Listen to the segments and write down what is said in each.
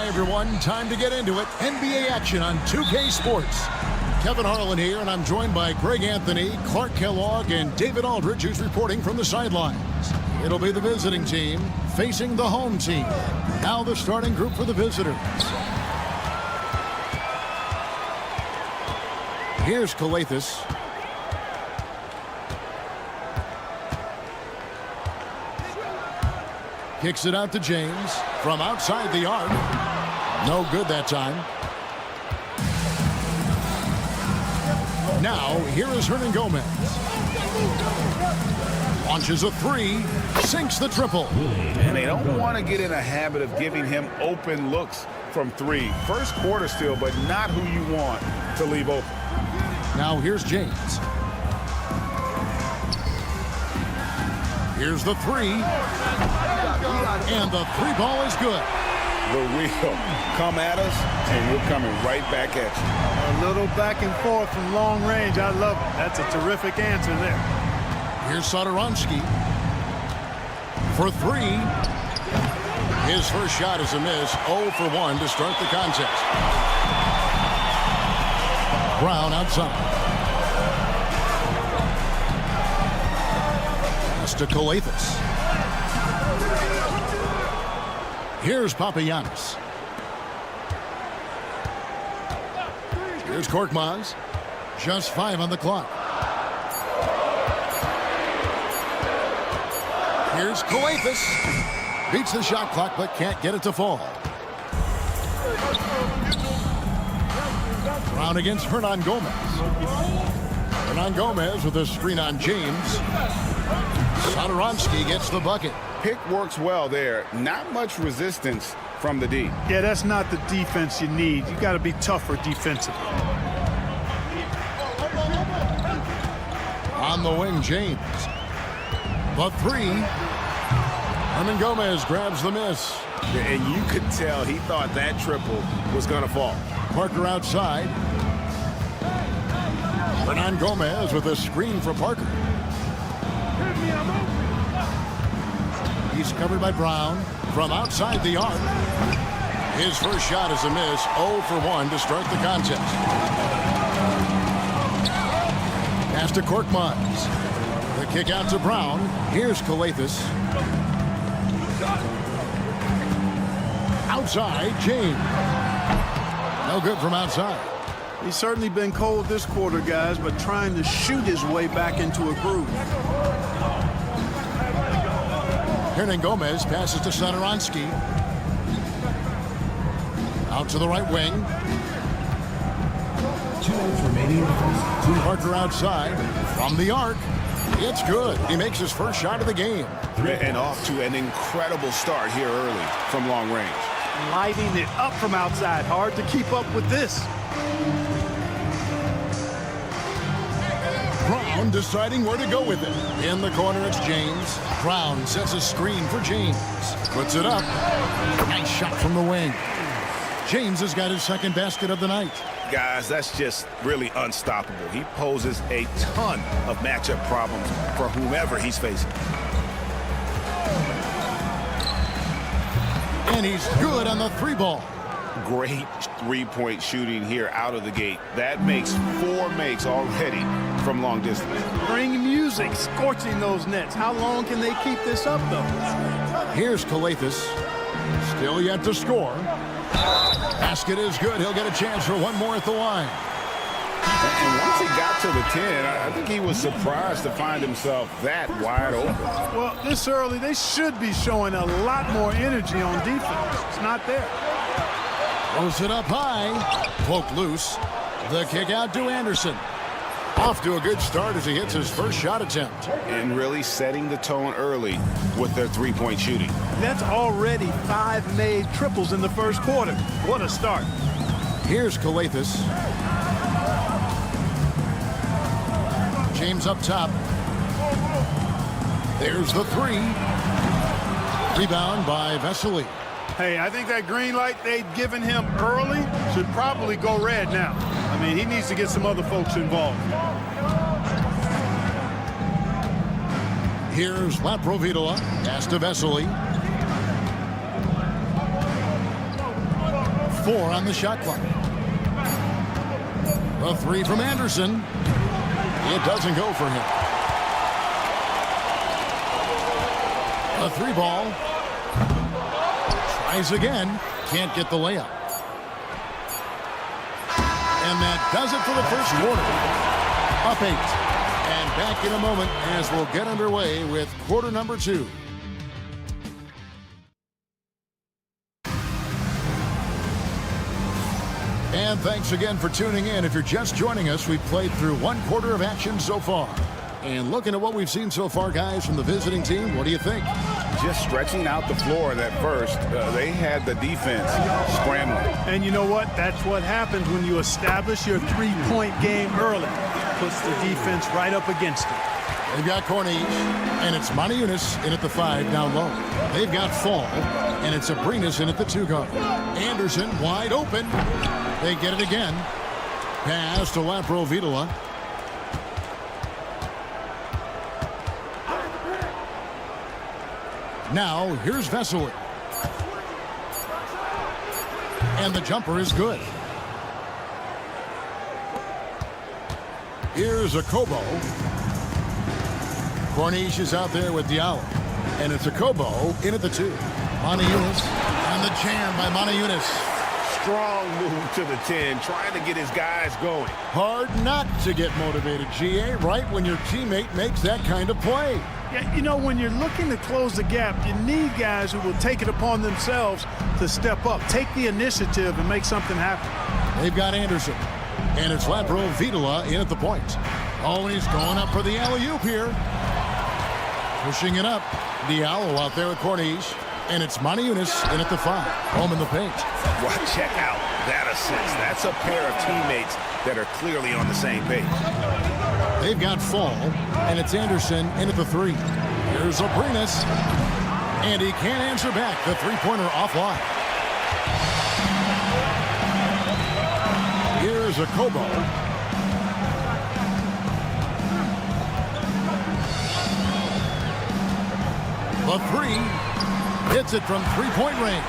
Everyone, time to get into it. NBA action on 2K Sports. Kevin Harlan here, and I'm joined by Greg Anthony, Clark Kellogg, and David Aldridge, who's reporting from the sidelines. It'll be the visiting team facing the home team. Now the starting group for the visitors. Here's Calathis. Kicks it out to James from outside the arc. No good that time. Now, here is Hernan Gomez. Launches a three, sinks the triple. And they don't want to get in a habit of giving him open looks from three. First quarter still, but not who you want to leave open. Now, here's James. Here's the three. And the three ball is good. The wheel. Come at us, and we're coming right back at you. A little back and forth from long range. I love it. That's a terrific answer there. Here's Satoransky for three. His first shot is a miss. 0 for 1 to start the contest. Brown outside. Pass to Calathis. Here's Papagiannis. Here's Korkmaz. Just 5 on the clock. Here's Calathis. Beats the shot clock, but can't get it to fall. Brown against Hernan Gomez. Hernan Gomez with a screen on James. Satoransky gets the bucket. Pick works well there. Not much resistance from the D. Yeah, that's not the defense you need. You got to be tougher defensively. On the wing, James. The three. Hernan Gomez grabs the miss. And you could tell he thought that triple was going to fall. Parker outside. Hernan Gomez with a screen for Parker. He's covered by Brown from outside the arc. His first shot is a miss. 0 for 1 to start the contest. Pass to Korkmaz. The kick out to Brown. Here's Calathis. Outside, James. No good from outside. He's certainly been cold this quarter, guys, but trying to shoot his way back into a groove. Hernan Gomez passes to Satoransky. Out to the right wing. 2 minutes remaining in the first. Parker outside. From the arc. It's good. He makes his first shot of the game. And off to an incredible start here early from long range. Lighting it up from outside. Hard to keep up with this. Brown deciding where to go with it. In the corner, it's James. Brown sets a screen for James. Puts it up. Nice shot from the wing. James has got his second basket of the night. Guys, that's just really unstoppable. He poses a ton of matchup problems for whomever he's facing. And he's good on the three ball. Great three-point shooting here out of the gate. That makes 4 makes already from long distance. Bring music, scorching those nets. How long can they keep this up, though? Here's Calathis. Still yet to score. Basket is good. He'll get a chance for one more at the line. And once he got to the 10, I think he was surprised to find himself that wide open. Well, this early, they should be showing a lot more energy on defense. It's not there. Throws it up high. Poke loose. The kick out to Anderson. Off to a good start as he hits his first shot attempt. And really setting the tone early with their three-point shooting. That's already 5 made triples in the first quarter. What a start. Here's Calathis. James up top. There's the three. Rebound by Vesely. Hey, I think that green light they'd given him early should probably go red now. I mean, he needs to get some other folks involved. Here's Laprovitola. Pass to Vesely. 4 on the shot clock. A three from Anderson. It doesn't go for him. A three ball. Tries again. Can't get the layup. And that does it for the first quarter. Up 8. And back in a moment as we'll get underway with quarter number 2. And thanks again for tuning in. If you're just joining us, we've played through 1 quarter of action so far. And looking at what we've seen so far, guys, from the visiting team, what do you think? Just stretching out the floor that first. They had the defense scrambling. And you know what? That's what happens when you establish your three-point game early. Puts the defense right up against it. They've got Corniche, and it's Moniunas in at the 5 down low. They've got Fall, and it's Abrinas in at the 2 guard. Anderson wide open. They get it again. Pass to Laprovitola. Now, here's Vesely. And the jumper is good. Here's Akobo. Corniche is out there with Diallo. And it's Akobo in at the 2. Moniunas. And the jam by Moniunas. Strong move to the 10, trying to get his guys going. Hard not to get motivated, GA, right when your teammate makes that kind of play. Yeah, you know, when you're looking to close the gap, you need guys who will take it upon themselves to step up, take the initiative, and make something happen. They've got Anderson, and it's Laprovitola in at the point. Oh, he's going up for the alley-oop here. Pushing it up. Diallo out there with Corniche, and it's Moniunas in at the 5. Home in the paint. Well, check out that assist. That's a pair of teammates that are clearly on the same page. They've got Fall, and it's Anderson in at the 3. Here's Abrinas, and he can't answer back. The three-pointer offline. Here's Akobo. The 3 hits it from three-point range.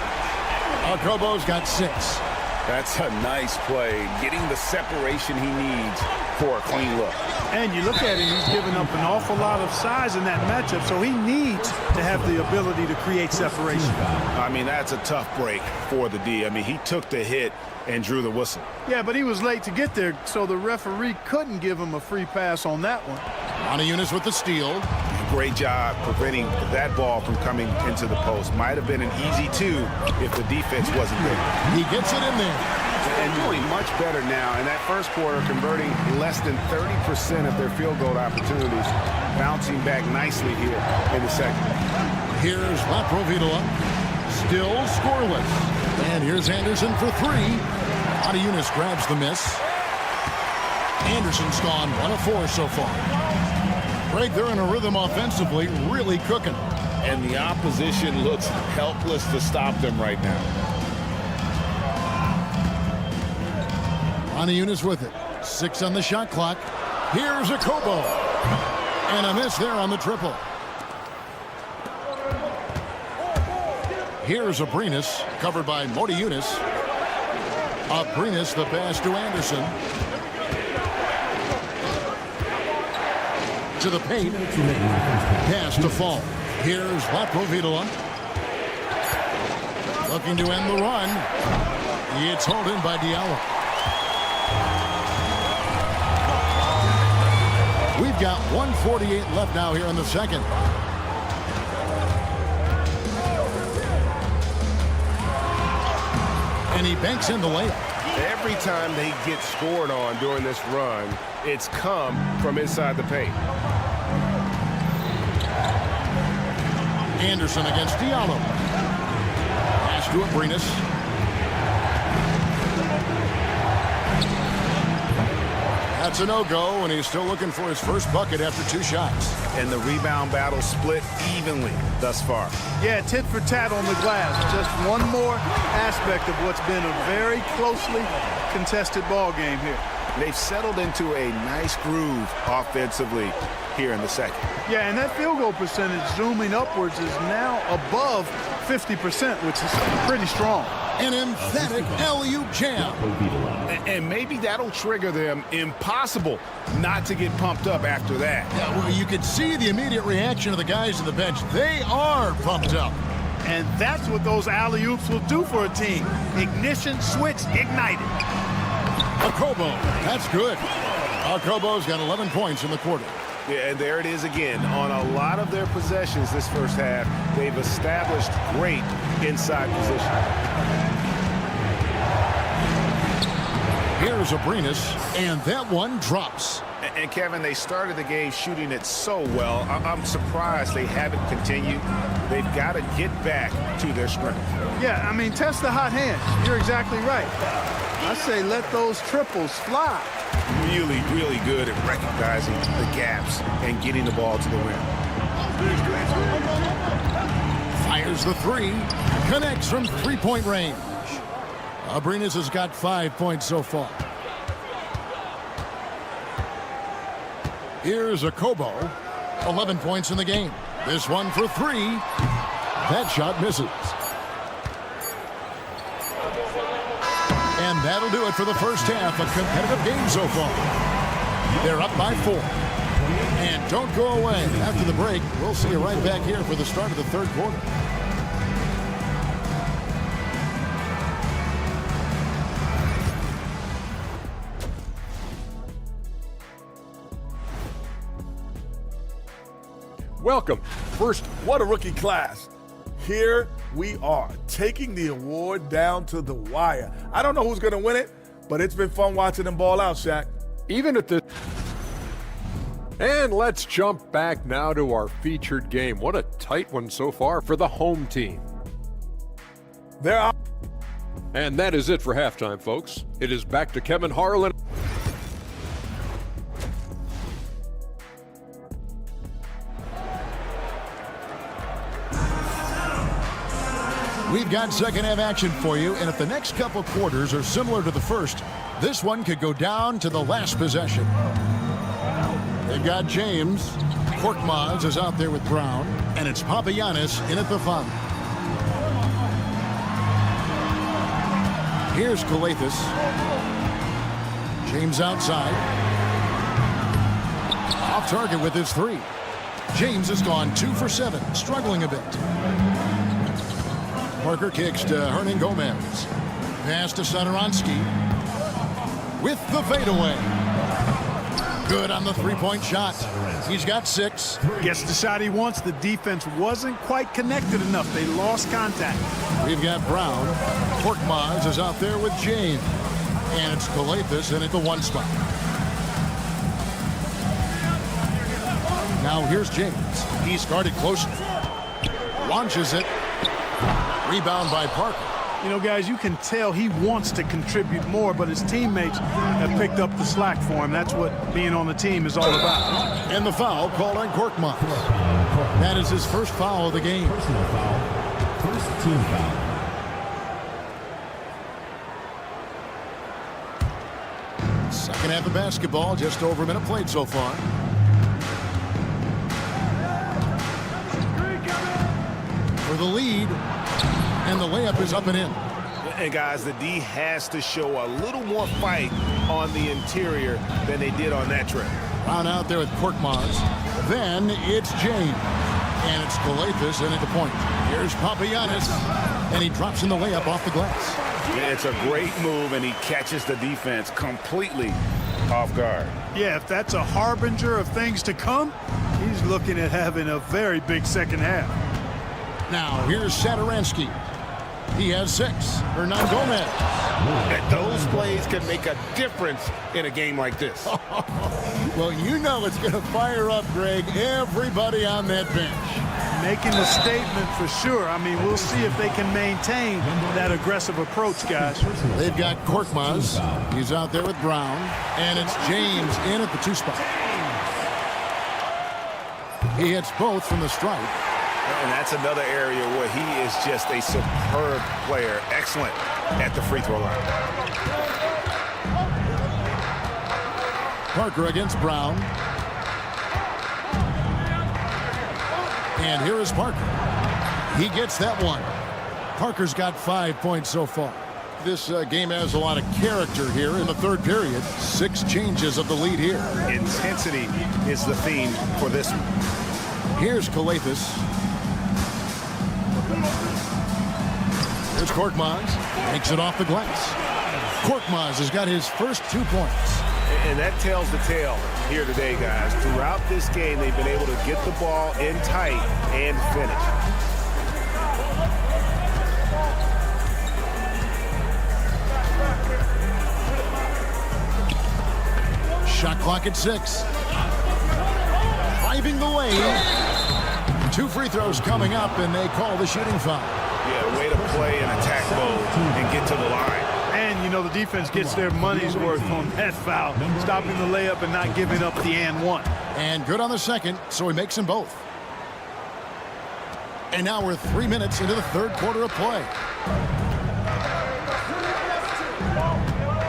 Akobo's got 6. That's a nice play, getting the separation he needs for a clean look. And you look at him, he's given up an awful lot of size in that matchup, so he needs to have the ability to create separation. I mean, that's a tough break for the D. I mean, he took the hit and drew the whistle. Yeah, but he was late to get there, so the referee couldn't give him a free pass on that one. Moniunas with the steal. Great job preventing that ball from coming into the post. Might have been an easy 2 if the defense wasn't there. He gets it in there. And doing much better now in that first quarter, converting less than 30% of their field goal opportunities, bouncing back nicely here in the second. Here's Laprovitola, still scoreless. And here's Anderson for 3. Moniunas grabs the miss. Anderson's gone 1 of 4 so far. Greg, they're in a rhythm offensively, really cooking. And the opposition looks helpless to stop them right now. Moniunas with it. 6 on the shot clock. Here's Akobo. And a miss there on the triple. Here's Abrinas, covered by Moniunas. Abrinas, the pass to Anderson. To the paint. Pass to Fall. Here's Laprovitola. Looking to end the run. It's hauled in by Diallo. We've got 1:48 left now here in the second. And he banks in the layup. Every time they get scored on during this run, it's come from inside the paint. Anderson against Diallo. Pass to Abrinas. That's a no-go, and he's still looking for his first bucket after 2 shots. And the rebound battle split evenly thus far. Yeah, tit for tat on the glass. Just one more aspect of what's been a very closely contested ball game here. They've settled into a nice groove offensively here in the second. Yeah, and that field goal percentage zooming upwards is now above 50%, which is pretty strong. An emphatic alley-oop jam. And maybe that'll trigger them. Impossible not to get pumped up after that. Yeah, well, you could see the immediate reaction of the guys on the bench. They are pumped up. And that's what those alley-oops will do for a team. Ignition switch ignited. Okobo, that's good. Okobo's got 11 points in the quarter. Yeah, and there it is again. On a lot of their possessions this first half, they've established great inside position. Here's Abrinas, and that one drops. And Kevin, they started the game shooting it so well. I'm surprised they haven't continued. They've got to get back to their strength. Yeah, I mean, test the hot hand. You're exactly right. I say let those triples fly. Really, really good at recognizing the gaps and getting the ball to the rim. Fires the 3. Connects from 3-point range. Abrinas has got 5 points so far. Here's Okobo. 11 points in the game. This one for 3. That shot misses. And that'll do it for the first half. A competitive game so far. They're up by 4. And don't go away. After the break, we'll see you right back here for the start of the third quarter. Welcome. First, what a rookie class. Here we are, taking the award down to the wire. I don't know who's going to win it, but it's been fun watching them ball out, Shaq. Even at the... And let's jump back now to our featured game. What a tight one so far for the home team. There are... And that is it for halftime, folks. It is back to Kevin Harlan. We've got second half action for you, and if the next couple quarters are similar to the first, this one could go down to the last possession. They've got James. Korkmaz is out there with Brown, and it's Papagiannis in at the foul. Here's Kalathis. James outside. Off target with his 3. James has gone 2 for 7, struggling a bit. Parker kicks to Hernan Gomez. Pass to Satoransky. With the fadeaway. Good on the 3-point shot. He's got 6. Gets the shot he wants. The defense wasn't quite connected enough. They lost contact. We've got Brown. Korkmaz is out there with James. And it's Kalathis in at the 1 spot. Now here's James. He's guarded closely. Launches it. Rebound by Parker. You know, guys, you can tell he wants to contribute more, but his teammates have picked up the slack for him. That's what being on the team is all about. And the foul called on Korkmaz. That is his first foul of the game. Personal foul. First team foul. Second half of basketball, just over a minute played so far. For the lead, and the layup is up and in. And guys, the D has to show a little more fight on the interior than they did on that trip. Brown out there with Korkmaz. Then it's James. And it's Kalathis in at the point. Here's Papagiannis. And he drops in the layup off the glass. Yeah, it's a great move, and he catches the defense completely off guard. Yeah, if that's a harbinger of things to come, he's looking at having a very big second half. Now, here's Satoransky. He has 6. Hernan Gomez. Those plays can make a difference in a game like this. Well, you know it's going to fire up, Greg, everybody on that bench. Making a statement for sure. I mean, we'll see if they can maintain that aggressive approach, guys. They've got Korkmaz. He's out there with Brown. And it's James in at the 2 spot. He hits both from the stripe. And that's another area where he is just a superb player. Excellent at the free throw line. Parker against Brown. And here is Parker. He gets that one. Parker's got 5 points so far. This game has a lot of character here in the third period. 6 changes of the lead here. Intensity is the theme for this one. Here's Kalathis. Here's Korkmaz. Makes it off the glass. Korkmaz has got his first 2 points. And that tells the tale here today, guys. Throughout this game, they've been able to get the ball in tight and finish. Shot clock at 6. Driving the lane. 2 free throws coming up, and they call the shooting foul. Yeah, way to play in attack mode and get to the line. And, you know, the defense gets their money's worth on that foul, stopping the layup and not giving up the and one. And good on the second, so he makes them both. And now we're 3 minutes into the third quarter of play.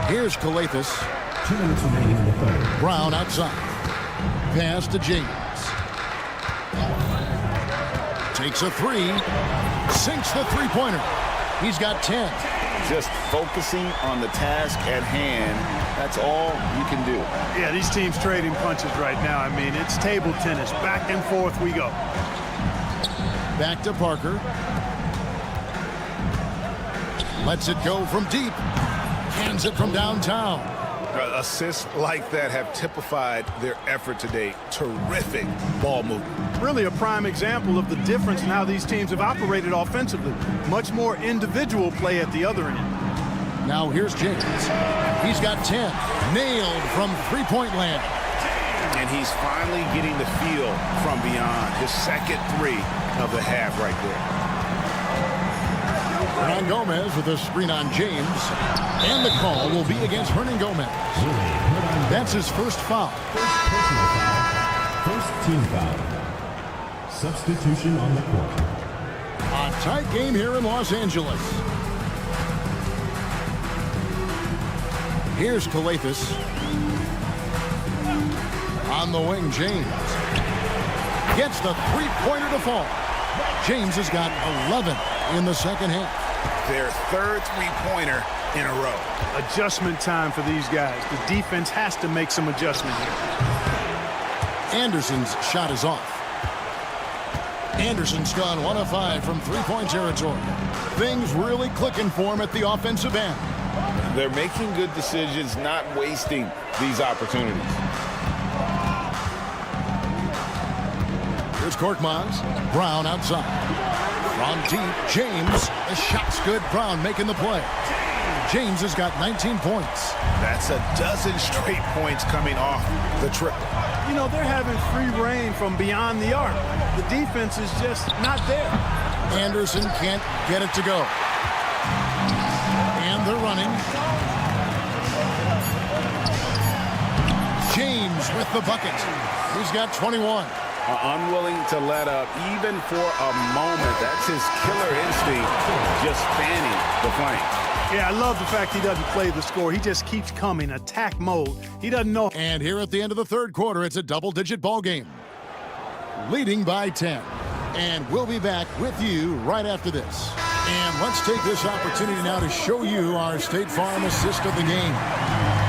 Here's Kalathis. 2 minutes remaining in the third. Brown outside. Pass to James. Takes a 3. Sinks the three-pointer. He's got 10. Just focusing on the task at hand. That's all you can do. Yeah, these teams trading punches right now. I mean, it's table tennis. Back and forth we go. Back to Parker. Lets it go from deep. Hands it from downtown. Assists like that have typified their effort today. Terrific ball movement. Really a prime example of the difference in how these teams have operated offensively. Much more individual play at the other end. Now here's James. He's got 10. Nailed from three-point land. And he's finally getting the feel from beyond. His second 3 of the half right there. Hernan Gomez with a screen on James. And the call will be against Hernan Gomez. That's his first foul. First personal foul. First team foul. Substitution on the court. A tight game here in Los Angeles. Here's Kalathis. On the wing, James. Gets the three-pointer to fall. James has got 11 in the second half. Their third three-pointer in a row. Adjustment time for these guys. The defense has to make some adjustment here. Anderson's shot is off. Anderson's gone 1 of 5 from three-point territory. Things really clicking for him at the offensive end. They're making good decisions, not wasting these opportunities. Here's Korkmaz. Brown outside. From deep, James. The shot's good. Brown making the play. James has got 19 points. That's a dozen straight points coming off the triple. You know, they're having free reign from beyond the arc. The defense is just not there. Anderson can't get it to go. And they're running. James with the bucket. He's got 21. Unwilling to let up even for a moment. That's his killer instinct, just fanning the flank. Yeah, I love the fact he doesn't play the score. He just keeps coming, attack mode. He doesn't know. And here at the end of the third quarter, it's a double-digit ball game. Leading by 10. And we'll be back with you right after this. And let's take this opportunity now to show you our State Farm assist of the game.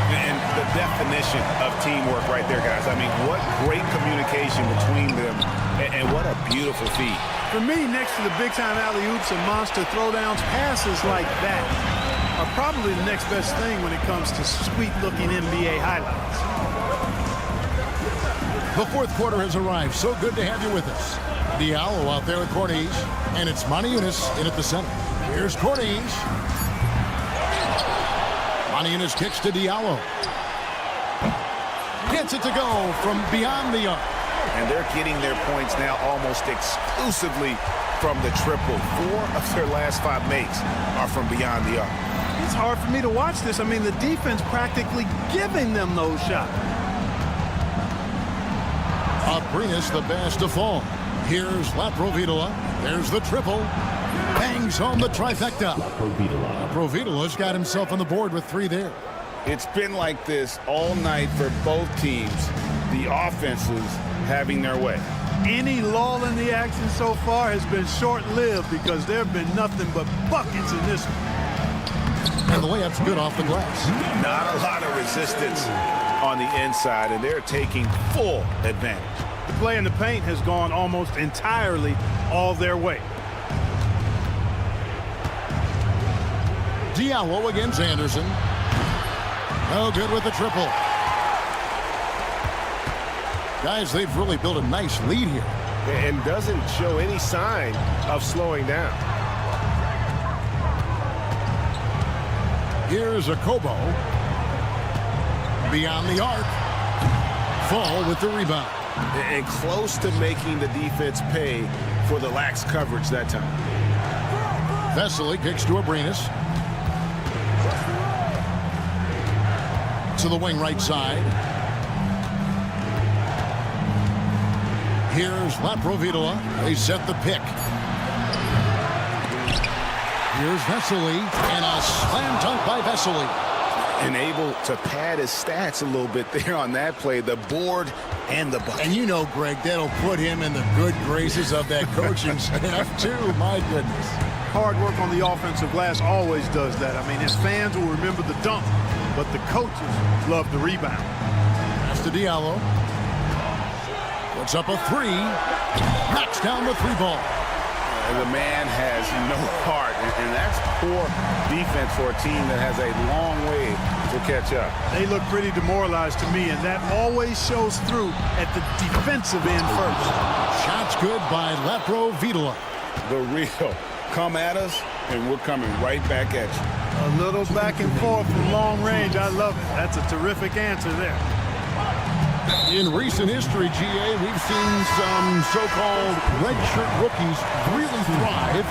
And the definition of teamwork right there, guys. I mean, what great communication between them, and what a beautiful feed. For me, next to the big-time alley-oops and monster throwdowns, passes like that are probably the next best thing when it comes to sweet-looking NBA highlights. The fourth quarter has arrived. So good to have you with us. Diallo out there at Corniche, and it's Monaco in at the center. Here's Corniche. Monaco kicks to Diallo. Gets it to go from beyond the arc. And they're getting their points now almost exclusively from the triple. 4 of their last 5 makes are from beyond the arc. It's hard for me to watch this. I mean, the defense practically giving them those shots. Abrinas the pass to fall. Here's Laprovitola. There's the triple. Bangs home the trifecta. Laprovitola's got himself on the board with 3 there. It's been like this all night for both teams. The offenses having their way. Any lull in the action so far has been short-lived because there have been nothing but buckets in this one. And the layup's good off the glass. Not a lot of resistance on the inside, and they're taking full advantage. The play in the paint has gone almost entirely all their way. Diallo against Anderson. No good with the triple. Guys, they've really built a nice lead here. And doesn't show any sign of slowing down. Here's a Kobo. Beyond the arc. Fall with the rebound. And close to making the defense pay for the lax coverage that time. Vesely kicks to Abrinas. To the wing right side. Here's Laprovitola. They set the pick. Here's Vesely. And a slam dunk by Vesely. And able to pad his stats a little bit there on that play. The board and the bucket. And you know, Greg, that'll put him in the good graces of that coaching staff, too. My goodness. Hard work on the offensive glass always does that. I mean, his fans will remember the dunk, but the coaches love the rebound. Pass to Diallo. Puts up a 3. Knocks down the 3-ball. And the man has no heart, and that's poor defense for a team that has a long way to catch up. They look pretty demoralized to me, and that always shows through at the defensive end first. Shots good by Laprovitola. The real come at us, and we're coming right back at you. A little back and forth from long range. I love it. That's a terrific answer there. In recent history, GA, we've seen some so-called redshirt rookies really thrive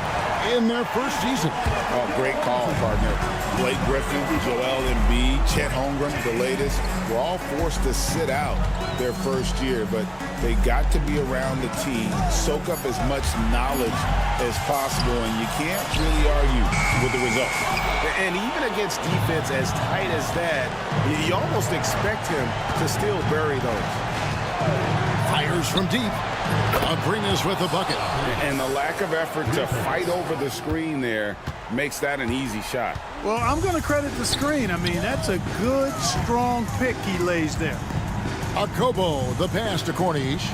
in their first season. Oh, great call, partner. Blake Griffin, Joel Embiid, Chet Holmgren, the latest, were all forced to sit out their first year, but they got to be around the team, soak up as much knowledge as possible, and you can't really argue with the results. And even against defense as tight as that, you almost expect him to still bury those. Fires from deep. Abrinas with a bucket. And the lack of effort to fight over the screen there makes that an easy shot. Well, I'm going to credit the screen. I mean, that's a good, strong pick he lays there. Kobo, the pass to Corniche.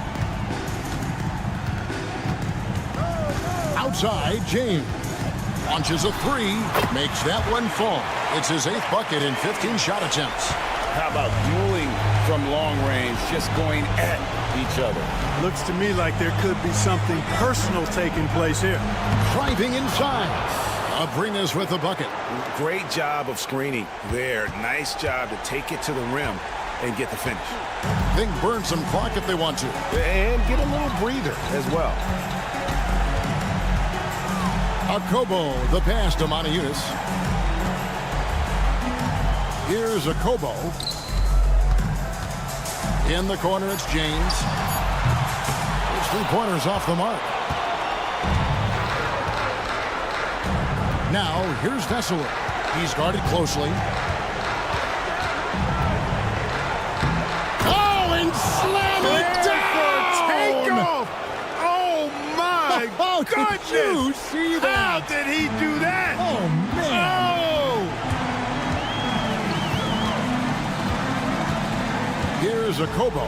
Outside, James. Launches a 3. Makes that one fall. It's his 8th bucket in 15 shot attempts. How about dueling from long range, just going at each other? Looks to me like there could be something personal taking place here. Driving inside. Abrinas with the bucket. Great job of screening there. Nice job to take it to the rim and get the finish. They can burn some clock if they want to. And get a little breather as well. Kobo, the pass to Monaco. Here's a Kobo. In the corner, it's James. His 3-pointers off the mark. Now, here's Vesely. He's guarded closely. Oh, and slam it down! Takeoff! Oh, my goodness! Did you see that? How did he do that? Oh, man. Here's a Kobo.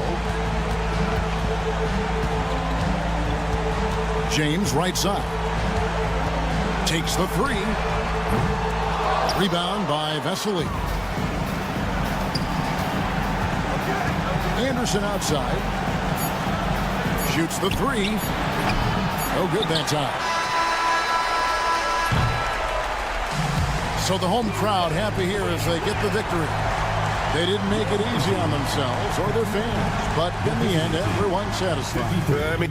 James right side. Takes the 3. Rebound by Vesely. Anderson outside. Shoots the three. No good that time. So the home crowd happy here as they get the victory. They didn't make it easy on themselves or their fans, but in the end, everyone's satisfied.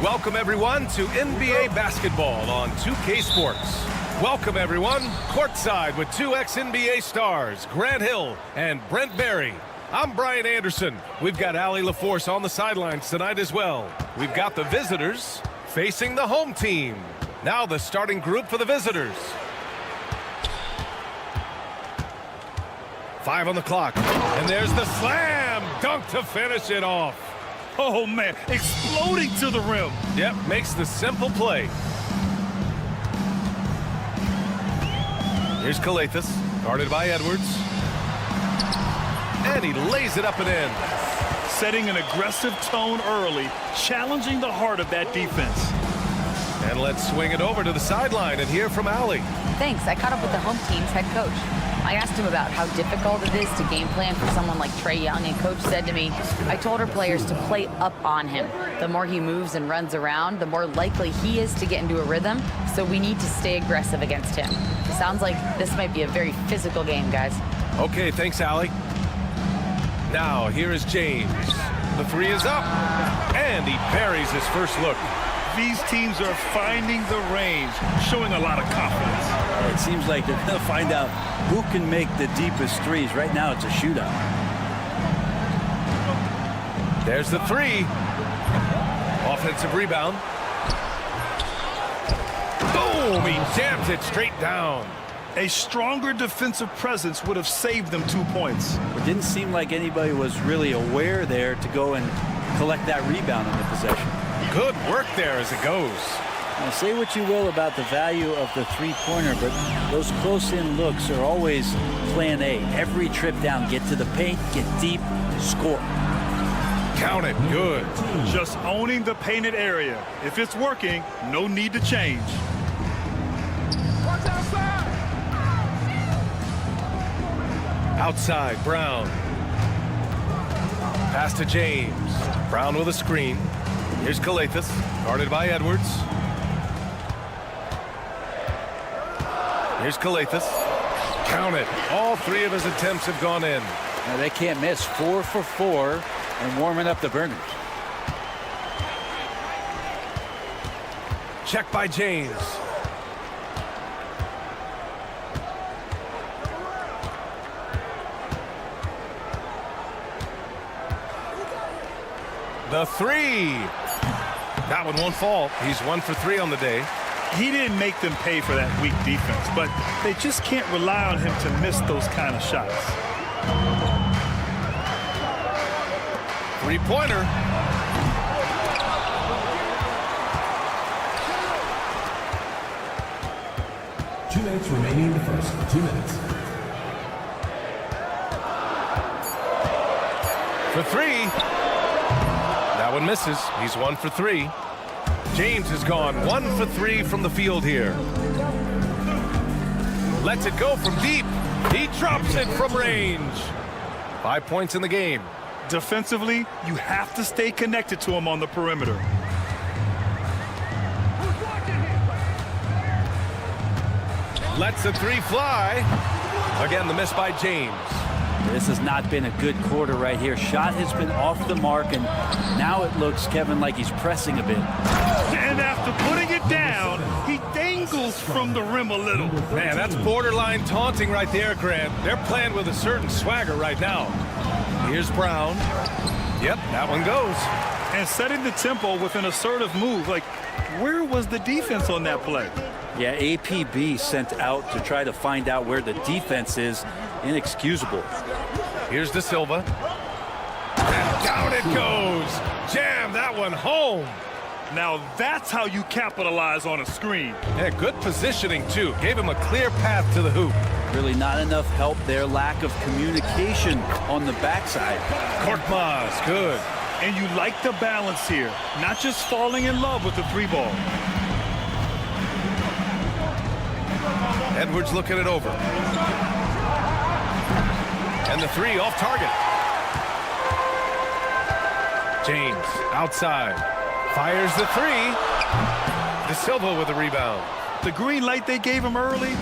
Welcome, everyone, to NBA basketball on 2K Sports. Welcome, everyone, courtside with two ex-NBA stars, Grant Hill and Brent Barry. I'm Brian Anderson. We've got Allie LaForce on the sidelines tonight as well. We've got the visitors facing the home team. Now the starting group for the visitors. 5 on the clock, and there's the slam dunk to finish it off. Oh, man, exploding to the rim. Yep, makes the simple play. Here's Calathis, guarded by Edwards. And he lays it up and in. Setting an aggressive tone early, challenging the heart of that defense. And let's swing it over to the sideline and hear from Allie. Thanks. I caught up with the home team's head coach. I asked him about how difficult it is to game plan for someone like Trae Young, and coach said to me, I told our players to play up on him. The more he moves and runs around, the more likely he is to get into a rhythm, so we need to stay aggressive against him. Sounds like this might be a very physical game, guys. Okay, thanks, Allie. Now, here is James. The three is up, and he buries his first look. These teams are finding the range, showing a lot of confidence. It seems like they're going to find out who can make the deepest threes. Right now, it's a shootout. There's the three. Offensive rebound. Boom! He jams it straight down. A stronger defensive presence would have saved them 2 points. It didn't seem like anybody was really aware there to go and collect that rebound in the possession. Good work there as it goes. Now, say what you will about the value of the three-pointer, but those close-in looks are always plan A. Every trip down, get to the paint, get deep, score. Count it. Good. Just owning the painted area. If it's working, no need to change. Outside, Brown. Pass to James. Brown with a screen. Here's Calathis, guarded by Edwards. Here's Calathis. Count it. All three of his attempts have gone in. Now, they can't miss. 4 for 4 and warming up the burners. Check by James. The three. That one won't fall. He's 1 for 3 on the day. He didn't make them pay for that weak defense, but they just can't rely on him to miss those kind of shots. Three-pointer. Two minutes remaining in the first. 2 minutes. For 3. That one misses. He's 1 for 3. James has gone 1 for 3 from the field here. Lets it go from deep. He drops it from range. 5 points in the game. Defensively, you have to stay connected to him on the perimeter. Lets the 3 fly. Again, the miss by James. This has not been a good quarter right here. Shot has been off the mark, and now it looks, Kevin, like he's pressing a bit. And after putting it down, he dangles from the rim a little. Man, that's borderline taunting right there, Grant. They're playing with a certain swagger right now. Here's Brown. Yep, that one goes. And setting the tempo with an assertive move. Like, where was the defense on that play? Yeah, APB sent out to try to find out where the defense is. Inexcusable. Here's De Silva. And down it goes. Jam that one home. Now that's how you capitalize on a screen. Yeah, good positioning, too. Gave him a clear path to the hoop. Really not enough help there. Lack of communication on the backside. Korkmaz, good. And you like the balance here. Not just falling in love with the 3-ball. Edwards looking it over. And the 3 off target. James outside. Fires the 3. De Silva with a rebound. The green light they gave him early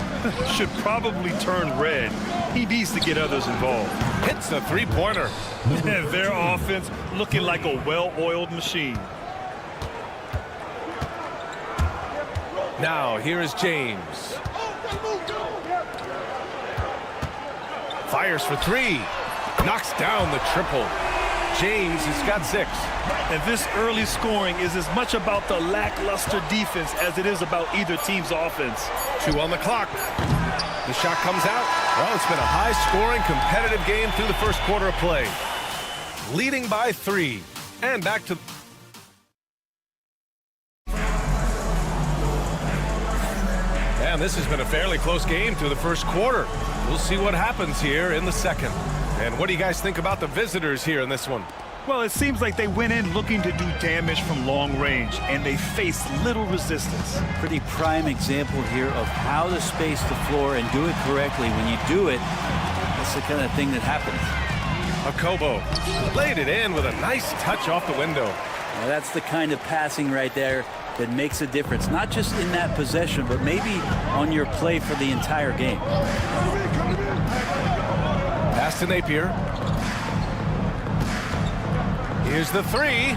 should probably turn red. He needs to get others involved. Hits the 3-pointer. And their offense looking like a well-oiled machine. Now here is James. Fires for 3. Knocks down the triple. James has got 6. And this early scoring is as much about the lackluster defense as it is about either team's offense. 2 on the clock. The shot comes out. Well, it's been a high-scoring, competitive game through the first quarter of play. Leading by 3. And back to... And this has been a fairly close game through the first quarter. We'll see what happens here in the second. And what do you guys think about the visitors here in this one? Well, it seems like they went in looking to do damage from long range, and they faced little resistance. Pretty prime example here of how to space the floor and do it correctly. When you do it, that's the kind of thing that happens. Akobo laid it in with a nice touch off the window. Well, that's the kind of passing right there that makes a difference, not just in that possession, but maybe on your play for the entire game. Pass to Napier. Here's the 3.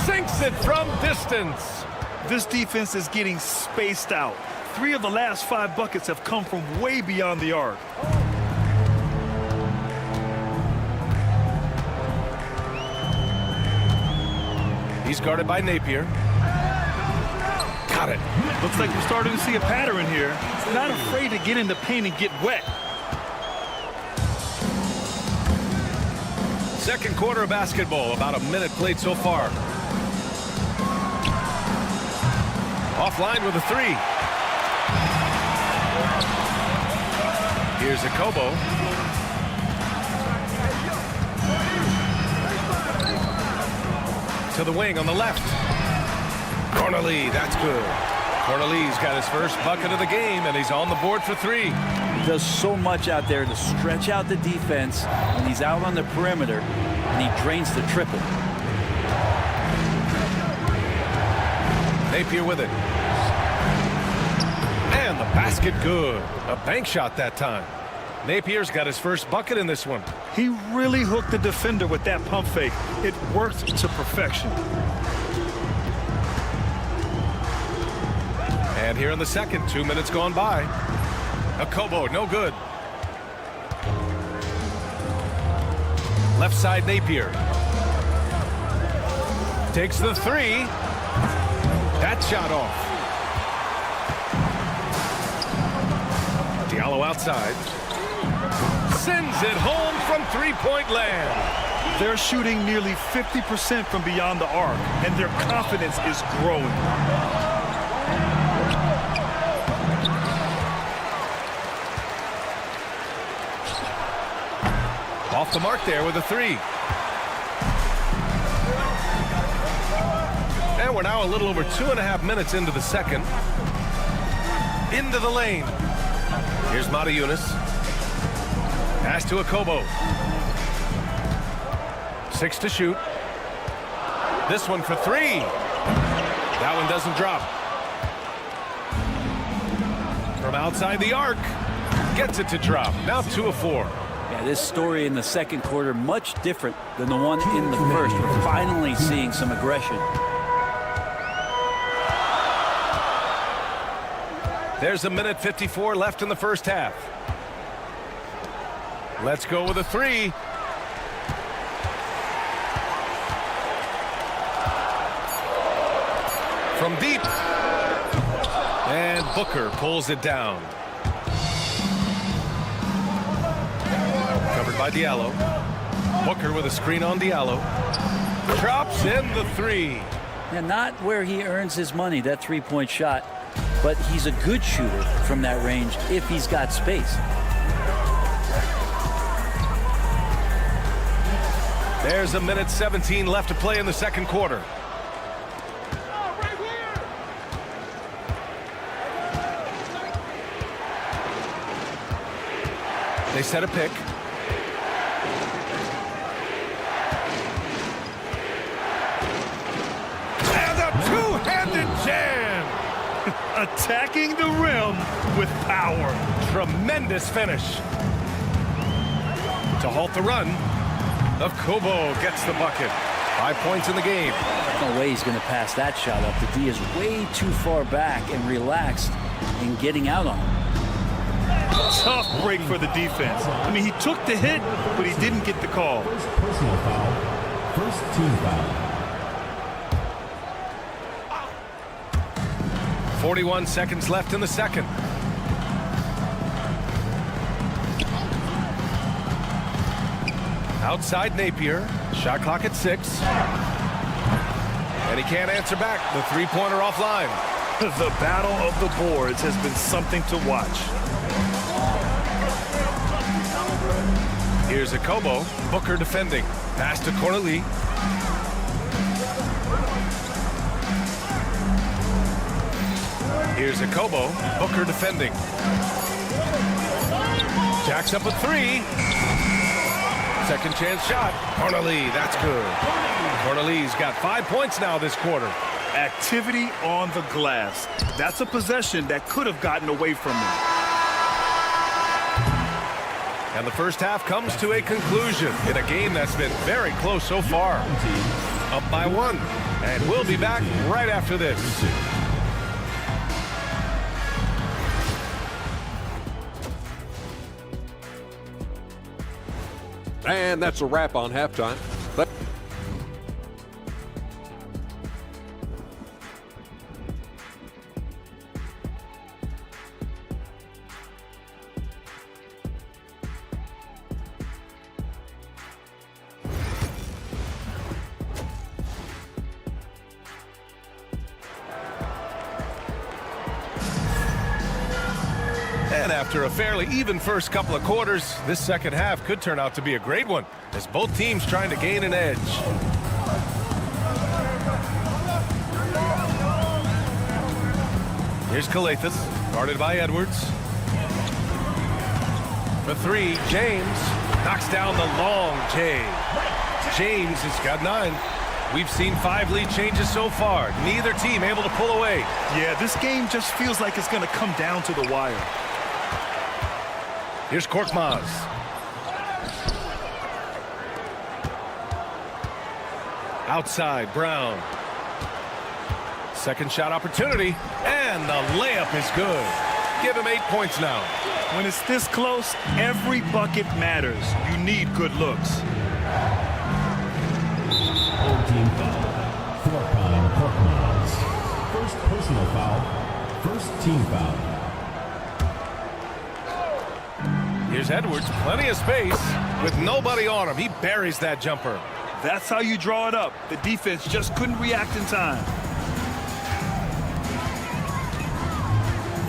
Sinks it from distance. This defense is getting spaced out. 3 of the last 5 buckets have come from way beyond the arc. He's guarded by Napier. Got it. Looks like we're starting to see a pattern here. Not afraid to get in the paint and get wet. Second quarter of basketball, about a minute played so far. Offline with a three. Here's Akobo. To the wing on the left. Corneli, that's good. Corneli's got his first bucket of the game, and he's on the board for three. He does so much out there to stretch out the defense when he's out on the perimeter, and he drains the triple. Napier with it. And the basket good. A bank shot that time. Napier's got his first bucket in this one. He really hooked the defender with that pump fake. It worked to perfection. And here in the second, 2 minutes gone by. Akobo, no good. Left side, Napier. Takes the three. That shot off. Diallo outside. Sends it home from three-point land. They're shooting nearly 50% from beyond the arc, and their confidence is growing. Off the mark there with a three. And we're now a little over 2.5 minutes into the second. Into the lane. Here's Matajunas. Pass to Akobo. 6 to shoot. This one for three. That one doesn't drop. From outside the arc. Gets it to drop. Now 2 of 4. Yeah, this story in the second quarter much different than the one in the first. We're finally seeing some aggression. There's 1:54 left in the first half. Let's go with a three. From deep. And Booker pulls it down. Covered by Diallo. Booker with a screen on Diallo. Drops in the three. Yeah, not where he earns his money, that three-point shot. But he's a good shooter from that range if he's got space. There's 1:17 left to play in the second quarter. They set a pick. And a two-handed jam. Attacking the rim with power. Tremendous finish. To halt the run, Akobo gets the bucket. 5 points in the game. No way he's going to pass that shot up. The D is way too far back and relaxed in getting out on him. Tough break for the defense. I mean, he took the hit, but he didn't get the call. First personal foul. First team foul. 41 seconds left in the second. Outside Napier. Shot clock at 6. And he can't answer back. The three-pointer offline. The battle of the boards has been something to watch. Here's Akobo. Booker defending. Pass to Corneli. Here's Akobo. Booker defending. Jacks up a three. Second chance shot. Corneli, that's good. Corneli's got 5 points now this quarter. Activity on the glass. That's a possession that could have gotten away from him. And the first half comes to a conclusion in a game that's been very close so far. Up by 1. And we'll be back right after this. And that's a wrap on halftime. And after a fairly even first couple of quarters, this second half could turn out to be a great one, as both teams trying to gain an edge. Here's Calathes, guarded by Edwards. For three, James knocks down the long J. James has got 9. We've seen 5 lead changes so far. Neither team able to pull away. Yeah, this game just feels like it's going to come down to the wire. Here's Korkmaz. Outside, Brown. Second shot opportunity, and the layup is good. Give him 8 points now. When it's this close, every bucket matters. You need good looks. Old team foul. 4 on Korkmaz. First personal foul. First team foul. Here's Edwards, plenty of space with nobody on him. He buries that jumper. That's how you draw it up. The defense just couldn't react in time.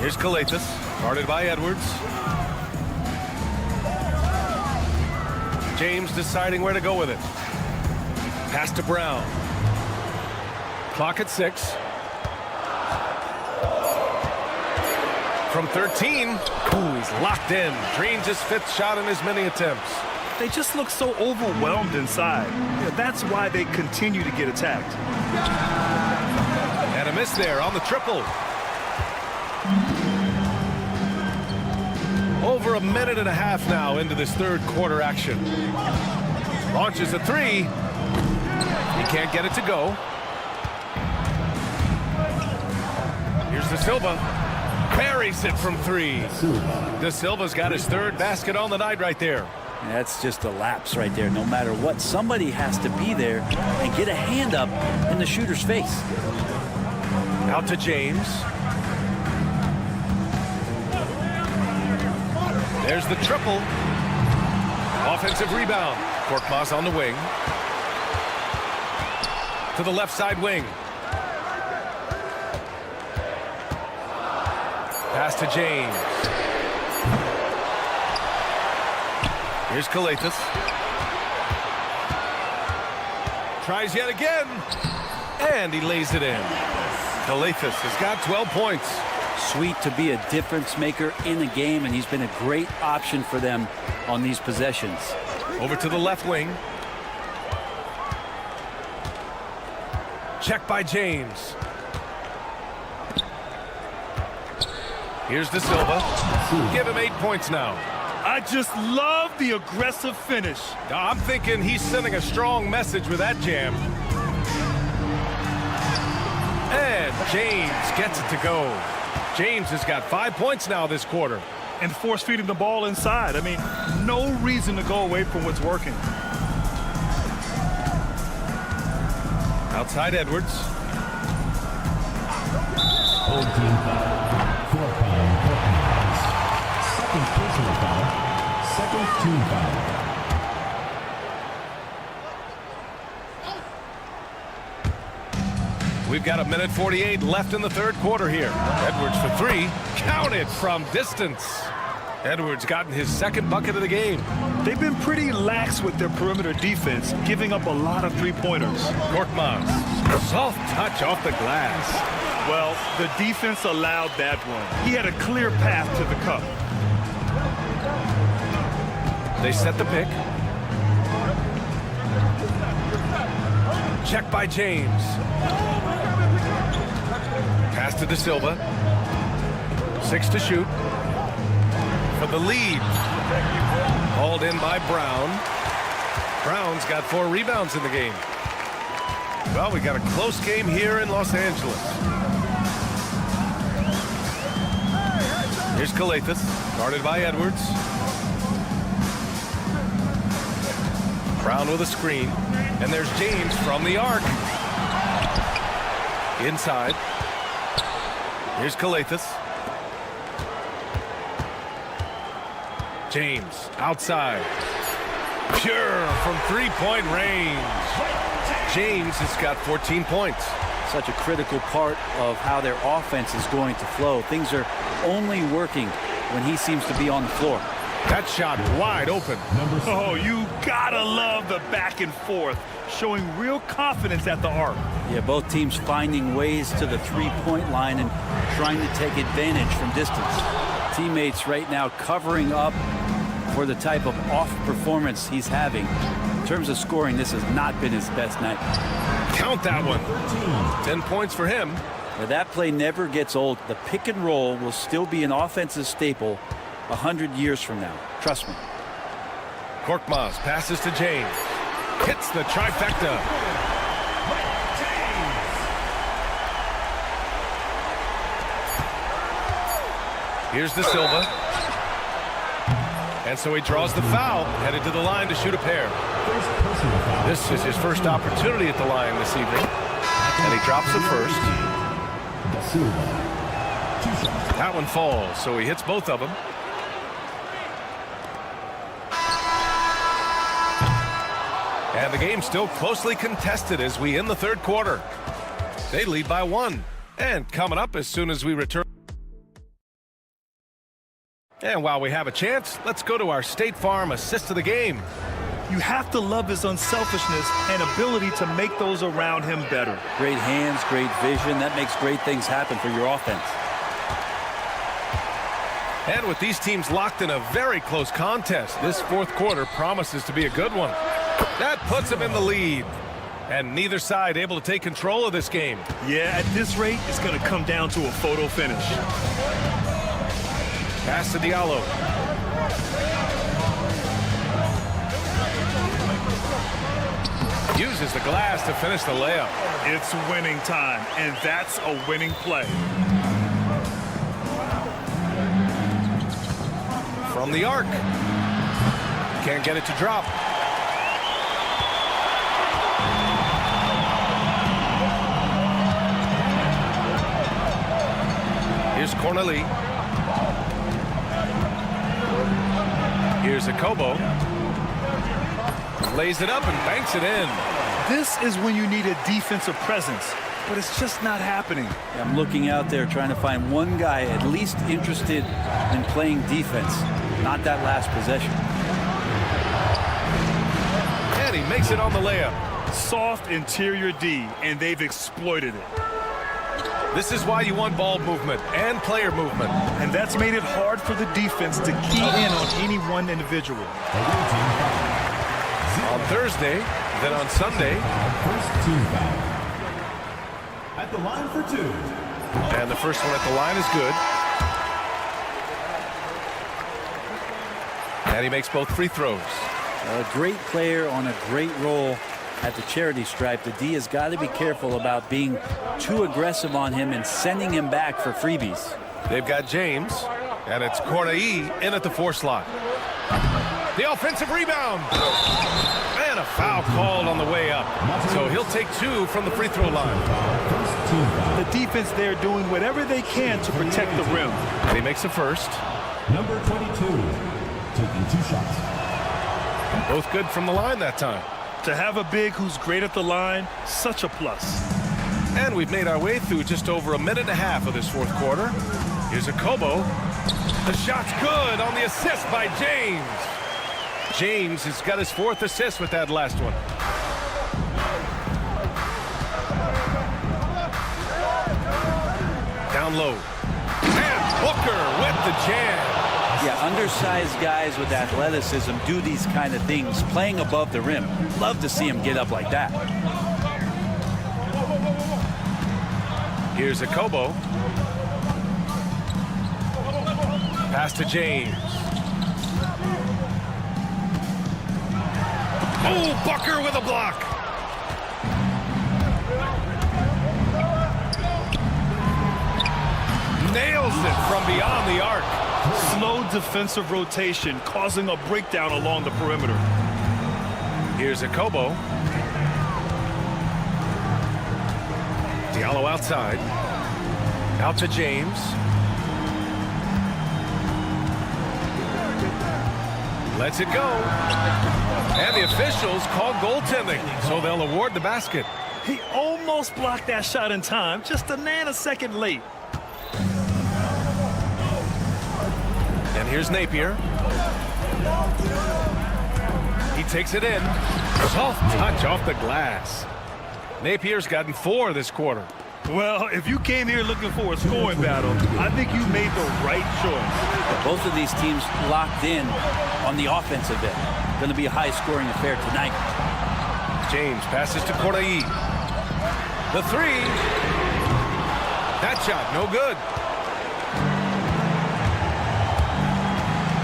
Here's Calathes, guarded by Edwards. James deciding where to go with it. Pass to Brown. Clock at 6. From 13, he's locked in. Drains his 5th shot in as many attempts. They just look so overwhelmed inside. Yeah, that's why they continue to get attacked. And a miss there on the triple. Over a minute and a half now into this third quarter action. Launches a 3. He can't get it to go. Here's De Silva. Buries it from 3. De Silva's got his 3rd basket on the night right there. That's just a lapse right there. No matter what, somebody has to be there and get a hand up in the shooter's face. Out to James. There's the triple. Offensive rebound. Korkmaz on the wing. To the left side wing. Pass to James. Here's Calathes. Tries yet again. And he lays it in. Calathes has got 12 points. Sweet to be a difference maker in the game, and he's been a great option for them on these possessions. Over to the left wing. Check by James. Here's De Silva. Give him 8 points now. I just love the aggressive finish. I'm thinking he's sending a strong message with that jam. And James gets it to go. James has got 5 points now this quarter. And force feeding the ball inside. I mean, no reason to go away from what's working. Outside Edwards. Old team foul. 4 on Korkmaz. Second personal foul. Second team foul. We've got 1:48 left in the third quarter here. Edwards for 3. Counted from distance. Edwards gotten his 2nd bucket of the game. They've been pretty lax with their perimeter defense, giving up a lot of 3-pointers. Korkmaz. Soft touch off the glass. Well, the defense allowed that one. He had a clear path to the cup. They set the pick. Check by James. Pass to De Silva. 6 to shoot. For the lead. Hauled in by Brown. Brown's got 4 rebounds in the game. Well, we got a close game here in Los Angeles. Here's Calathes, guarded by Edwards. Brown with a screen. And there's James from the arc. Inside. Here's Calathes. James outside. Pure from 3-point range. James has got 14 points. Such a critical part of how their offense is going to flow. Things are only working when he seems to be on the floor. That shot wide open. Oh, you gotta love the back and forth, showing real confidence at the arc. Yeah, both teams finding ways to the three-point line and trying to take advantage from distance. Teammates right now covering up for the type of off performance he's having. In terms of scoring, this has not been his best night. Count that one. 10 points for him. Now, that play never gets old. The pick and roll will still be an offensive staple 100 years from now. Trust me. Korkmaz passes to James. Hits the trifecta. Here's De Silva. And so he draws the foul, headed to the line to shoot a pair. This is his first opportunity at the line this evening. And he drops the first. That one falls, so he hits both of them. And the game's still closely contested as we end the third quarter. They lead by 1. And coming up as soon as we return. And while we have a chance, let's go to our State Farm assist of the game. You have to love his unselfishness and ability to make those around him better. Great hands, great vision. That makes great things happen for your offense. And with these teams locked in a very close contest, this fourth quarter promises to be a good one. That puts them in the lead. And neither side able to take control of this game. Yeah, at this rate, it's going to come down to a photo finish. Pass to Diallo. Uses the glass to finish the layup. It's winning time, and that's a winning play. From the arc. Can't get it to drop. Here's Corneli. Here's Akobo. Lays it up and banks it in. This is when you need a defensive presence, but it's just not happening. I'm looking out there trying to find one guy at least interested in playing defense, not that last possession. And he makes it on the layup. Soft interior D, and they've exploited it. This is why you want ball movement and player movement. And that's made it hard for the defense to key in on any one individual. On Thursday, then on Sunday. First team foul. At the line for 2. And the first one at the line is good. And he makes both free throws. A great player on a great role at the charity stripe. The D has got to be careful about being too aggressive on him and sending him back for freebies. They've got James, and it's Corneli in at the 4 slot. The offensive rebound. And a foul called on the way up. So he'll take 2 from the free throw line. The defense there doing whatever they can to protect the rim. And he makes the first. Number 22, taking 2 shots. Both good from the line that time. To have a big who's great at the line, such a plus. And we've made our way through just over a minute and a half of this fourth quarter. Here's Akobo. The shot's good on the assist by James. James has got his 4th assist with that last one. Down low. And Booker with the jam. Yeah, undersized guys with athleticism do these kind of things, playing above the rim. Love to see him get up like that. Here's Akobo. Pass to James. Oh, Booker with a block. Nails it from beyond the arc. Slow defensive rotation causing a breakdown along the perimeter. Here's Akobo. Diallo outside. Out to James. Lets it go. And the officials call goaltending, so they'll award the basket. He almost blocked that shot in time, just a nanosecond late. here's Napier. He takes it in. Soft touch off the glass. Napier's gotten 4 this quarter. Well, if you came here looking for a scoring battle, I think you made the right choice. Both of these teams locked in on the offensive end. Going to be a high-scoring affair tonight. James passes to Cornei. The 3. That shot, no good.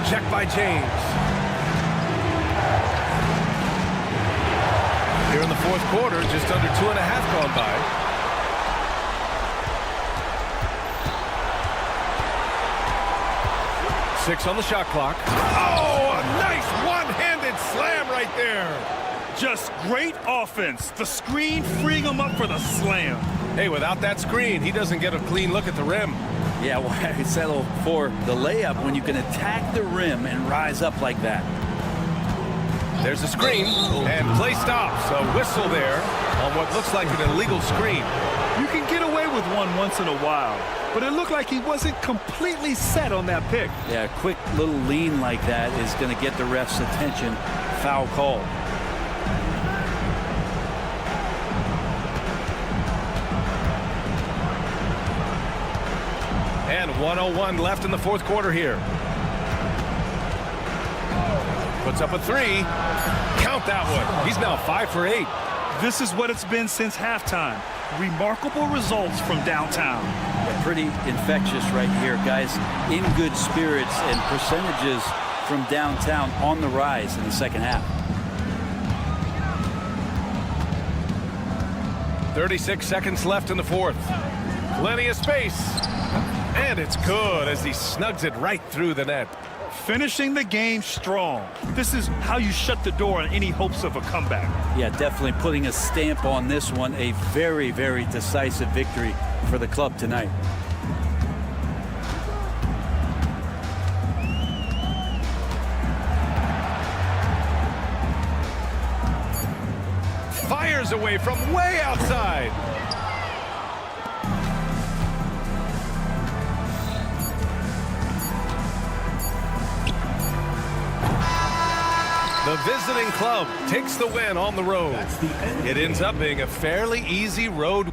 Check by James. Here in the fourth quarter, just under 2.5 gone by. Six on the shot clock. Oh, a nice one-handed slam right there. Just great offense. The screen freeing him up for the slam. Hey, without that screen, he doesn't get a clean look at the rim. Yeah, why settle for the layup when you can attack the rim and rise up like that? There's a screen, and play stops. A whistle there on what looks like an illegal screen. You can get away with one once in a while, but it looked like he wasn't completely set on that pick. Yeah, a quick little lean like that is going to get the ref's attention. Foul call. And 1:01 left in the fourth quarter here. Puts up a 3. Count that one. He's now 5 for 8. This is what it's been since halftime. Remarkable results from downtown. Yeah, pretty infectious right here, guys. In good spirits and percentages from downtown on the rise in the second half. 36 seconds left in the fourth. Plenty of space. And it's good as he snugs it right through the net. Finishing the game strong. This is how you shut the door on any hopes of a comeback. Yeah, definitely putting a stamp on this one. A very, very decisive victory for the club tonight. Fires away from way outside. The visiting club takes the win on the road. It ends up being a fairly easy road.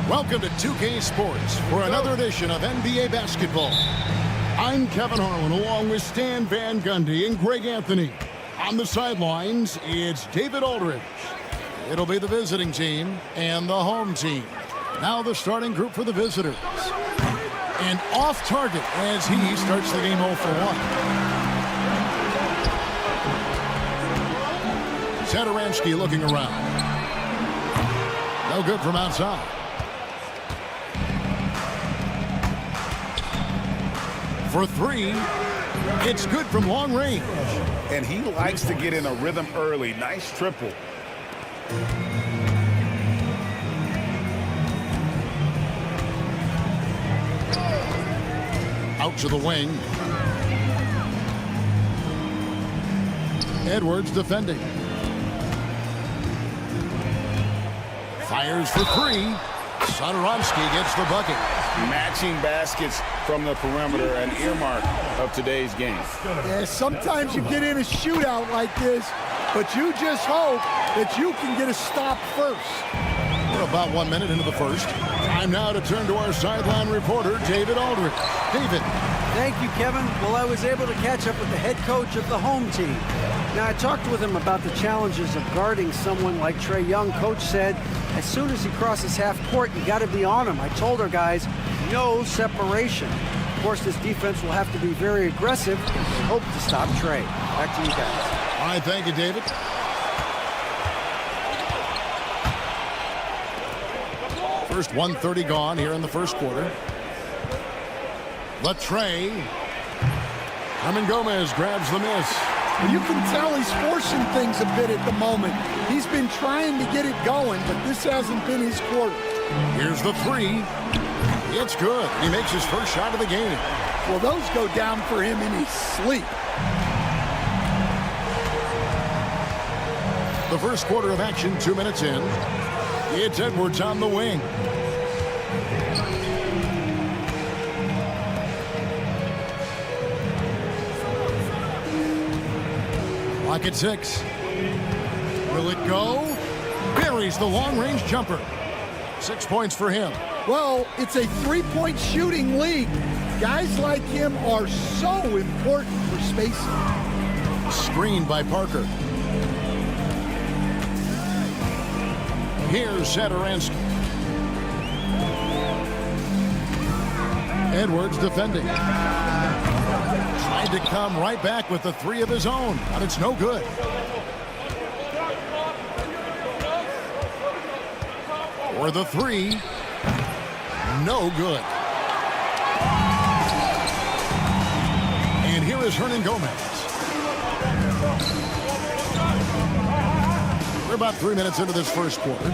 Welcome to 2K Sports for another edition of NBA basketball. I'm Kevin Harlan along with Stan Van Gundy and Greg Anthony. On the sidelines, it's David Aldridge. It'll be the visiting team and the home team. Now the starting group for the visitors. And off target as he starts the game 0 for 1. Satoransky looking around. No good from outside. For 3, it's good from long range. And he likes to get in a rhythm early. Nice triple. Out to the wing. Edwards defending. Fires for 3. Satoransky gets the bucket. Matching baskets from the perimeter, an earmark of today's game. Yeah, sometimes you get in a shootout like this, but you just hope that you can get a stop first. We're about 1 minute into the first. Time now to turn to our sideline reporter, David Aldridge. David. Thank you, Kevin. Well, I was able to catch up with the head coach of the home team. Now, I talked with him about the challenges of guarding someone like Trae Young. Coach said, as soon as he crosses half court, you got to be on him. I told our guys, no separation. Of course, this defense will have to be very aggressive. Hope to stop Trae. Back to you guys. All right, thank you, David. First 1:30 gone here in the first quarter. Trae. Herman Gomez grabs the miss. You can tell he's forcing things a bit at the moment. He's been trying to get it going, but this hasn't been his quarter. Here's the 3. It's good. He makes his first shot of the game. Well, those go down for him in his sleep. The first quarter of action, 2 minutes in. It's Edwards on the wing. Clock at 6. Will it go? Buries the long-range jumper. 6 points for him. Well, it's a three-point shooting league. Guys like him are so important for spacing. Screened by Parker. Here's Satoransky. Edwards defending. Tried to come right back with the three of his own, but it's no good. For the three, no good. And here is Hernan Gomez. We're about 3 minutes into this first quarter.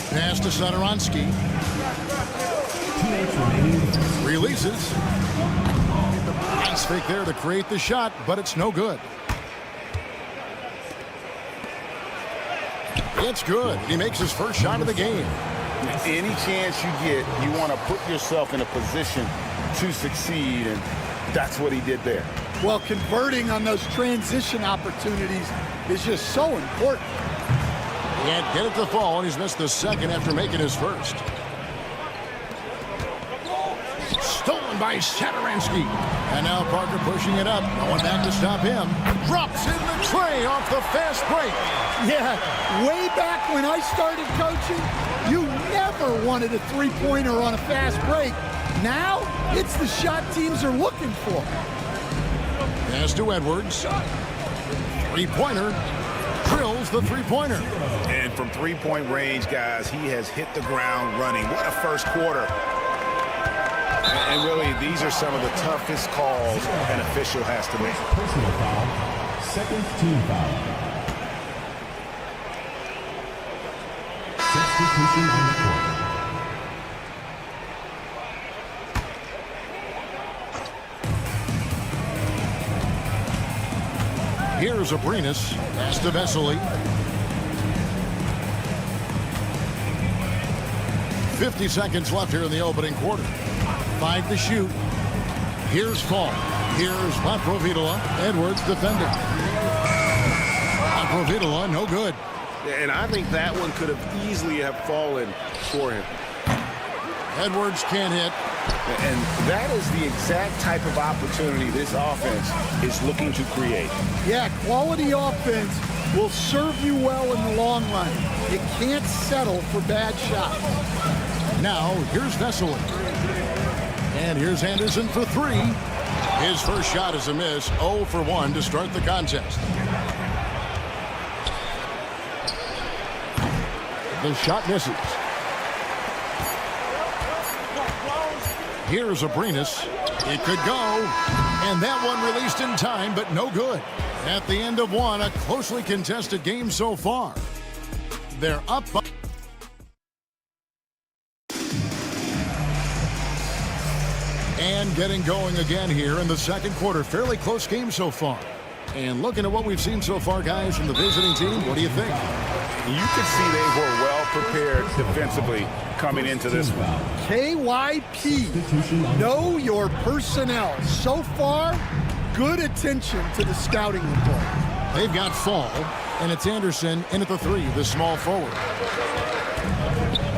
Pass to Satoransky. Releases. Nice fake there to create the shot, but it's no good. It's good. He makes his first shot of the game. Any chance you get, you want to put yourself in a position to succeed, and that's what he did there. Well, converting on those transition opportunities is just so important. He can't get it to fall, and he's missed the second after making his first. Stolen by Satoransky. And now Parker pushing it up. No one back to stop him. Drops in the tray off the fast break. Yeah, way back when I started coaching, you never wanted a three-pointer on a fast break. Now, it's the shot teams are looking for. Pass to Edwards. Three-pointer. Drills the three-pointer. And from three-point range, guys, he has hit the ground running. What a first quarter. And really, these are some of the toughest calls an official has to make. Personal foul. Second team foul. Substitution on the court. Here's Abrinas. Pass to Vesely. 50 seconds left here in the opening quarter. 5 to shoot. Here's Fall. Here's Laprovitola. Edwards defending. Laprovitola, no good. And I think that one could have easily have fallen for him. Edwards can't hit. And that is the exact type of opportunity this offense is looking to create. Yeah, quality offense will serve you well in the long run. You can't settle for bad shots. Now, here's Vesely. And here's Anderson for three. His first shot is a miss. 0 for 1 to start the contest. The shot misses. Here's Abrinas. It could go. And that one released in time, but no good. At the end of one, a closely contested game so far. They're up by... And getting going again here in the second quarter. Fairly close game so far. And looking at what we've seen so far, guys, from the visiting team, what do you think? You could see they were well prepared defensively coming into this one. KYP, know your personnel. So far, good attention to the scouting report. They've got Fall, and it's Anderson in at the three, the small forward.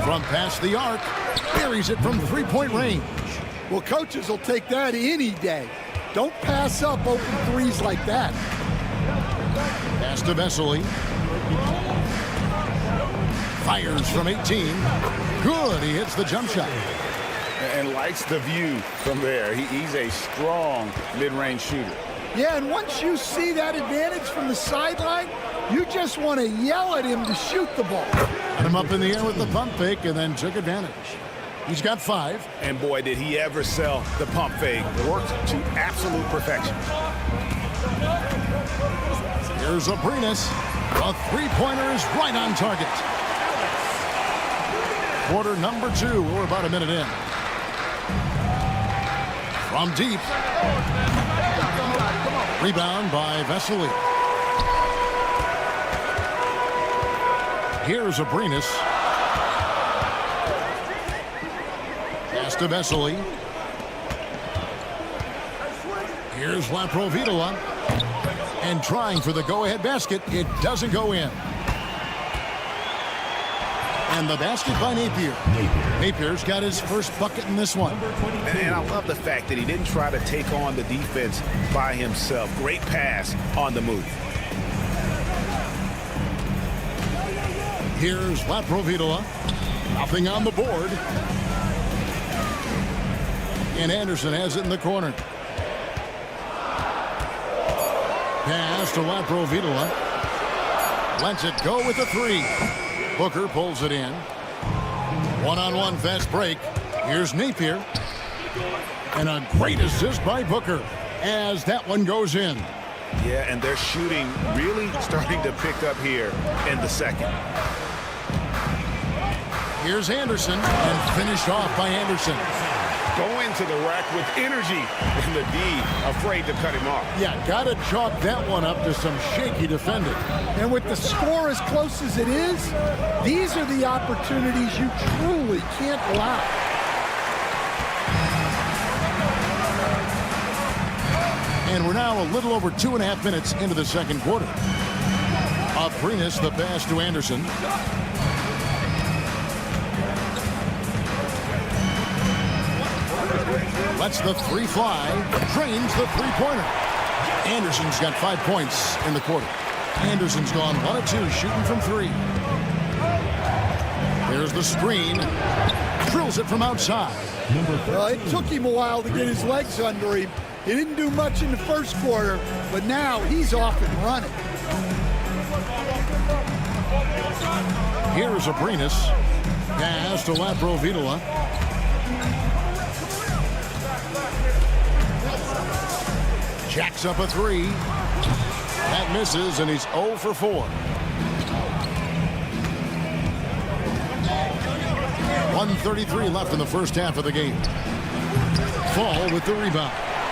From past the arc, buries it from three-point range. Well, coaches will take that any day. Don't pass up open threes like that. Pass to Vesely. Fires from 18. Good, he hits the jump shot. And likes the view from there. He's a strong mid-range shooter. Yeah, and once you see that advantage from the sideline, you just want to yell at him to shoot the ball. Got him up in the air with the pump fake and then took advantage. He's got 5. And boy, did he ever sell the pump fake. Worked to absolute perfection. Here's Abrinas. The three-pointer is right on target. Quarter number 2. We're about a minute in. From deep. Rebound by Vesely. Here's Abrinas. Pass to Vesely. Here's Laprovitola. And trying for the go-ahead basket. It doesn't go in. And the basket by Napier. Napier's got his first bucket in this one. And I love the fact that he didn't try to take on the defense by himself. Great pass on the move. Here's Laprovitola. Nothing on the board. And Anderson has it in the corner. Pass to Laprovitola. Lets it go with the three. Booker pulls it in. One-on-one fast break. Here's Napier. And a great assist by Booker as that one goes in. Yeah, and their shooting really starting to pick up here in the second. Here's Anderson, and finished off by Anderson. Going to the rack with energy, and the D afraid to cut him off. Yeah, got to chalk that one up to some shaky defending. And with the score as close as it is, these are the opportunities you truly can't allow. And we're now a little over 2.5 minutes into the second quarter. Aprinas, the pass to Anderson. Lets the three fly. Drains the three-pointer. Anderson's got 5 points in the quarter. Anderson's gone 1 of 2 shooting from 3. There's the screen. Drills it from outside. Well, it took him a while to get his legs under him. He didn't do much in the first quarter, but now he's off and running. Here's Aprinas. Pass to Laprovitola. Jacks up a 3. That misses, and he's 0 for 4. 1:33 left in the first half of the game. Fall with the rebound.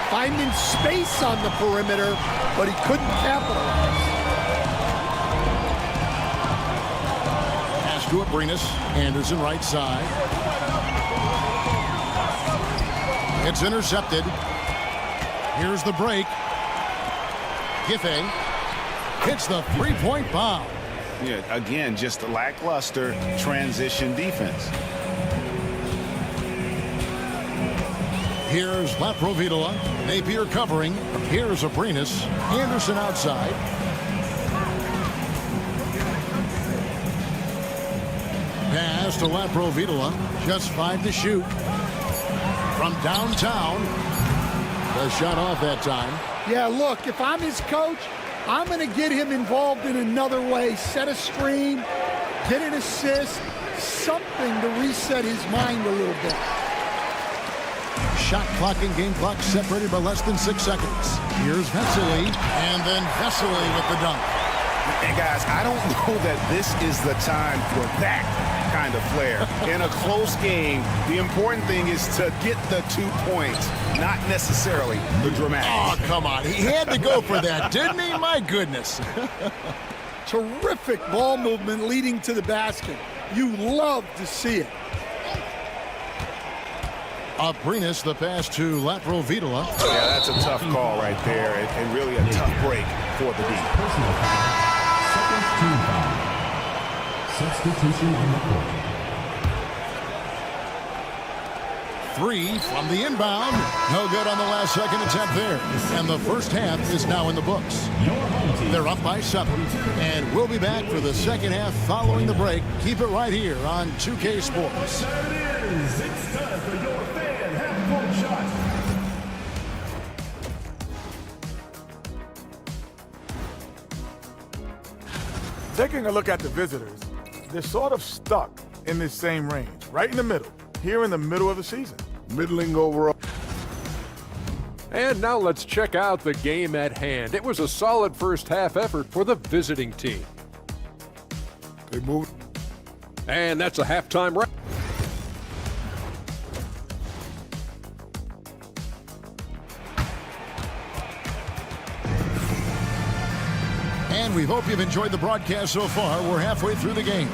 Finding space on the perimeter, but he couldn't capitalize. Pass to Aprinas. Anderson right side. It's intercepted. Here's the break. Giffey hits the three-point bomb. Yeah, again, just a lackluster transition defense. Here's Laprovitola. Napier covering. Here's Aprinas. Anderson outside. Pass to Laprovitola. Just 5 to shoot. From downtown. The shot off that time. Yeah, look, if I'm his coach, I'm going to get him involved in another way. Set a screen, get an assist, something to reset his mind a little bit. Shot clock and game clock separated by less than 6 seconds. Here's Vesely, and then Vesely with the dunk. And guys, I don't know that this is the time for that kind of flair. In a close game, the important thing is to get the 2 points, not necessarily the dramatics. Oh, come on. He had to go for that, didn't he? My goodness. Terrific ball movement leading to the basket. You love to see it. Aprinas, the pass to Laprovitola. Yeah, that's a tough call right there, and really a tough break for the D. Personal foul. Second team foul. Substitution on the court. 3 from the inbound. No good on the last second attempt there. And the first half is now in the books. They're up by 7. And we'll be back for the second half following the break. Keep it right here on 2K Sports. It's time for your fan half-court shot. Taking a look at the visitors, they're sort of stuck in this same range, right in the middle, here in the middle of the season. Middling overall. And now let's check out the game at hand. It was a solid first half effort for the visiting team. They moved. And that's a halftime wrap. And we hope you've enjoyed the broadcast so far. We're halfway through the game.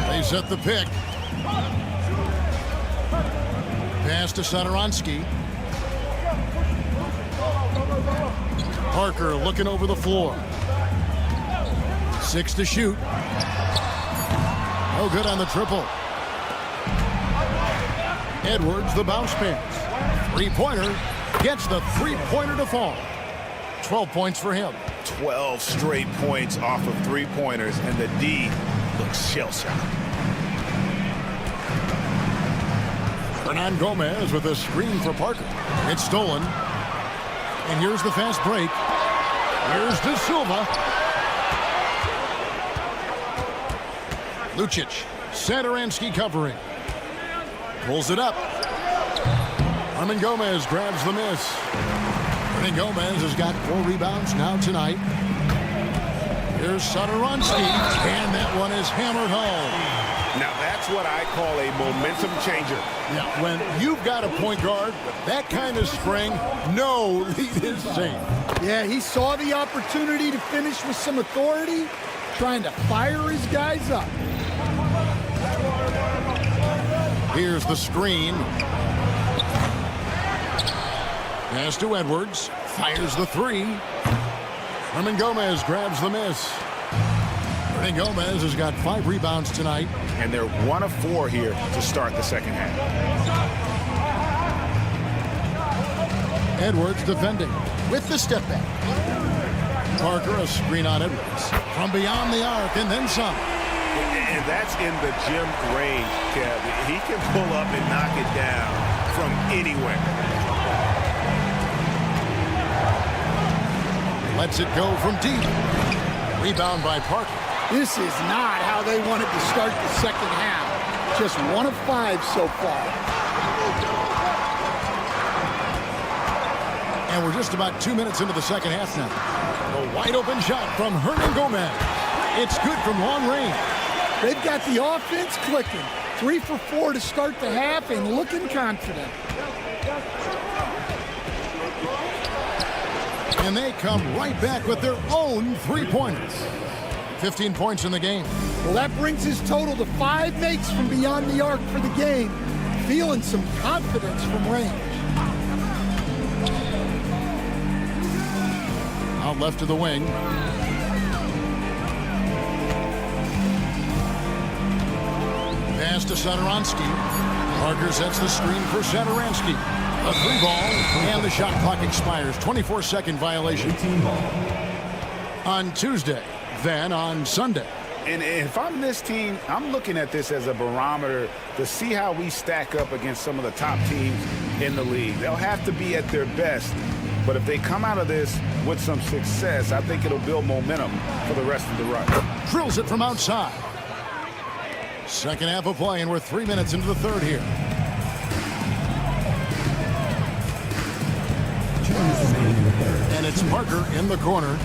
They set the pick. Pass to Satoransky. Parker looking over the floor. 6 to shoot. No good on the triple. Edwards, the bounce pass. Three-pointer. Gets the three-pointer to fall. 12 points for him. 12 straight points off of three-pointers, and the D looks shell-shocked. Hernan Gomez with a screen for Parker. It's stolen. And here's the fast break. Here's De Silva. Lucic. Satoransky covering. Pulls it up. Hernan Gomez grabs the miss. Hernan Gomez has got 4 rebounds now tonight. Here's Satoransky. And that one is hammered home. Now that's what I call a momentum changer. Yeah, when you've got a point guard with that kind of spring, no lead is safe. Yeah, he saw the opportunity to finish with some authority, trying to fire his guys up. Here's the screen. Pass to Edwards. Fires the 3. Hernan Gomez grabs the miss. Hernan Gomez has got 5 rebounds tonight. And they're 1 of 4 here to start the second half. Edwards defending with the step back. Parker a screen on Edwards. From beyond the arc and then some. And that's in the gym range, Kev. He can pull up and knock it down from anywhere. Lets it go from deep. Rebound by Parker. This is not how they wanted to start the second half. Just 1 of 5 so far. And we're just about 2 minutes into the second half now. A wide open shot from Hernan Gomez. It's good from long range. They've got the offense clicking. 3 for 4 to start the half and looking confident. And they come right back with their own 3-pointers. 15 points in the game. Well, that brings his total to 5 makes from beyond the arc for the game. Feeling some confidence from range. Out left to the wing. Pass to Satoransky. Parker sets the screen for Satoransky. A 3-ball, and the shot clock expires. 24-second violation. On Tuesday, then on Sunday. And if I'm this team, I'm looking at this as a barometer to see how we stack up against some of the top teams in the league. They'll have to be at their best. But if they come out of this with some success, I think it'll build momentum for the rest of the run. Drills it from outside. Second half of play, and we're 3 minutes into the third here. And it's Parker in the corner.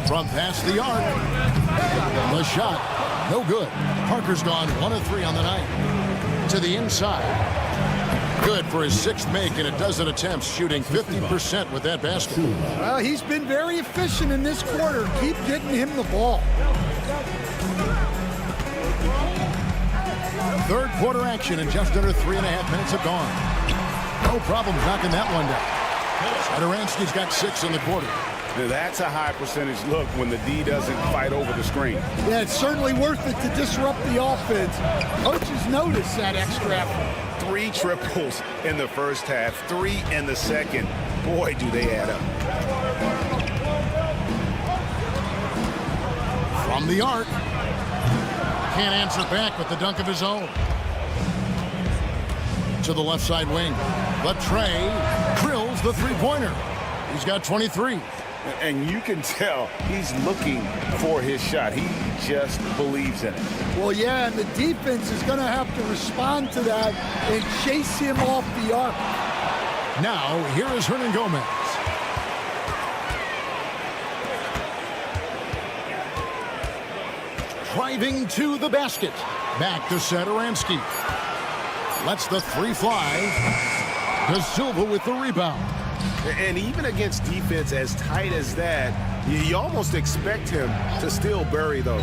From past the arc. The shot, no good. Parker's gone 1 of 3 on the night. To the inside. Good for his 6th make, and a dozen attempts, shooting 50% with that basket. Well, he's been very efficient in this quarter. Keep getting him the ball. Third quarter action, and just under 3.5 minutes have gone. No problem knocking that one down. Satoransky's got 6 in the quarter. Now that's a high percentage look when the D doesn't fight over the screen. Yeah, it's certainly worth it to disrupt the offense. Coaches notice that extra effort. 3 triples in the first half, 3 in the second. Boy, do they add up. From the arc. Can't answer back with the dunk of his own. To the left side wing. But Trey drills the 3-pointer. He's got 23. And you can tell he's looking for his shot. He just believes in it. Well, yeah, and the defense is going to have to respond to that and chase him off the arc. Now, here is Hernan Gomez. Driving to the basket. Back to Satoransky. Lets the 3 fly. De Silva with the rebound. And even against defense as tight as that, you almost expect him to still bury those.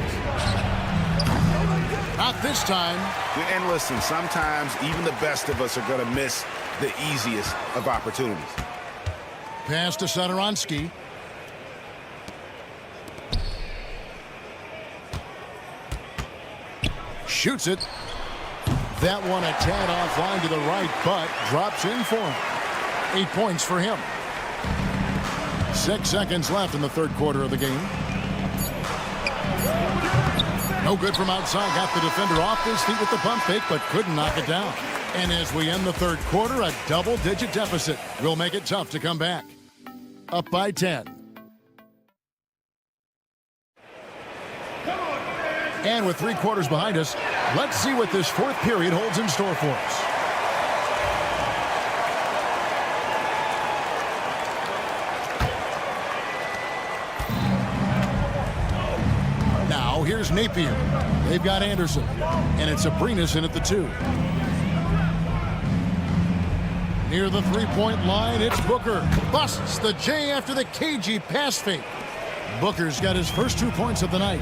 Not this time. And listen, sometimes even the best of us are going to miss the easiest of opportunities. Pass to Satoransky. Shoots it. That one a tad offline to the right, but drops in for him. 8 points for him. 6 seconds left in the third quarter of the game. No good from outside. Got the defender off his feet with the pump fake, but couldn't knock it down. And as we end the third quarter, a double-digit deficit will make it tough to come back. Up by 10. And with 3 quarters behind us, let's see what this fourth period holds in store for us. Now here's Napier. They've got Anderson, and it's Abrinas in at the 2. Near the three-point line, it's Booker. Busts the J after the cagey pass fake. Booker's got his first 2 points of the night.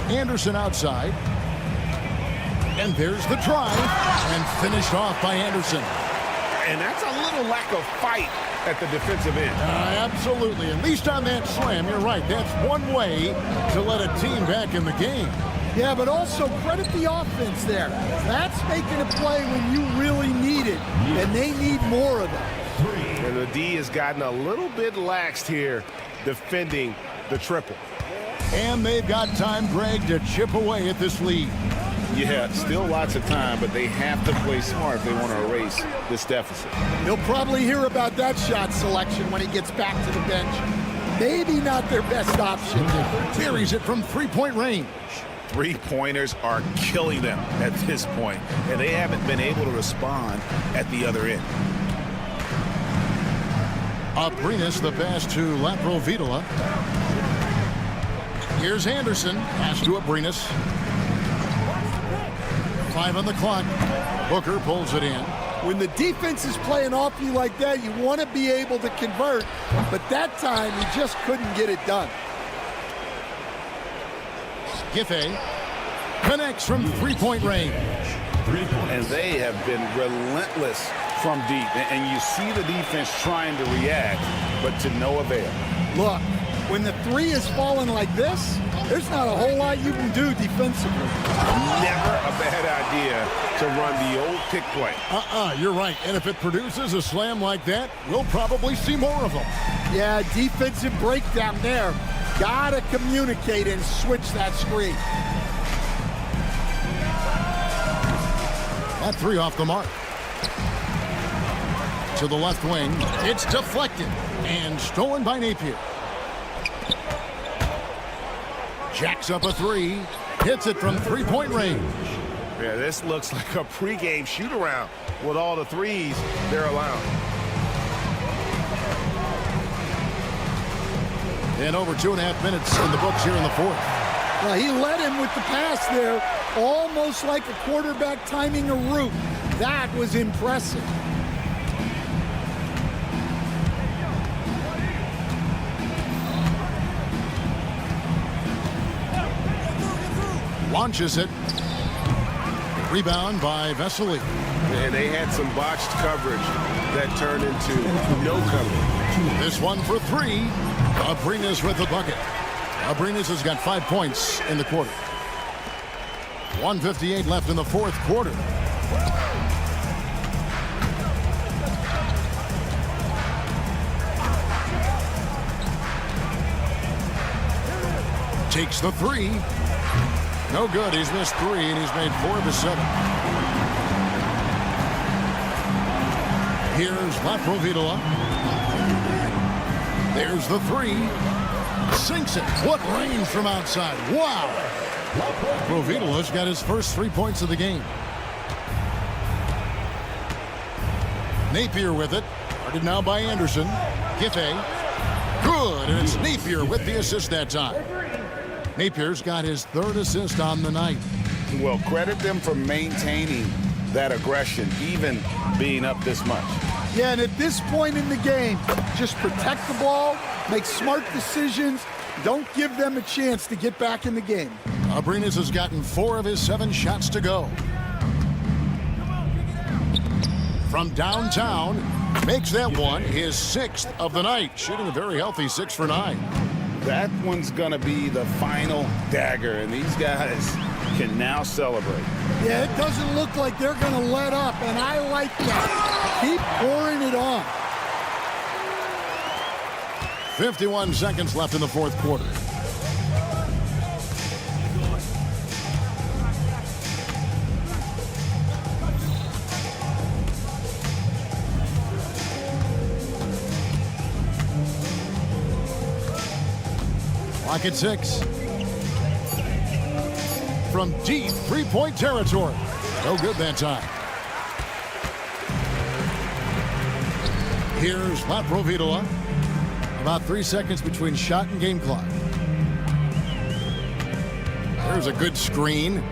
Anderson outside. And there's the drive. And finished off by Anderson. And that's a little lack of fight at the defensive end. Absolutely. At least on that slam, you're right. That's one way to let a team back in the game. Yeah, but also credit the offense there. That's making a play when you really need it, and they need more of that. And the D has gotten a little bit laxed here defending the triple. And they've got time, Greg, to chip away at this lead. Yeah, still lots of time, but they have to play smart if they want to erase this deficit. He'll probably hear about that shot selection when he gets back to the bench. Maybe not their best option. Buries it from three-point range. Three-pointers are killing them at this point, and they haven't been able to respond at the other end. Abrinas, the pass to Laprovitola. Here's Anderson. Pass to Abrinas. 5 on the clock. Booker pulls it in. When the defense is playing off you like that, you want to be able to convert, but that time he just couldn't get it done. Giffey connects from three-point range. And they have been relentless from deep. And you see the defense trying to react, but to no avail. Look, when the three is falling like this, there's not a whole lot you can do defensively. Never a bad idea to run the old pick play. You're right. And if it produces a slam like that, we'll probably see more of them. Yeah, defensive breakdown there. Gotta communicate and switch that screen. That three off the mark. To the left wing. It's deflected and stolen by Napier. Jacks up a three. Hits it from three-point range. Yeah, this looks like a pregame shoot-around with all the threes they're allowing. And over 2.5 minutes in the books here in the fourth. Well, he led him with the pass there, almost like a quarterback timing a route. That was impressive. Launches it. Rebound by Vesely. And they had some botched coverage that turned into no coverage. This one for three. Abrinas with the bucket. Abrinas has got 5 points in the quarter. 1:58 left in the fourth quarter. Takes the three. No good. He's missed 3, and he's made 4 of his 7. Here's Laprovitola. There's the 3. Sinks it. What range from outside. Wow. Laprovitola's got his first 3 points of the game. Napier with it. Guarded now by Anderson. Giffey. Good. And it's Napier with the assist that time. Napier's got his 3rd assist on the night. Well, credit them for maintaining that aggression, even being up this much. Yeah, and at this point in the game, just protect the ball, make smart decisions, don't give them a chance to get back in the game. Abrinas has gotten 4 of his 7 shots to go. from downtown. Makes that one his 6th of the night, shooting a very healthy 6 for 9. That one's going to be the final dagger, and these guys can now celebrate. Yeah, it doesn't look like they're going to let up, and I like that. Keep pouring it on. 51 seconds left in the fourth quarter. Clock at 6. From deep three-point territory. No good that time. Here's Latprovitola. About 3 seconds between shot and game clock. There's a good screen.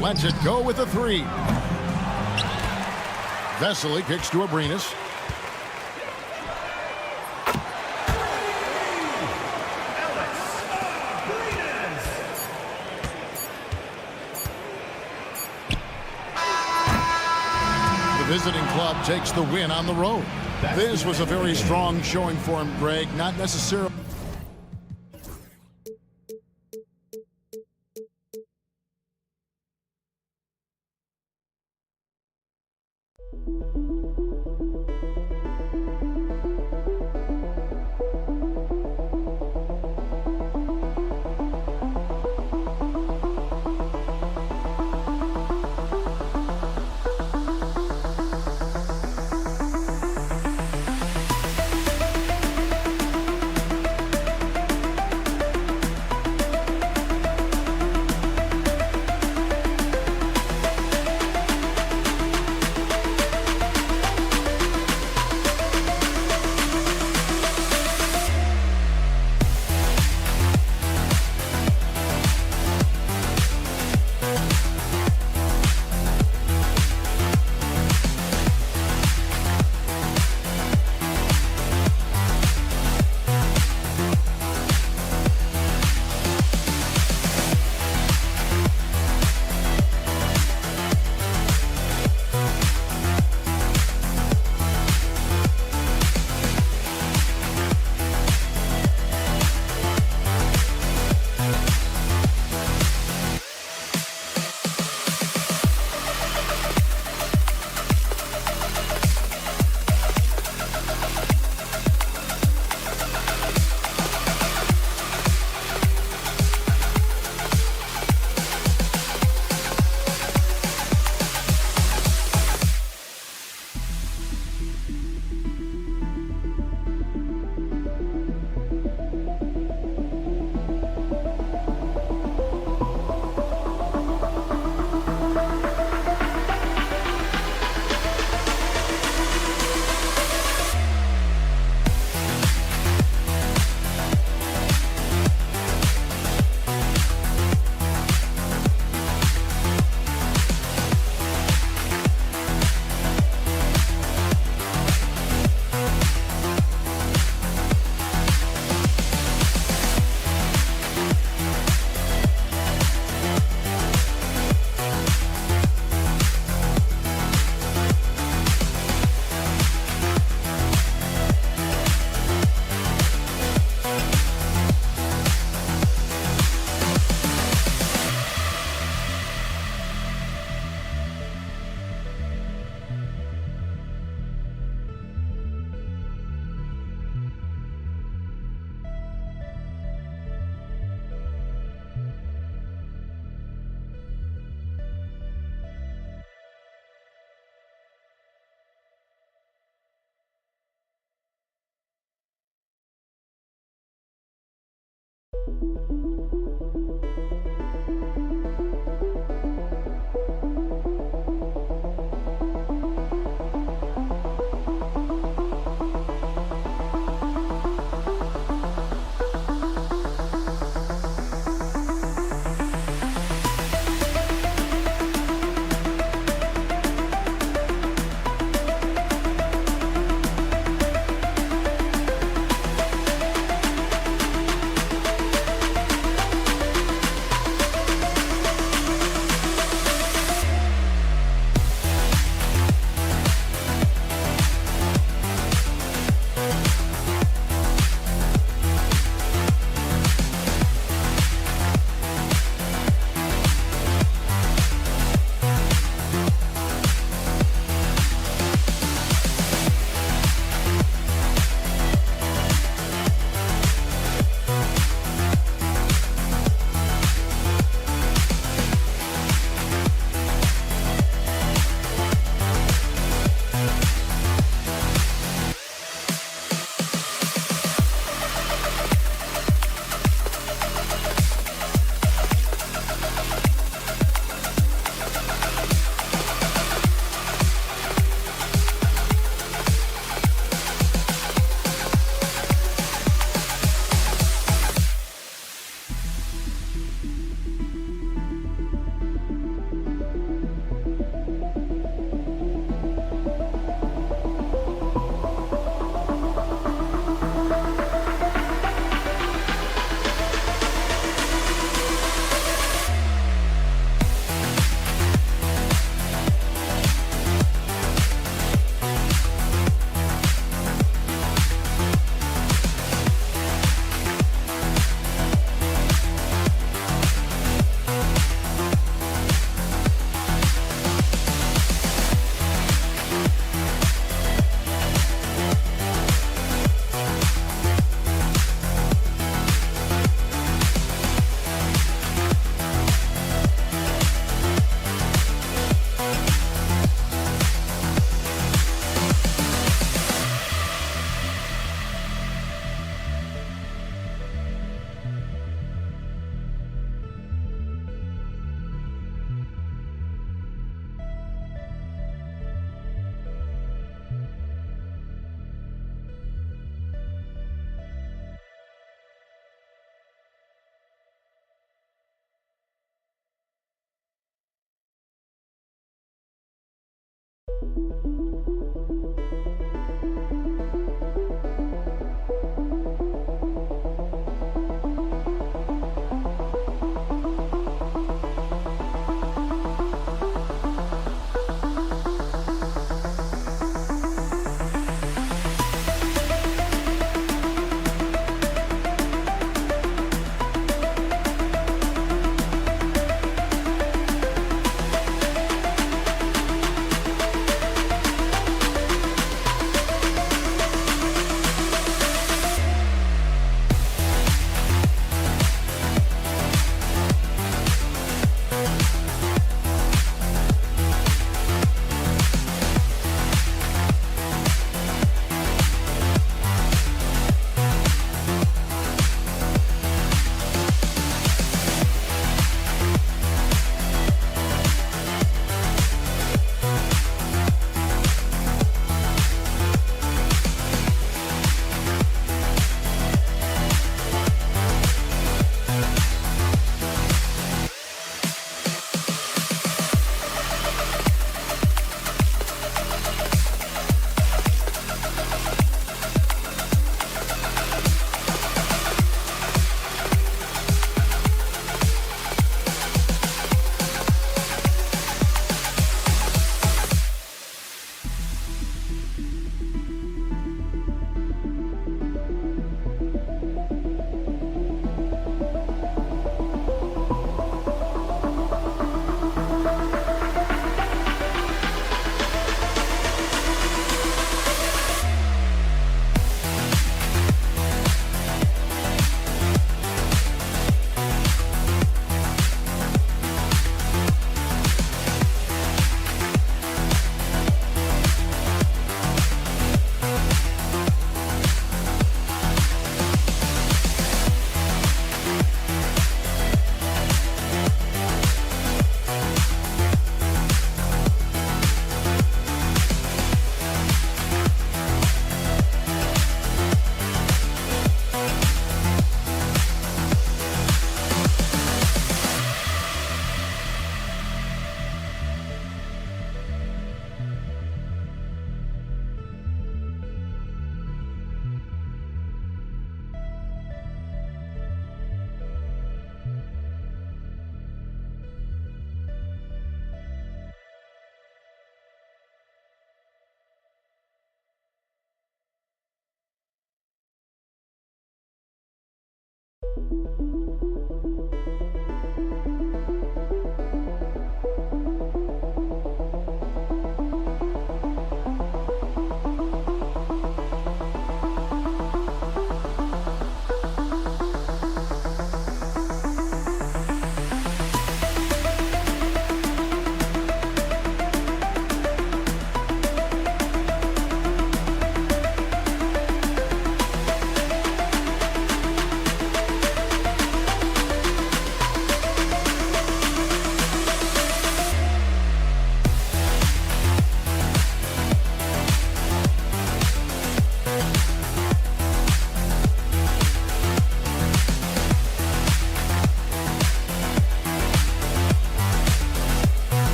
Lets it go with a 3. Vesely kicks to Abrinas. The visiting club takes the win on the road. This was a very strong showing for him, Greg. Not necessarily.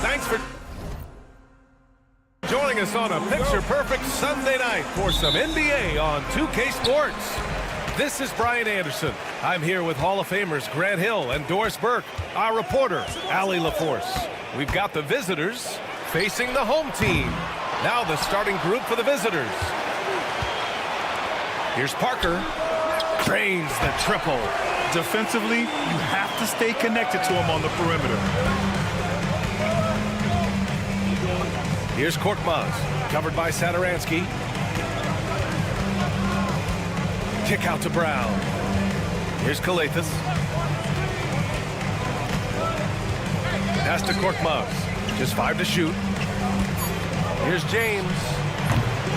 Thanks for joining us on a picture-perfect Sunday night for some NBA on 2K Sports. This is Brian Anderson. I'm here with Hall of Famers Grant Hill and Doris Burke, our reporter, Allie LaForce. We've got the visitors facing the home team. Now the starting group for the visitors. Here's Parker. Drains the triple. Defensively, you have to stay connected to him on the perimeter. Here's Korkmaz, covered by Satoransky. Kick out to Brown. Here's Kalathis. Pass to Korkmaz. Just 5 to shoot. Here's James.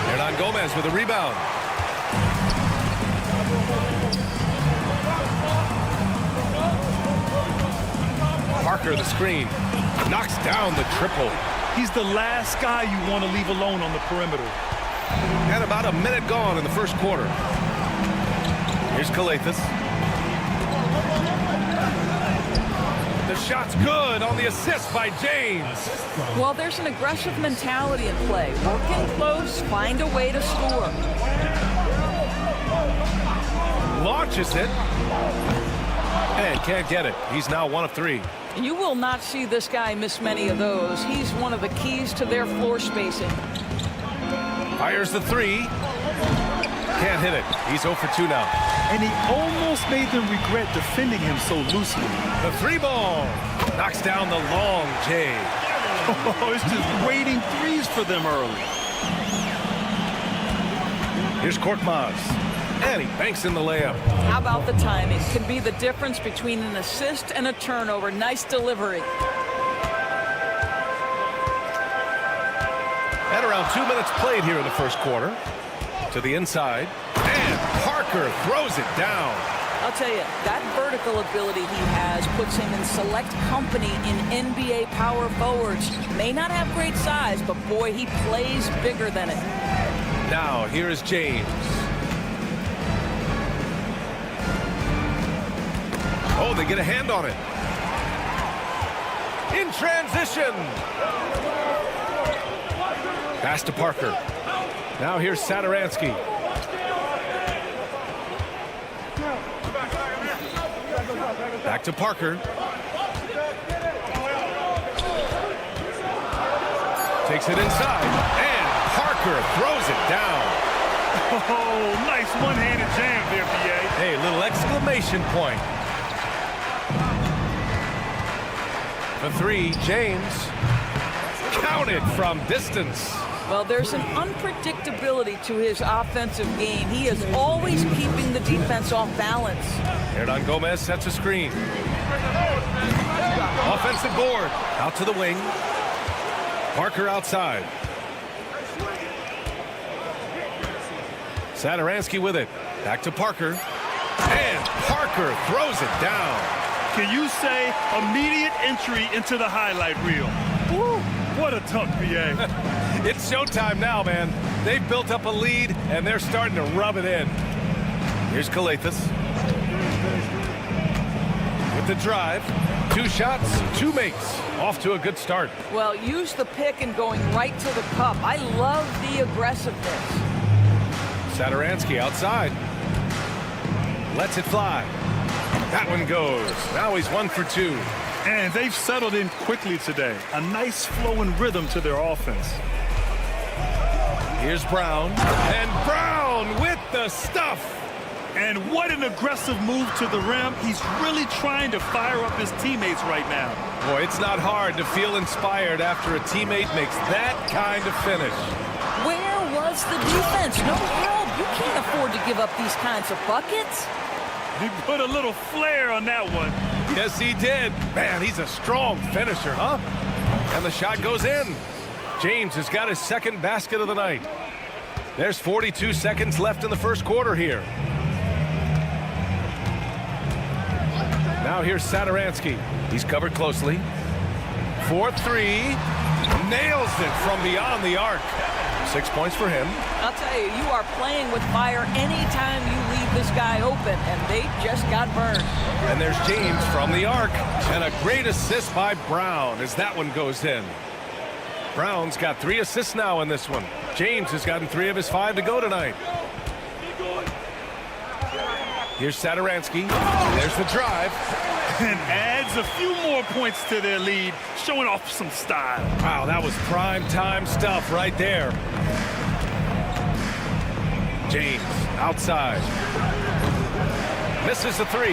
Hernan Gomez with a rebound. Parker the screen. Knocks down the triple. He's the last guy you want to leave alone on the perimeter. And about a minute gone in the first quarter. Here's Kalathis. The shot's good on the assist by James. Well, there's an aggressive mentality in play. Work in close, find a way to score. Launches it. And can't get it. He's now 1 of 3. You will not see this guy miss many of those. He's one of the keys to their floor spacing. Fires the 3. Can't hit it. He's 0 for 2 now. And he almost made them regret defending him so loosely. The 3 ball. Knocks down the long J. Oh, it's just waiting threes for them early. Here's Korkmaz. And he banks in the layup. How about the timing? Can be the difference between an assist and a turnover. Nice delivery. And around 2 minutes played here in the first quarter. To the inside. And Parker throws it down. I'll tell you, that vertical ability he has puts him in select company in NBA power forwards. May not have great size, but boy, he plays bigger than it. Now, here is James. Oh, they get a hand on it. In transition. Pass to Parker. Now here's Satoransky. Back to Parker. Takes it inside. And Parker throws it down. Oh, nice one-handed jam there, B.A. Hey, little exclamation point. The 3, James. Counted from distance. Well, there's an unpredictability to his offensive game. He is always keeping the defense off balance. Hernan Gomez sets a screen. Offensive board. Out to the wing. Parker outside. Satoransky with it. Back to Parker. And Parker throws it down. Can you say immediate entry into the highlight reel? Woo, what a tuck, B.A. It's showtime now, man. They've built up a lead, and they're starting to rub it in. Here's Kalathis. With the drive. 2 shots, 2 makes. Off to a good start. Well, use the pick and going right to the cup. I love the aggressiveness. Satoransky outside. Lets it fly. That one goes. Now he's 1 for 2. And they've settled in quickly today. A nice flow and rhythm to their offense. Here's Brown. And Brown with the stuff. And what an aggressive move to the rim. He's really trying to fire up his teammates right now. Boy, it's not hard to feel inspired after a teammate makes that kind of finish. Where was the defense? No help. You can't afford to give up these kinds of buckets. He put a little flair on that one. Yes, he did. Man, he's a strong finisher, huh? And the shot goes in. James has got his second basket of the night. There's 42 seconds left in the first quarter here. Now here's Satoransky. He's covered closely. 4-3. Nails it from beyond the arc. 6 points for him. I'll tell you, you are playing with fire anytime you leave this guy open, and they just got burned. And there's James from the arc. And a great assist by Brown as that one goes in. Brown's got 3 assists now in this one. James has gotten 3 of his 5 to go tonight. Here's Satoransky. There's the drive. And adds a few more points to their lead, showing off some style. Wow, that was prime time stuff right there. James outside. Misses the 3.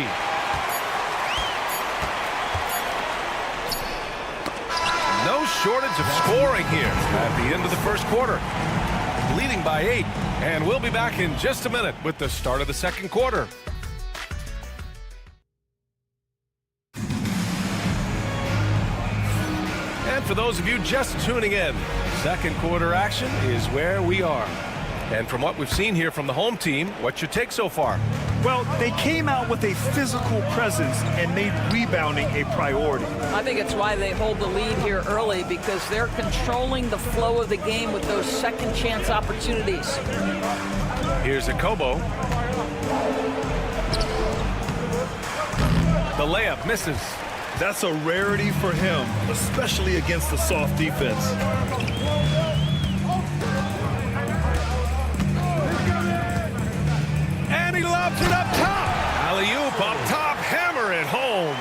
No shortage of scoring here at the end of the first quarter. Leading by 8. And we'll be back in just a minute with the start of the second quarter. And for those of you just tuning in, second quarter action is where we are. And from what we've seen here from the home team, what's your take so far? Well, they came out with a physical presence and made rebounding a priority. I think it's why they hold the lead here early, because they're controlling the flow of the game with those second chance opportunities. Here's Akobo. The layup misses. That's a rarity for him, especially against the soft defense. And he lobs it up top. Alley-oop up top, hammer it home.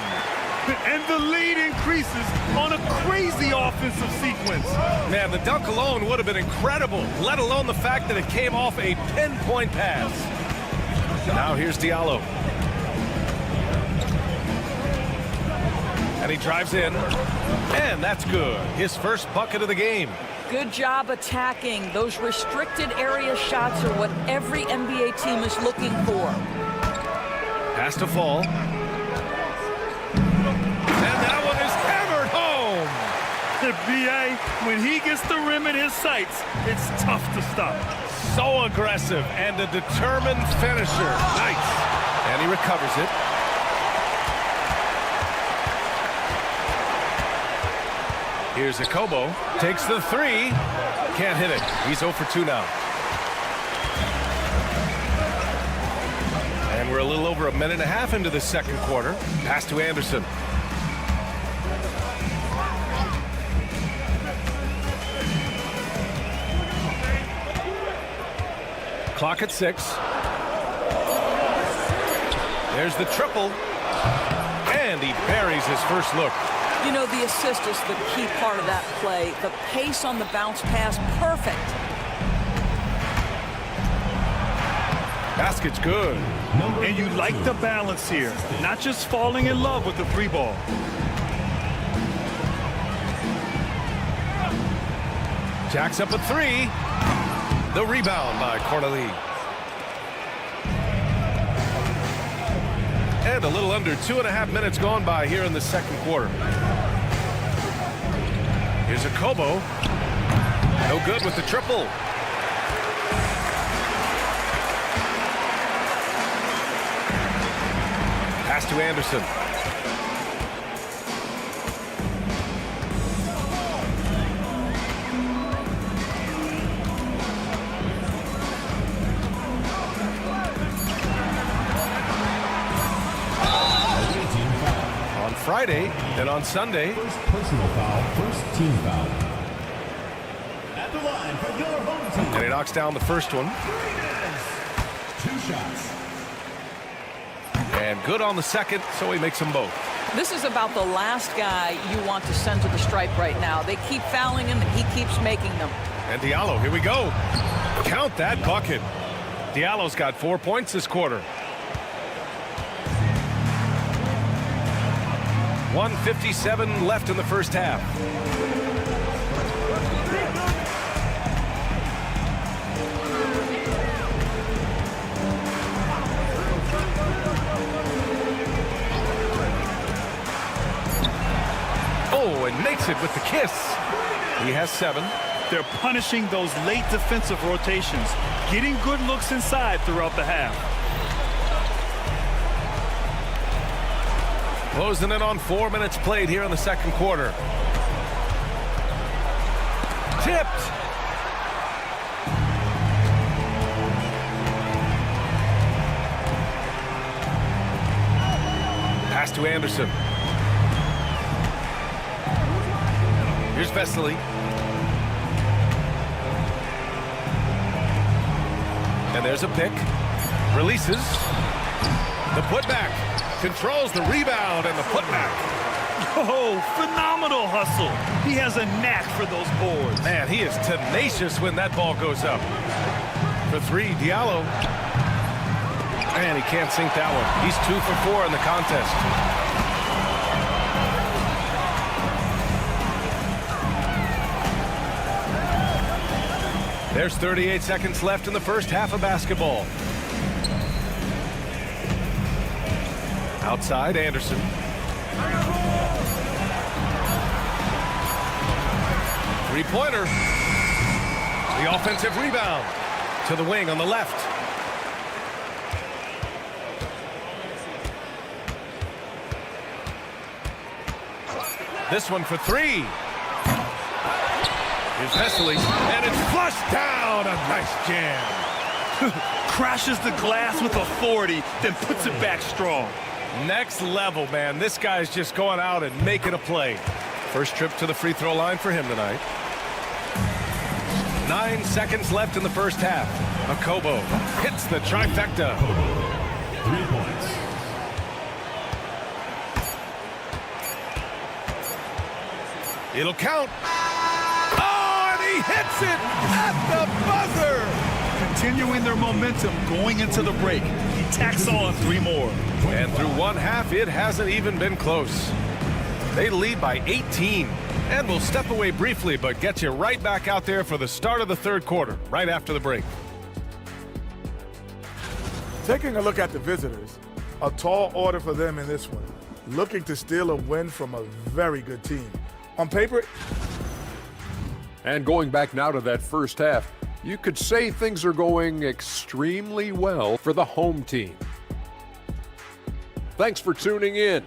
And the lead increases on a crazy offensive sequence. Man, the dunk alone would have been incredible, let alone the fact that it came off a pinpoint pass. Now here's Diallo. And he drives in, and that's good. His first bucket of the game. Good job attacking. Those restricted area shots are what every NBA team is looking for. Pass to fall. And that one is hammered home. The BA, when he gets the rim in his sights, it's tough to stop. So aggressive and a determined finisher. Nice. And he recovers it. Here's Akobo. Takes the 3. Can't hit it. He's 0 for 2 now. And we're a little over a minute and a half into the second quarter. Pass to Anderson. Clock at 6. There's the triple. And he buries his first look. You know, the assist is the key part of that play. The pace on the bounce pass, perfect. Basket's good. And you like the balance here. Not just falling in love with the 3 ball. Jacks up a 3. The rebound by Corneli. And a little under 2.5 minutes gone by here in the second quarter. Here's Akobo. No good with the triple. Pass to Anderson. Friday and on Sunday. First personal foul, first team foul. At the line for your home team. And he knocks down the first one. 2 shots. And good on the second, so he makes them both. This is about the last guy you want to send to the stripe right now. They keep fouling him, and he keeps making them. And Diallo, here we go. Count that bucket. Diallo's got 4 points this quarter. 1:57 left in the first half. Oh, and makes it with the kiss. He has 7. They're punishing those late defensive rotations, getting good looks inside throughout the half. Closing in on 4 minutes played here in the second quarter. Tipped. Pass to Anderson. Here's Vesely. And there's a pick. Releases. The putback. Controls the rebound and the putback. Oh, phenomenal hustle. He has a knack for those boards. Man, he is tenacious when that ball goes up. For 3, Diallo. And he can't sink that one. He's 2 for 4 in the contest. There's 38 seconds left in the first half of basketball. Outside, Anderson. Three-pointer. The offensive rebound to the wing on the left. This one for 3. Here's Vesely, and it's flushed down. A nice jam. Crashes the glass with authority, then puts it back strong. Next level, man. This guy's just going out and making a play. First trip to the free throw line for him tonight. 9 seconds left in the first half. Akobo hits the trifecta. 3 points. It'll count. Oh, and he hits it at the buzzer. Continuing their momentum going into the break. He tacks on 3 more. And through one half, it hasn't even been close. They lead by 18. And we'll step away briefly, but get you right back out there for the start of the third quarter, right after the break. Taking a look at the visitors, a tall order for them in this one. Looking to steal a win from a very good team. On paper. And going back now to that first half, you could say things are going extremely well for the home team. Thanks for tuning in.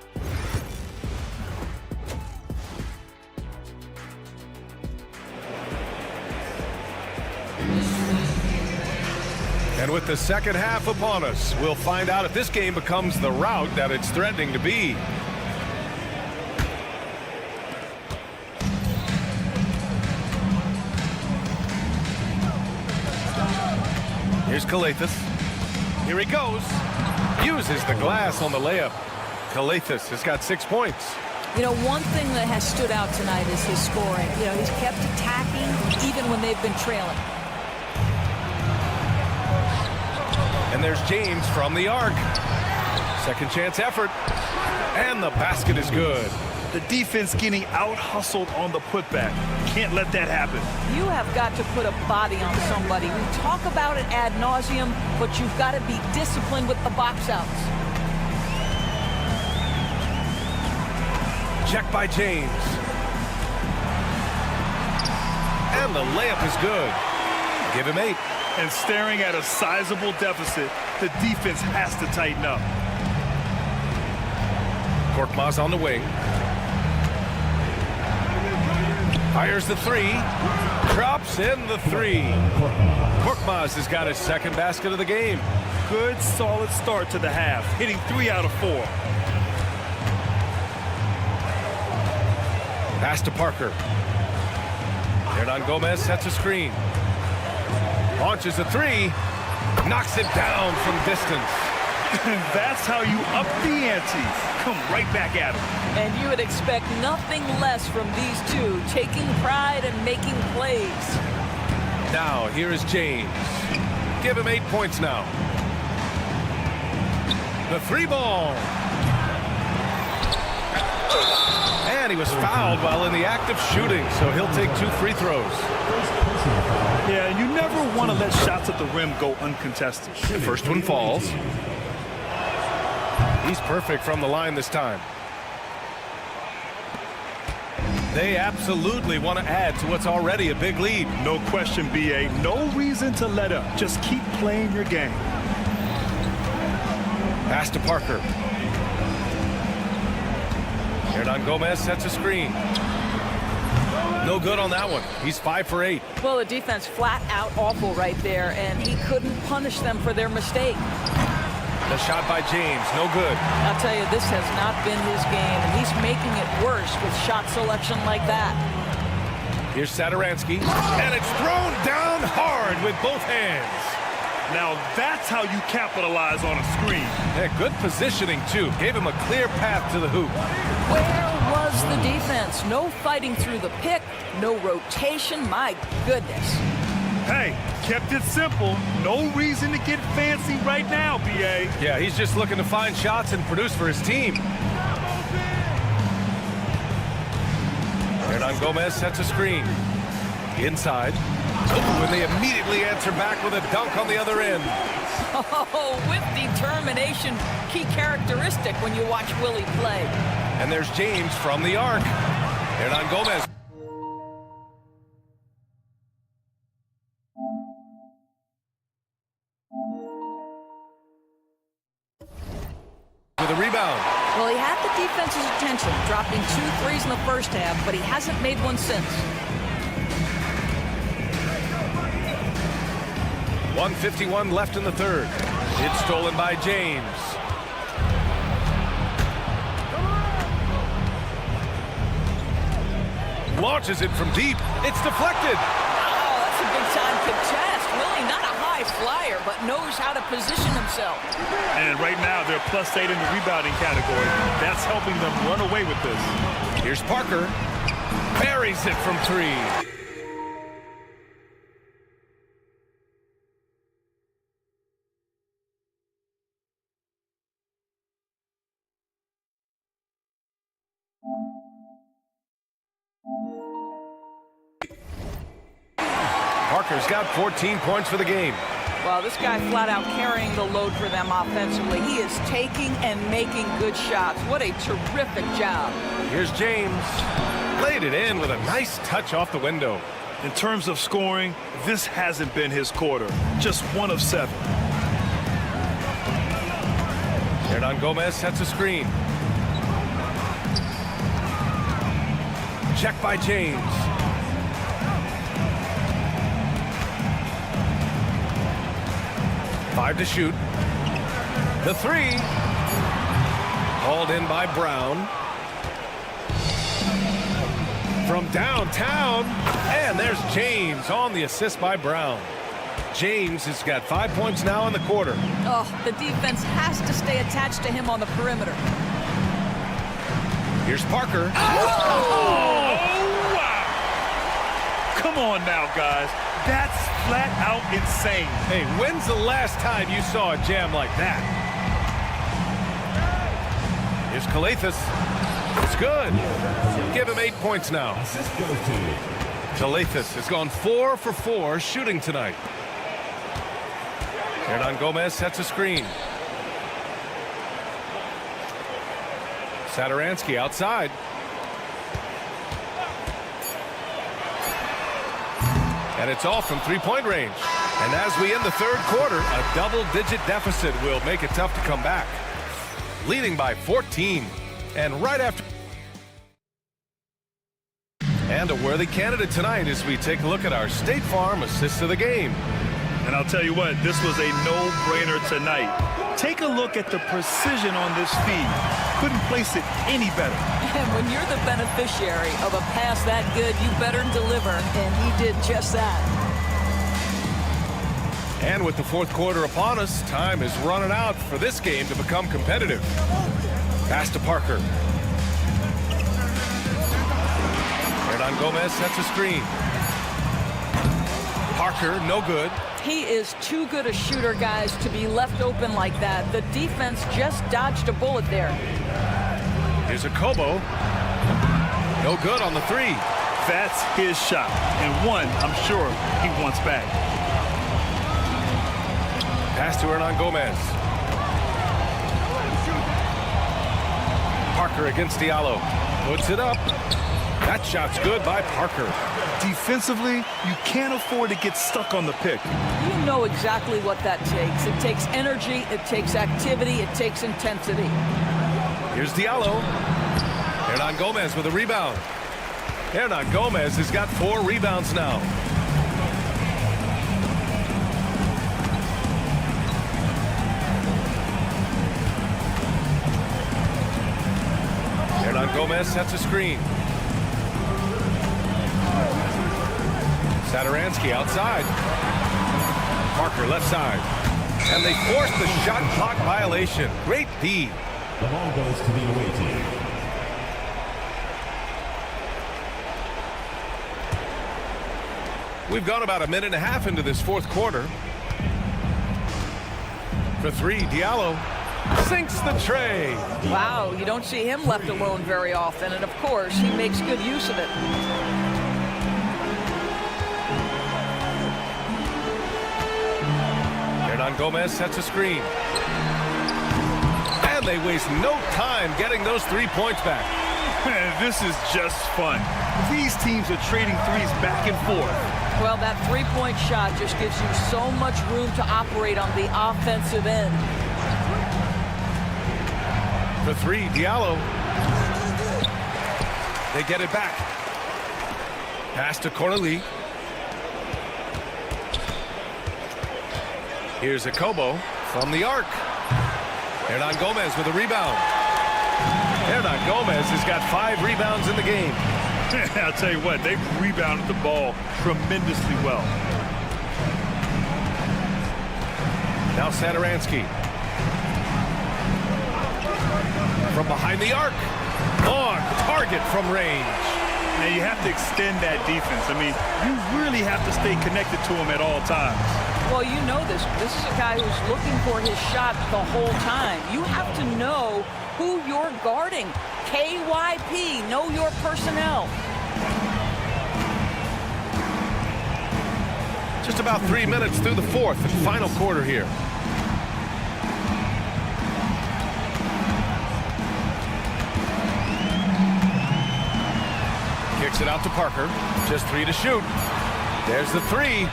And with the second half upon us, we'll find out if this game becomes the rout that it's threatening to be. Here's Calathis. Here he goes. Uses the glass on the layup. Calathis has got 6 points. You know, one thing that has stood out tonight is his scoring. You know, he's kept attacking even when they've been trailing. And there's James from the arc. Second chance effort. And the basket is good. The defense getting out-hustled on the putback. Can't let that happen. You have got to put a body on somebody. We talk about it ad nauseum, but you've got to be disciplined with the box outs. Check by James. And the layup is good. Give him 8. And staring at a sizable deficit, the defense has to tighten up. Korkmaz on the wing. Fires the 3. Drops in the 3. Korkmaz has got his second basket of the game. Good, solid start to the half, hitting 3 out of 4. Pass to Parker. Hernan Gomez sets a screen. Launches a 3. Knocks it down from distance. And that's how you up the ante. Come right back at him. And you would expect nothing less from these two, taking pride and making plays. Now, here is James. Give him 8 points now. The 3-ball. And he was fouled while in the act of shooting, so he'll take 2 free throws. Yeah, and you never want to let shots at the rim go uncontested. The first one falls. He's perfect from the line this time. They absolutely want to add to what's already a big lead. No question, B.A. No reason to let up. Just keep playing your game. Pass to Parker. Hernan Gomez sets a screen. No good on that one. He's 5 for 8. Well, the defense flat out awful right there, and he couldn't punish them for their mistake. The shot by James, no good. I'll tell you, this has not been his game, and he's making it worse with shot selection like that. Here's Satoransky, and it's thrown down hard with both hands. Now that's how you capitalize on a screen. Yeah, good positioning, too. Gave him a clear path to the hoop. Where was the defense? No fighting through the pick, no rotation. My goodness. Hey, kept it simple. No reason to get fancy right now, B.A. Yeah, he's just looking to find shots and produce for his team. Hernan Gomez sets a screen. Inside. And they immediately answer back with a dunk on the other end. Oh, with determination. Key characteristic when you watch Willie play. And there's James from the arc. Hernan Gomez. With a rebound. Well, he had the defense's attention, dropping 2 threes in the first half, but he hasn't made one since. 1:51 left in the third. It's stolen by James. Launches it from deep. It's deflected. Oh, that's a big-time contest. Willie, not a high flyer, but knows how to position himself. And right now, they're +8 in the rebounding category. That's helping them run away with this. Here's Parker. Buries it from 3. Parker's got 14 points for the game. Well, this guy flat out carrying the load for them offensively. He is taking and making good shots. What a terrific job. Here's James. Laid it in with a nice touch off the window. In terms of scoring, this hasn't been his quarter. Just 1 of 7. Hernan Gomez sets a screen. Check by James. Five to shoot. The 3. Hauled in by Brown. From downtown. And there's James on the assist by Brown. James has got 5 points now in the quarter. Oh, the defense has to stay attached to him on the perimeter. Here's Parker. Oh, wow. Come on now, guys. That's flat out insane. Hey, when's the last time you saw a jam like that? Here's Calathis. It's good. Give him 8 points now. Calathis has gone 4 for 4 shooting tonight. Hernan Gomez sets a screen. Satoransky outside. And it's off from 3-point range. And as we end the third quarter, a double-digit deficit will make it tough to come back. Leading by 14. And right after... And a worthy candidate tonight as we take a look at our State Farm assist of the game. And I'll tell you what, this was a no-brainer tonight. Take a look at the precision on this feed. Couldn't place it any better. And when you're the beneficiary of a pass that good, you better deliver, and he did just that. And with the fourth quarter upon us, time is running out for this game to become competitive. Pass to Parker. Hernan Gomez sets a screen. Parker, no good. He is too good a shooter, guys, to be left open like that. The defense just dodged a bullet there. Here's a Kobo. No good on the three. That's his shot, and one I'm sure he wants back. Pass to Hernan Gomez. Parker against Diallo. Puts it up. That shot's good by Parker. Defensively, you can't afford to get stuck on the pick. You know exactly what that takes. It takes energy, it takes activity, it takes intensity. Here's Diallo. Hernan Gomez with a rebound. Hernan Gomez has got 4 rebounds now. Hernan Gomez sets a screen. Saturansky outside. Parker left side. And they force the shot clock violation. Great D. The ball goes to the away team. We've gone about a minute and a half into this fourth quarter. For 3, Diallo sinks the tray. Wow, you don't see him left alone very often, and of course, he makes good use of it. Hernan Gomez sets a screen. And they waste no time getting those 3 points back. Man, this is just fun. These teams are trading threes back and forth. Well, that three-point shot just gives you so much room to operate on the offensive end. For 3, Diallo. They get it back. Pass to Grizli. Here's a Kobo from the arc. Hernan Gomez with a rebound. Hernan Gomez has got 5 rebounds in the game. I'll tell you what, they've rebounded the ball tremendously well. Now Saturansky. From behind the arc. On target from range. Now you have to extend that defense. I mean, you really have to stay connected to him at all times. Well, you know this. This is a guy who's looking for his shot the whole time. You have to know who you're guarding. KYP, know your personnel. Just about 3 minutes through the fourth and final quarter here. Kicks it out to Parker. Just 3 to shoot. There's the 3.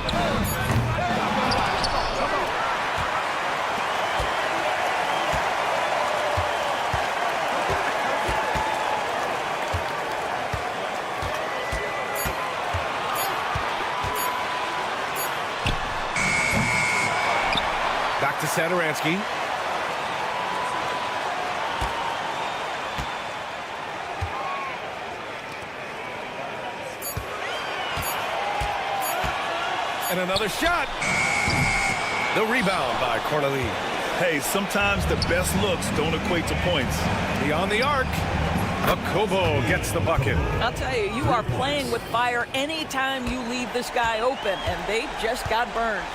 Back to Saturansky. And another shot. The rebound by Grizli. Hey, sometimes the best looks don't equate to points. Beyond the arc. Kobo gets the bucket. I'll tell you, you are playing with fire anytime you leave this guy open, and they just got burned.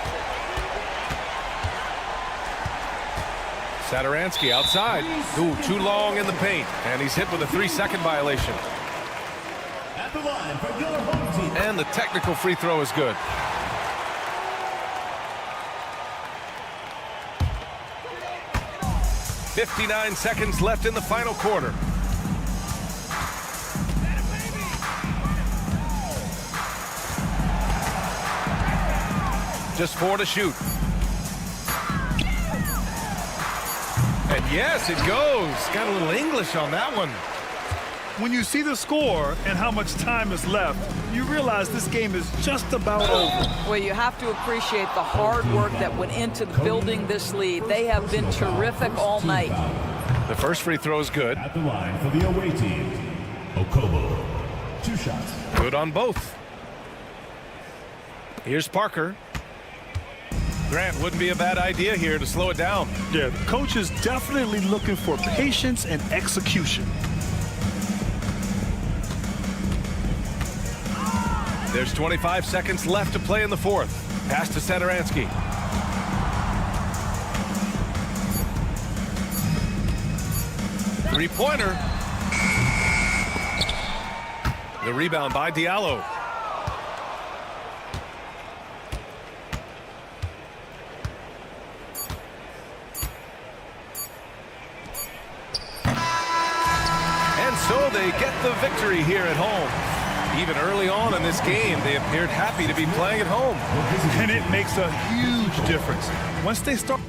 Saturansky outside. Ooh, too long in the paint. And he's hit with a 3-second violation. At the line for your home team. And the technical free throw is good. .59 seconds left in the final quarter. Just 4 to shoot. And yes, it goes. Got a little English on that one. When you see the score and how much time is left, you realize this game is just about over. Well, you have to appreciate the hard work that went into building this lead. They have been terrific all night. The first free throw is good. At the line for the away team, Okobo. 2 shots. Good on both. Here's Parker. Grant, wouldn't be a bad idea here to slow it down. Yeah, the coach is definitely looking for patience and execution. There's 25 seconds left to play in the fourth. Pass to Satoransky. Three-pointer. The rebound by Diallo. And so they get the victory here at home. Even early on in this game, they appeared happy to be playing at home. And it makes a huge difference. Once they start...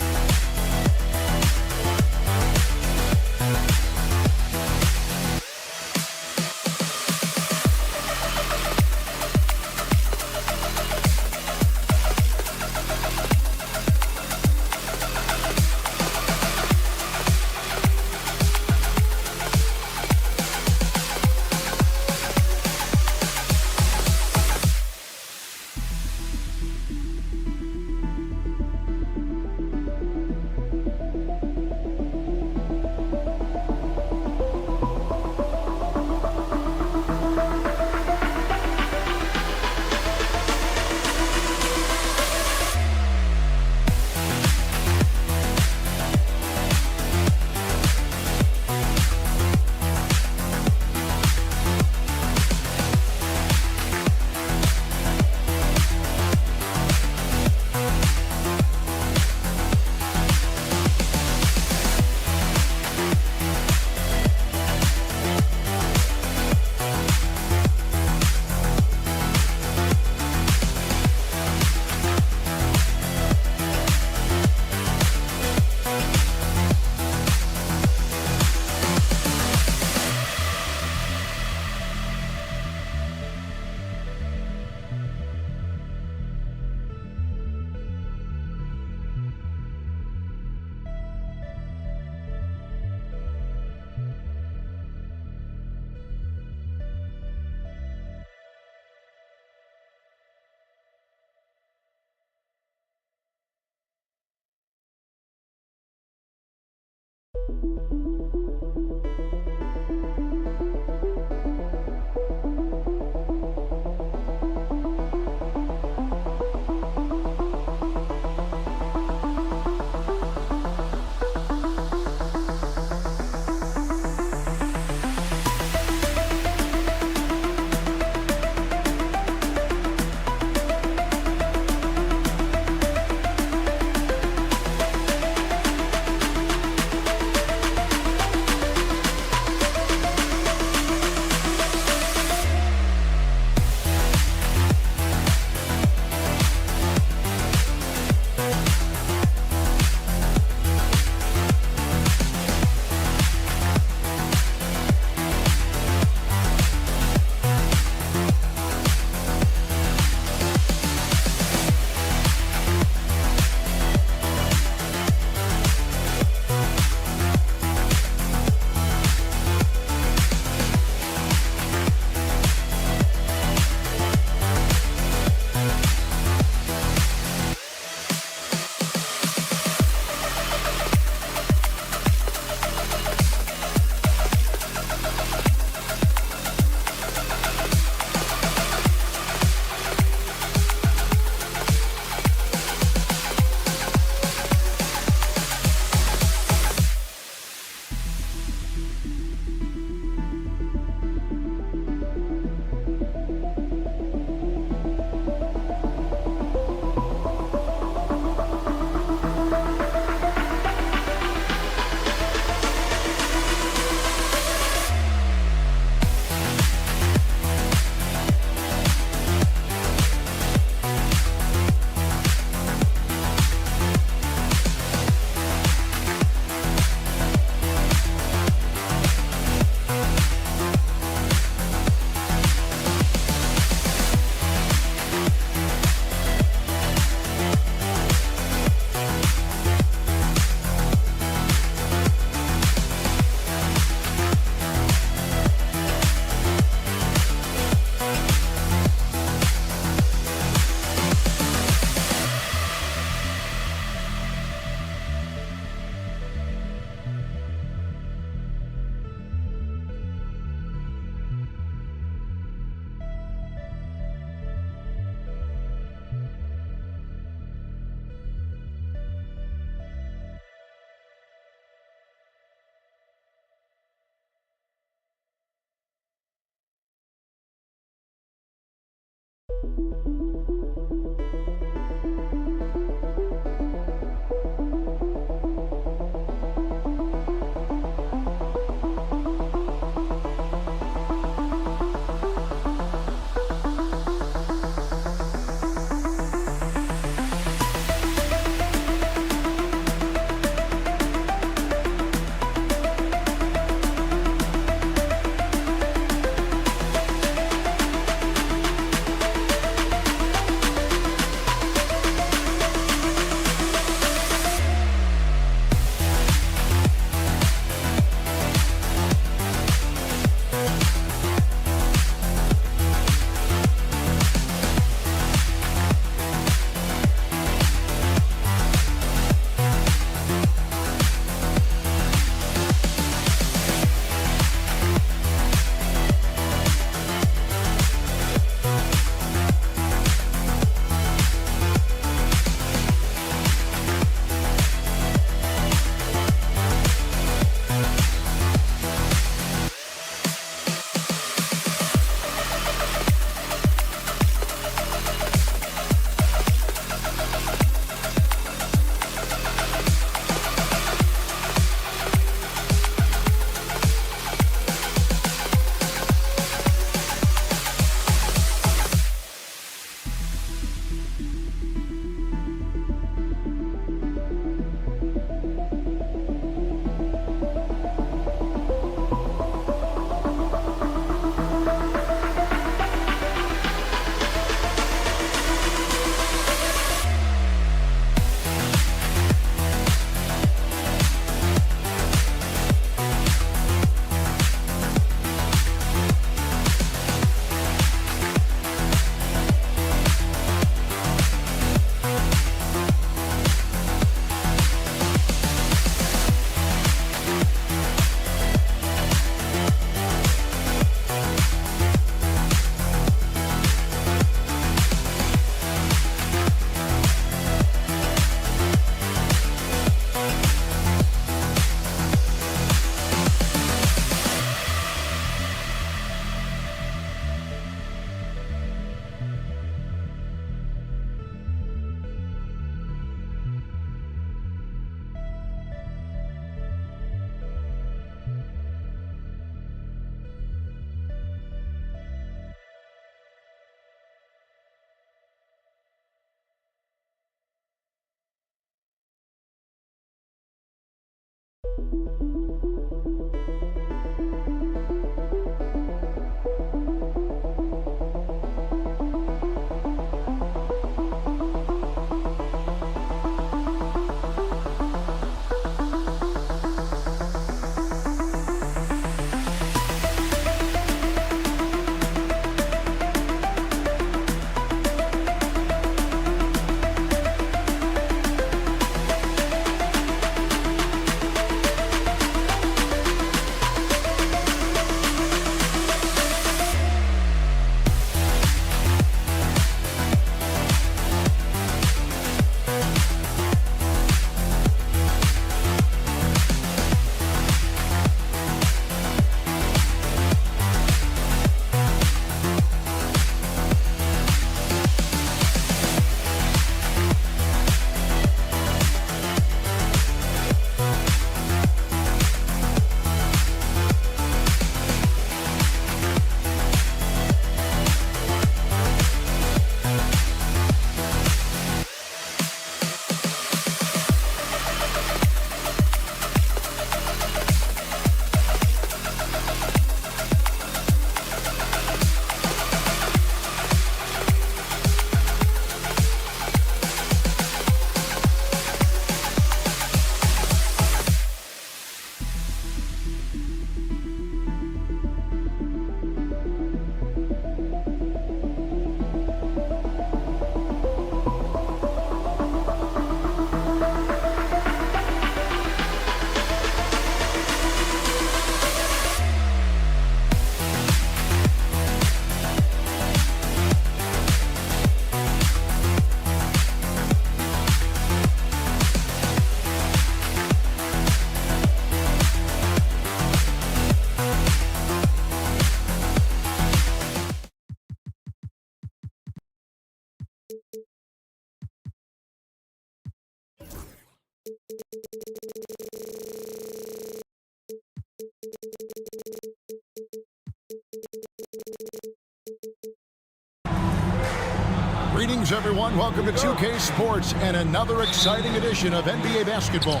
Greetings, everyone. Welcome to 2K Sports and another exciting edition of NBA basketball.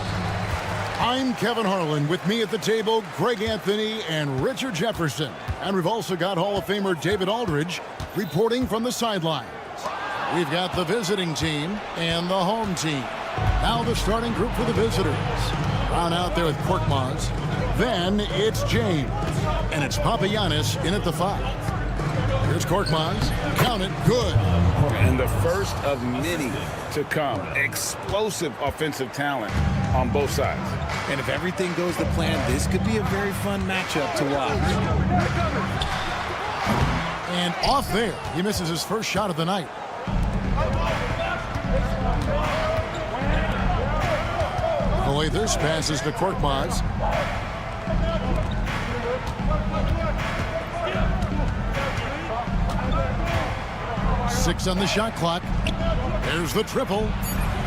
I'm Kevin Harlan. With me at the table, Greg Anthony and Richard Jefferson. And we've also got Hall of Famer David Aldridge reporting from the sidelines. We've got the visiting team and the home team. Now the starting group for the visitors. Brown out there with Korkmaz. Then it's James. And it's Papagiannis in at the 5. Here's Korkmaz. Count it. Good. And the first of many to come. Explosive offensive talent on both sides. And if everything goes to plan, this could be a very fun matchup to watch. And off there, he misses his first shot of the night. Boy, this passes to Korkmaz. Six on the shot clock. There's the triple.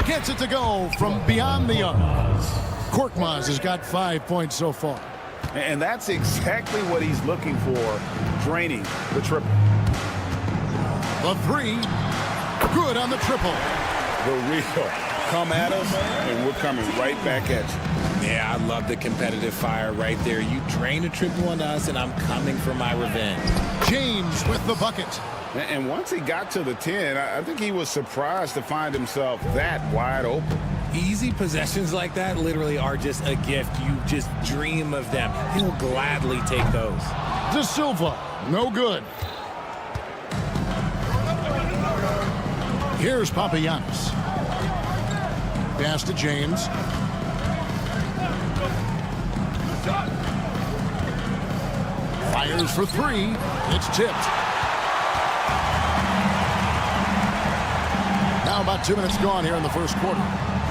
Gets it to go from beyond the arc. Korkmaz has got 5 points so far. And that's exactly what he's looking for, draining the triple. The 3. Good on the triple. The real. Come at us, and we're coming right back at you. Yeah, I love the competitive fire right there. You drain a triple on us, and I'm coming for my revenge. James with the bucket. And once he got to the 10, I think he was surprised to find himself that wide open. Easy possessions like that literally are just a gift. You just dream of them. He'll gladly take those. De Silva, no good. Here's Papagiannis. Pass to James. Fires for 3. It's tipped. Now about 2 minutes gone here in the first quarter.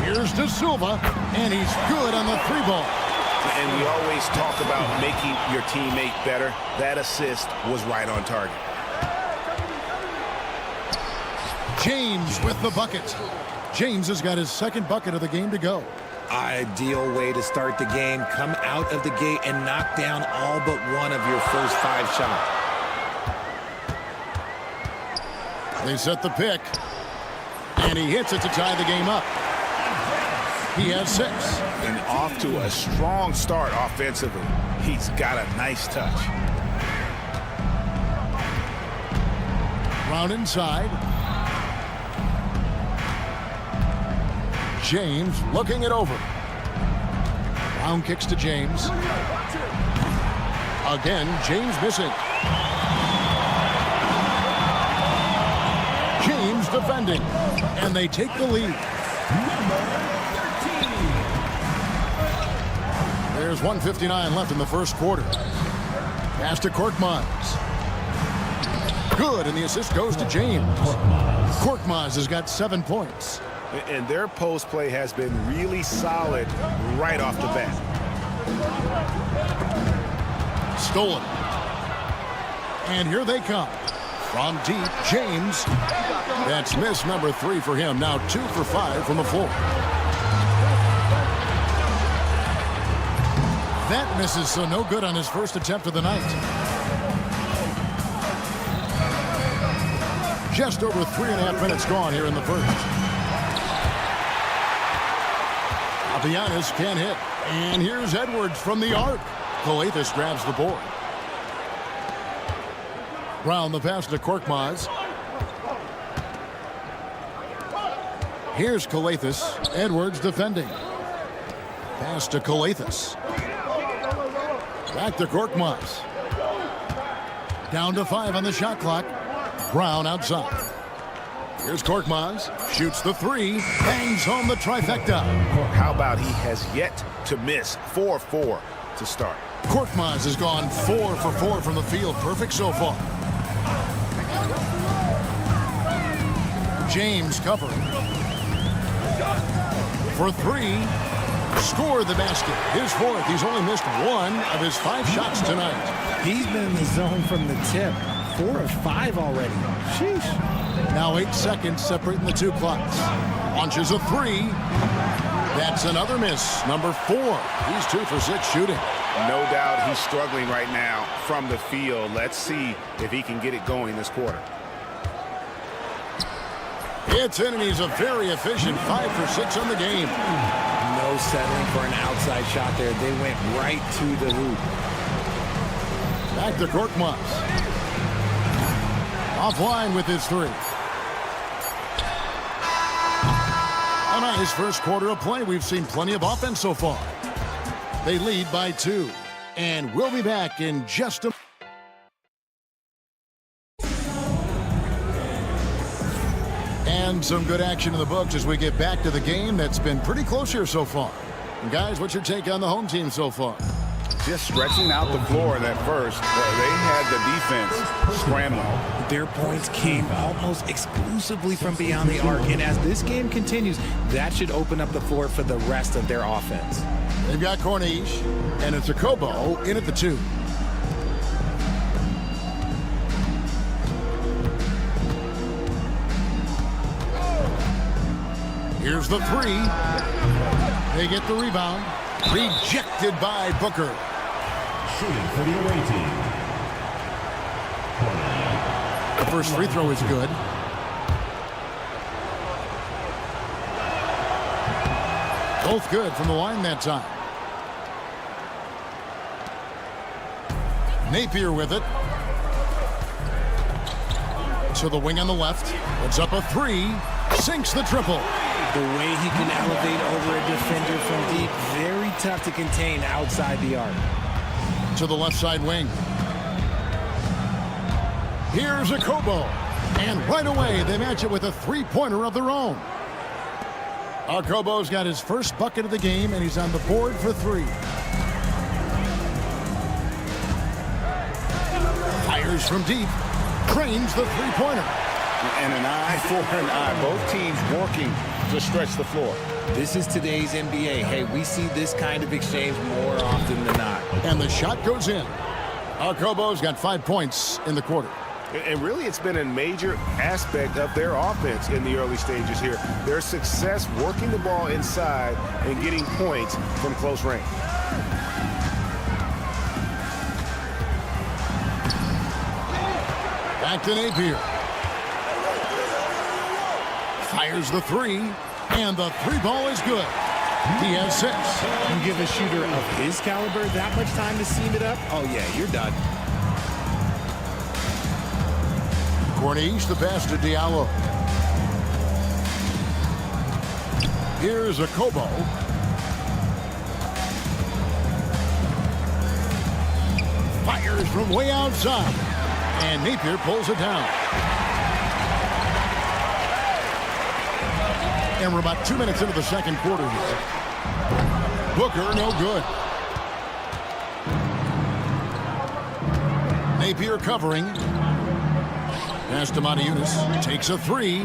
Here's De Silva, and he's good on the 3-ball. And we always talk about making your teammate better. That assist was right on target. James with the bucket. James has got his second bucket of the game to go. Ideal way to start the game. Come out of the gate and knock down all but one of your first 5 shots. They set the pick. And he hits it to tie the game up. He has 6. And off to a strong start offensively. He's got a nice touch. Round inside. James looking it over. Brown kicks to James. Again, James missing. James defending. And they take the lead. There's 1:59 left in the first quarter. Pass to Korkmaz. Good, and the assist goes to James. Korkmaz has got 7 points. And their post play has been really solid right off the bat. Stolen. And here they come. From deep, James. That's miss number 3 for him. Now 2 for 5 from the floor. That misses, so no good on his first attempt of the night. Just over 3.5 minutes gone here in the first. Papagiannis can't hit. And here's Edwards from the arc. Calathes grabs the board. Brown the pass to Korkmaz. Here's Calathes. Edwards defending. Pass to Calathes. Back to Korkmaz. Down to 5 on the shot clock. Brown outside. Here's Korkmaz. Shoots the 3. Bangs home the trifecta. How about he has yet to miss? 4-4 to start. Korkmaz has gone 4 for 4 from the field. Perfect so far. James covering. For 3. Scored the basket. His 4th. He's only missed 1 of his 5 shots tonight. He's been in the zone from the tip. 4 of 5 already. Sheesh. Now 8 seconds separating the 2 clocks. Launches a 3. That's another miss. Number 4. He's 2 for 6 shooting. No doubt he's struggling right now from the field. Let's see if he can get it going this quarter. It's in, and he's a very efficient 5 for 6 on the game. No settling for an outside shot there. They went right to the hoop. Back to Korkmaz. Offline with his 3. A nice first quarter of play. We've seen plenty of offense so far. They lead by 2. And we'll be back in just a moment. And some good action in the books as we get back to the game that's been pretty close here so far. And guys, what's your take on the home team so far? Just stretching out the floor that first. They had the defense scrambling. Their points came almost exclusively from beyond the arc. And as this game continues, that should open up the floor for the rest of their offense. They've got Corniche, and it's a Kobo in at the 2. Here's the 3. They get the rebound. Rejected by Booker. Shooting for the away team. The first free throw is good. Both good from the line that time. Napier with it. To the wing on the left. Puts up a 3. Sinks the triple. The way he can elevate over a defender from deep, very tough to contain outside the arc. To the left side wing. Here's a Kobo. And right away, they match it with a 3-pointer of their own. Kobo's got his first bucket of the game, and he's on the board for 3. Fires from deep. Cranes the 3-pointer. And an eye for an eye. Both teams working to stretch the floor. This is today's NBA. Hey, we see this kind of exchange more often than not. And the shot goes in. Kobo's got 5 points in the quarter. And really, it's been a major aspect of their offense in the early stages here. Their success working the ball inside and getting points from close range. Back to Napier. Fires the 3, and the 3 ball is good. He has 6. You give a shooter of his caliber that much time to seam it up? Oh, yeah, you're done. Corniche, the pass to Diallo. Here's a Kobo. Fires from way outside. And Napier pulls it down. And we're about 2 minutes into the second quarter here. Booker, no good. Napier covering. Pass to Montiunas. Takes a 3.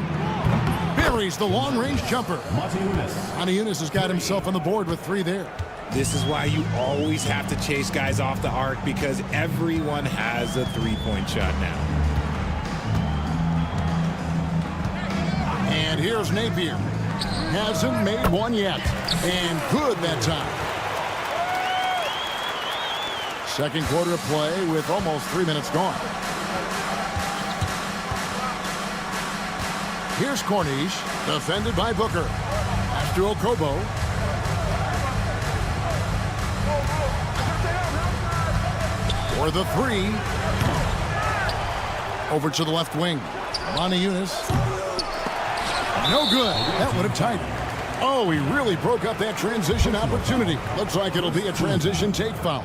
Buries the long-range jumper. Montiunas has got himself on the board with 3 there. This is why you always have to chase guys off the arc, because everyone has a 3-point shot now. And here's Napier. Hasn't made one yet. And good that time. Second quarter of play with almost 3 minutes gone. Here's Corniche, defended by Booker. Pass to Kobo. For the 3. Over to the left wing. Montiunas. No good. That would have tied it. Oh, he really broke up that transition opportunity. Looks like it'll be a transition take foul.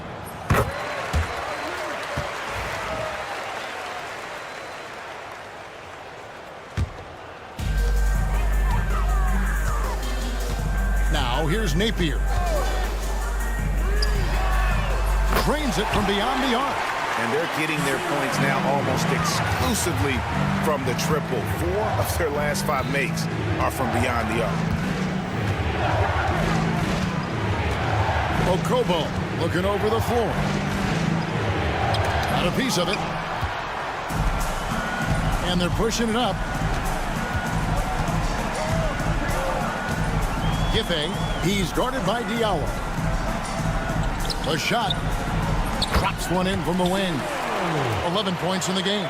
Now here's Napier. Drains it from beyond the arc. And they're getting their points now almost exclusively from the triple. 4 of their last 5 makes are from beyond the arc. Kobo looking over the floor. Got a piece of it. And they're pushing it up. Giffey, he's guarded by Diallo. The shot. Drops one in from the wing. 11 points in the game.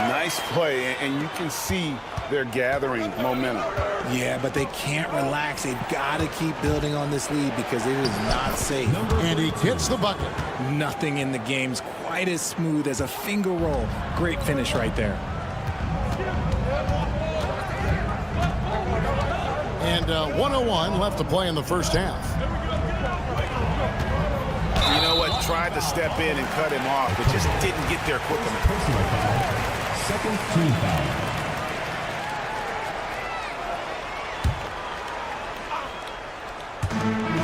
Nice play, and you can see they're gathering momentum. Yeah, but they can't relax. They've got to keep building on this lead because it is not safe. And he hits the bucket. Nothing in the game's quite as smooth as a finger roll. Great finish right there. And 1:01 left to play in the first half. You know what? Tried to step in and cut him off, but just didn't get there quick enough. Personal foul. Second team foul.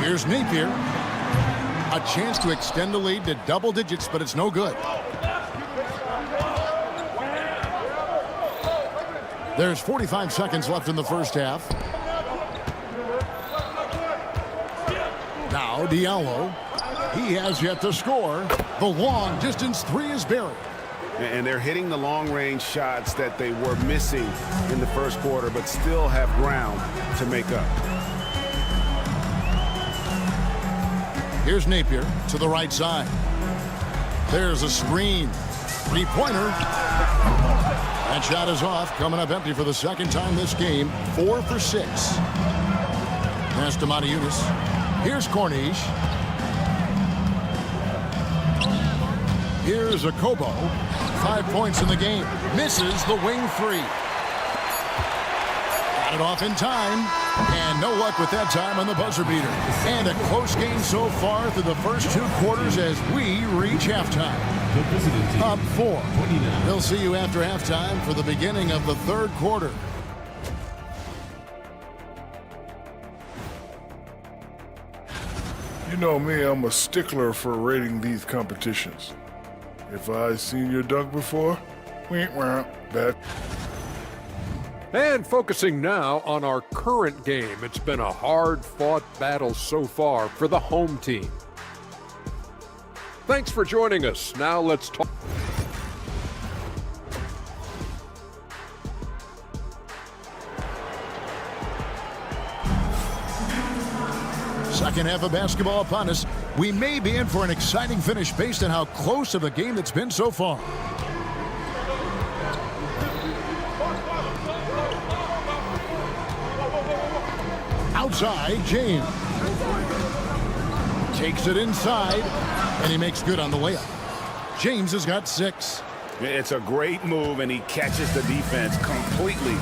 Here's Napier. A chance to extend the lead to double digits, but it's no good. There's 45 seconds left in the first half. Now Diallo. He has yet to score. The long distance three is buried. And they're hitting the long-range shots that they were missing in the first quarter, but still have ground to make up. Here's Napier to the right side. There's a screen. Three-pointer. That shot is off. Coming up empty for the second time this game. 4 for 6. Pass to Matiunas. Here's Corniche. Here's a Kobo. 5 points in the game. Misses the wing three. Got it off in time. And no luck with that time on the buzzer beater. And a close game so far through the first 2 quarters as we reach halftime. Up 4. We'll see you after halftime for the beginning of the third quarter. You know me, I'm a stickler for rating these competitions. If I seen your dunk before, that. And focusing now on our current game. It's been a hard-fought battle so far for the home team. Thanks for joining us. Now let's talk. Second half of basketball upon us. We may be in for an exciting finish based on how close of a game it's been so far. Outside, James. Takes it inside, and he makes good on the layup. James has got 6. It's a great move, and he catches the defense completely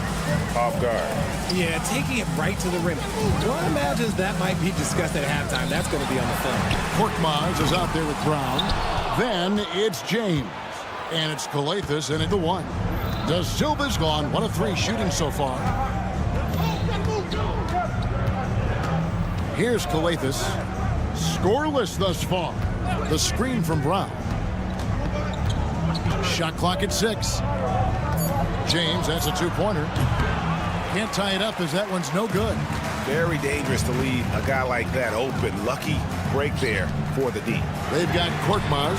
off guard. Yeah, taking it right to the rim. One imagines that might be discussed at halftime. That's going to be on the film. Korkmaz is out there with Brown. Then it's James. And it's Calathis in at the 1. Da Silva's gone 1 of 3 shooting so far. Here's Calathis. Scoreless thus far. The screen from Brown. Shot clock at 6. James, that's a 2-pointer. Can't tie it up as that one's no good. Very dangerous to leave a guy like that open. Lucky break there for the D. They've got Korkmaz.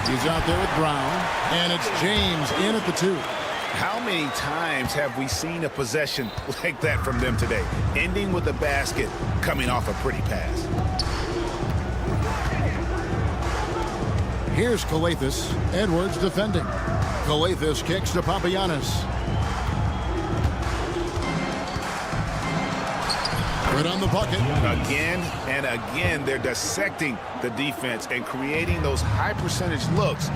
He's out there with Brown. And it's James in at the 2. How many times have we seen a possession like that from them today? Ending with a basket, coming off a pretty pass. Here's Calathis. Edwards defending. Calathis kicks to Papagiannis. Right on the bucket. Again and again, they're dissecting the defense and creating those high percentage looks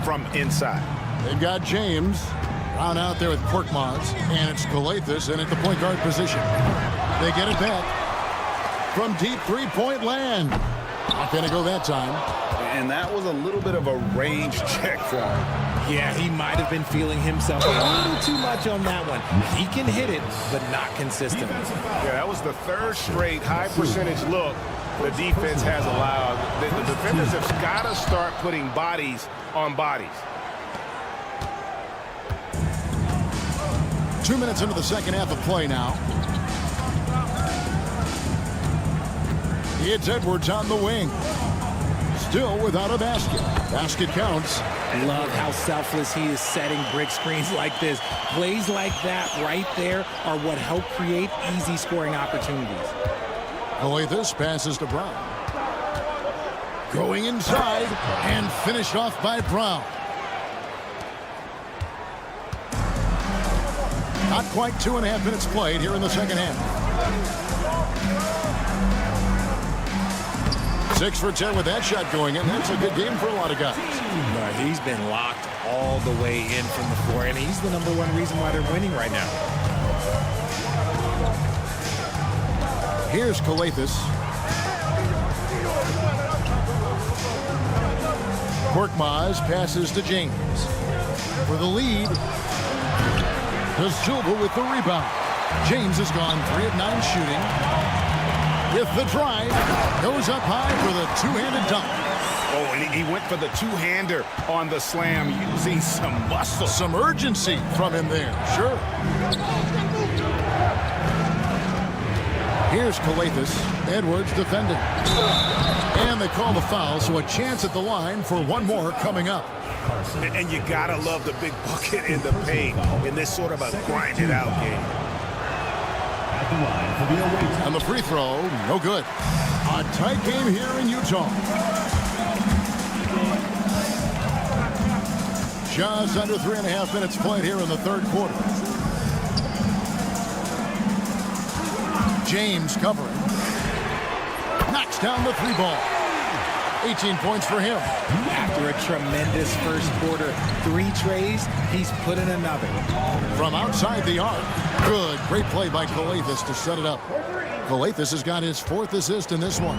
from inside. They've got James. Brown out there with Korkmaz. And it's Calathis in at the point guard position. They get it back. From deep three-point land. Not going to go that time. And that was a little bit of a range check for him. Yeah, he might have been feeling himself a little too much on that one. He can hit it, but not consistent. Yeah, that was the 3rd straight high percentage look the defense has allowed. The defenders have got to start putting bodies on bodies. 2 minutes into the second half of play now. It's Edwards on the wing. Still without a basket. Basket counts. Love how selfless he is setting brick screens like this. Plays like that right there are what help create easy scoring opportunities. Calathis passes to Brown. Going inside and finished off by Brown. Not quite 2.5 minutes played here in the second half. 6 for 10 with that shot going in. That's a good game for a lot of guys. He's been locked all the way in from the floor, and he's the #1 reason why they're winning right now. Here's Kalathis. Korkmaz passes to James. For the lead, De Silva with the rebound. James has gone 3 of 9 shooting. With the drive, goes up high for the two-handed dunk. Oh, and he went for the two-hander on the slam, using some muscle. Some urgency from him there, sure. Here's Kalathis. Edwards defending. And they call the foul, so a chance at the line for one more coming up. And you gotta love the big bucket in the paint in this sort of a grinded-out game. At the line for the away team. And the free throw, no good. A tight game here in Utah. Just under 3.5 minutes played here in the third quarter. James covering. Knocks down the 3 ball. 18 points for him. After a tremendous first quarter, 3 trays, he's put in another. From outside the arc. Good. Great play by Kalathis to set it up. Kalathis has got his 4th assist in this one.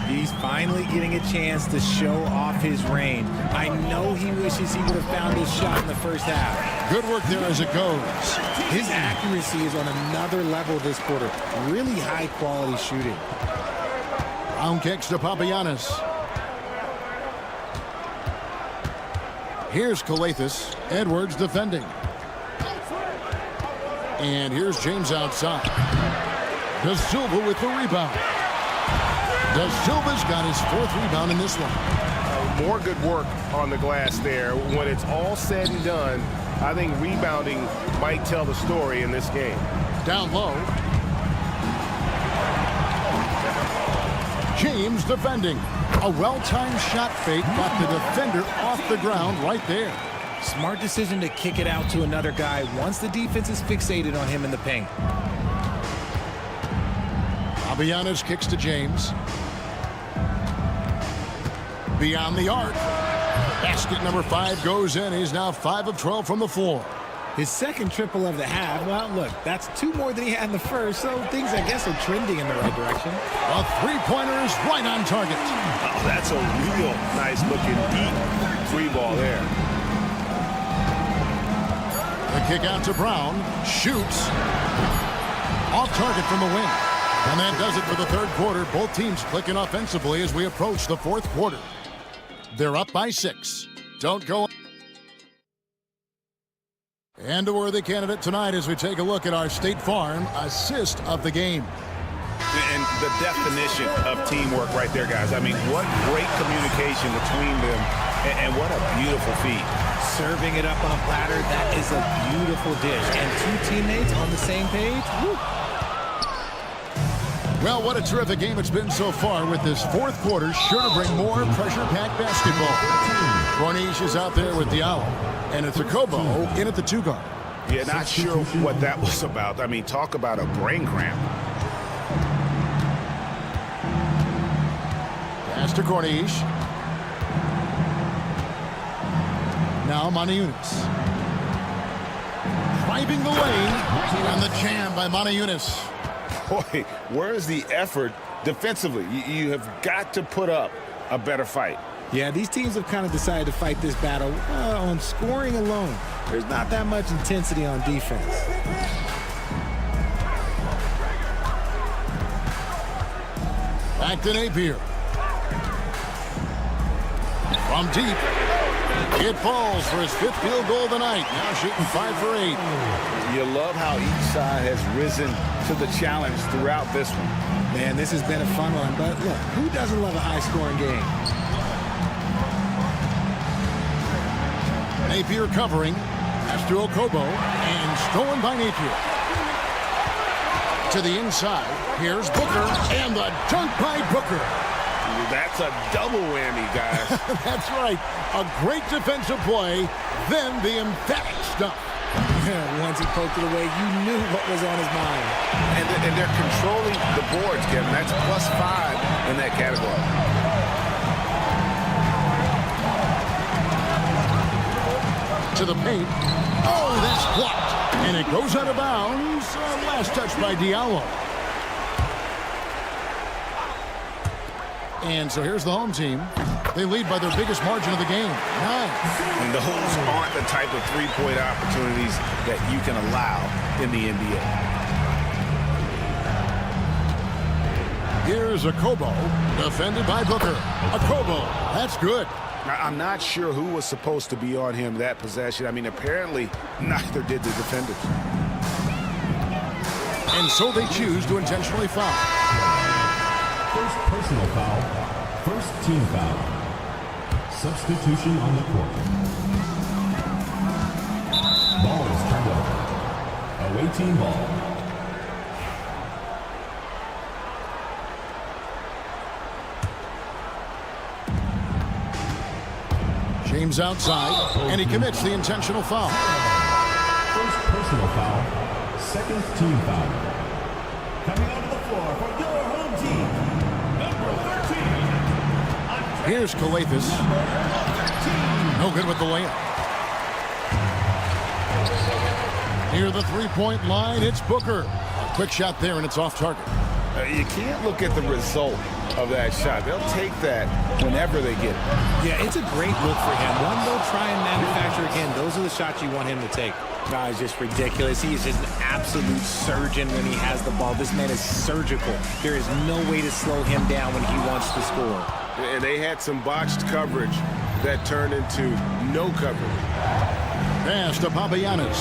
He's finally getting a chance to show off his range. I know he wishes he would have found his shot in the first half. Good work there as it goes. His accuracy is on another level this quarter. Really high quality shooting. Round kicks to Papagiannis. Here's Kalathis. Edwards defending. And here's James outside. De Silva with the rebound. De Silva's got his 4th rebound in this one. More good work on the glass there. When it's all said and done, I think rebounding might tell the story in this game. Down low. James defending. A well-timed shot fake got the defender off the ground right there. Smart decision to kick it out to another guy once the defense is fixated on him in the paint. Papagiannis kicks to James. Beyond the arc. Basket number 5 goes in. He's now 5 of 12 from the floor. His second triple of the half. Well, look, that's 2 more than he had in the first, so things, I guess, are trending in the right direction. A 3-pointer is right on target. Oh, that's a real nice-looking deep 3 ball there. The kick out to Brown. Shoots. Off target from the wing. And that does it for the third quarter. Both teams clicking offensively as we approach the fourth quarter. They're up by 6. Don't go. And a worthy candidate tonight as we take a look at our State Farm assist of the game. And the definition of teamwork right there, guys. I mean, what great communication between them, and what a beautiful feat. Serving it up on a platter, that is a beautiful dish. And 2 teammates on the same page. Woo. Well, what a terrific game it's been so far with this fourth quarter. Sure to bring more pressure-packed basketball. Corniche is out there with Diallo. And it's a Kobo in at the 2 guard. Yeah, not sure what that was about. I mean, talk about a brain cramp. Pass to Corniche. Now Manajunas. Driving the lane. And the jam by Manajunas. Boy, where's the effort defensively? You have got to put up a better fight. Yeah, these teams have kind of decided to fight this battle on scoring alone. There's not that much intensity on defense. Back to Napier. From deep. It falls for his 5th field goal of the night. Now shooting 5 for 8. You love how each side has risen to the challenge throughout this one. Man, this has been a fun one. But look, who doesn't love a high-scoring game? Napier covering. Pass to Okobo. And stolen by Napier. To the inside. Here's Booker. And the dunk by Booker. That's a double whammy, guys. That's right. A great defensive play. Then the emphatic stuff. Once he poked it away, you knew what was on his mind. And they're controlling the boards, Kevin. That's +5 in that category. To the paint. Oh, that's blocked. And it goes out of bounds. Last touch by Diallo. And so here's the home team. They lead by their biggest margin of the game, 9. And those aren't the type of three-point opportunities that you can allow in the NBA. Here's Akobo, defended by Booker. Akobo, that's good. I'm not sure who was supposed to be on him that possession. I mean, apparently neither did the defenders. And so they choose to intentionally foul. First personal foul. First team foul. Substitution on the court. Ball is turned over. Away team ball. James outside, and he commits the intentional foul. First personal foul. Second team foul. Coming onto the floor for your home team, number 13. Here's Calathis. No good with the layup. Near the three-point line, it's Booker. A quick shot there, and it's off target. You can't look at the result of that shot. They'll take that whenever they get it. Yeah, it's a great look for him. One they'll try and manufacture again. Those are the shots you want him to take. No, it's just ridiculous. He is just an absolute surgeon when he has the ball. This man is surgical. There is no way to slow him down when he wants to score. And they had some botched coverage that turned into no coverage. Pass to Papagiannis.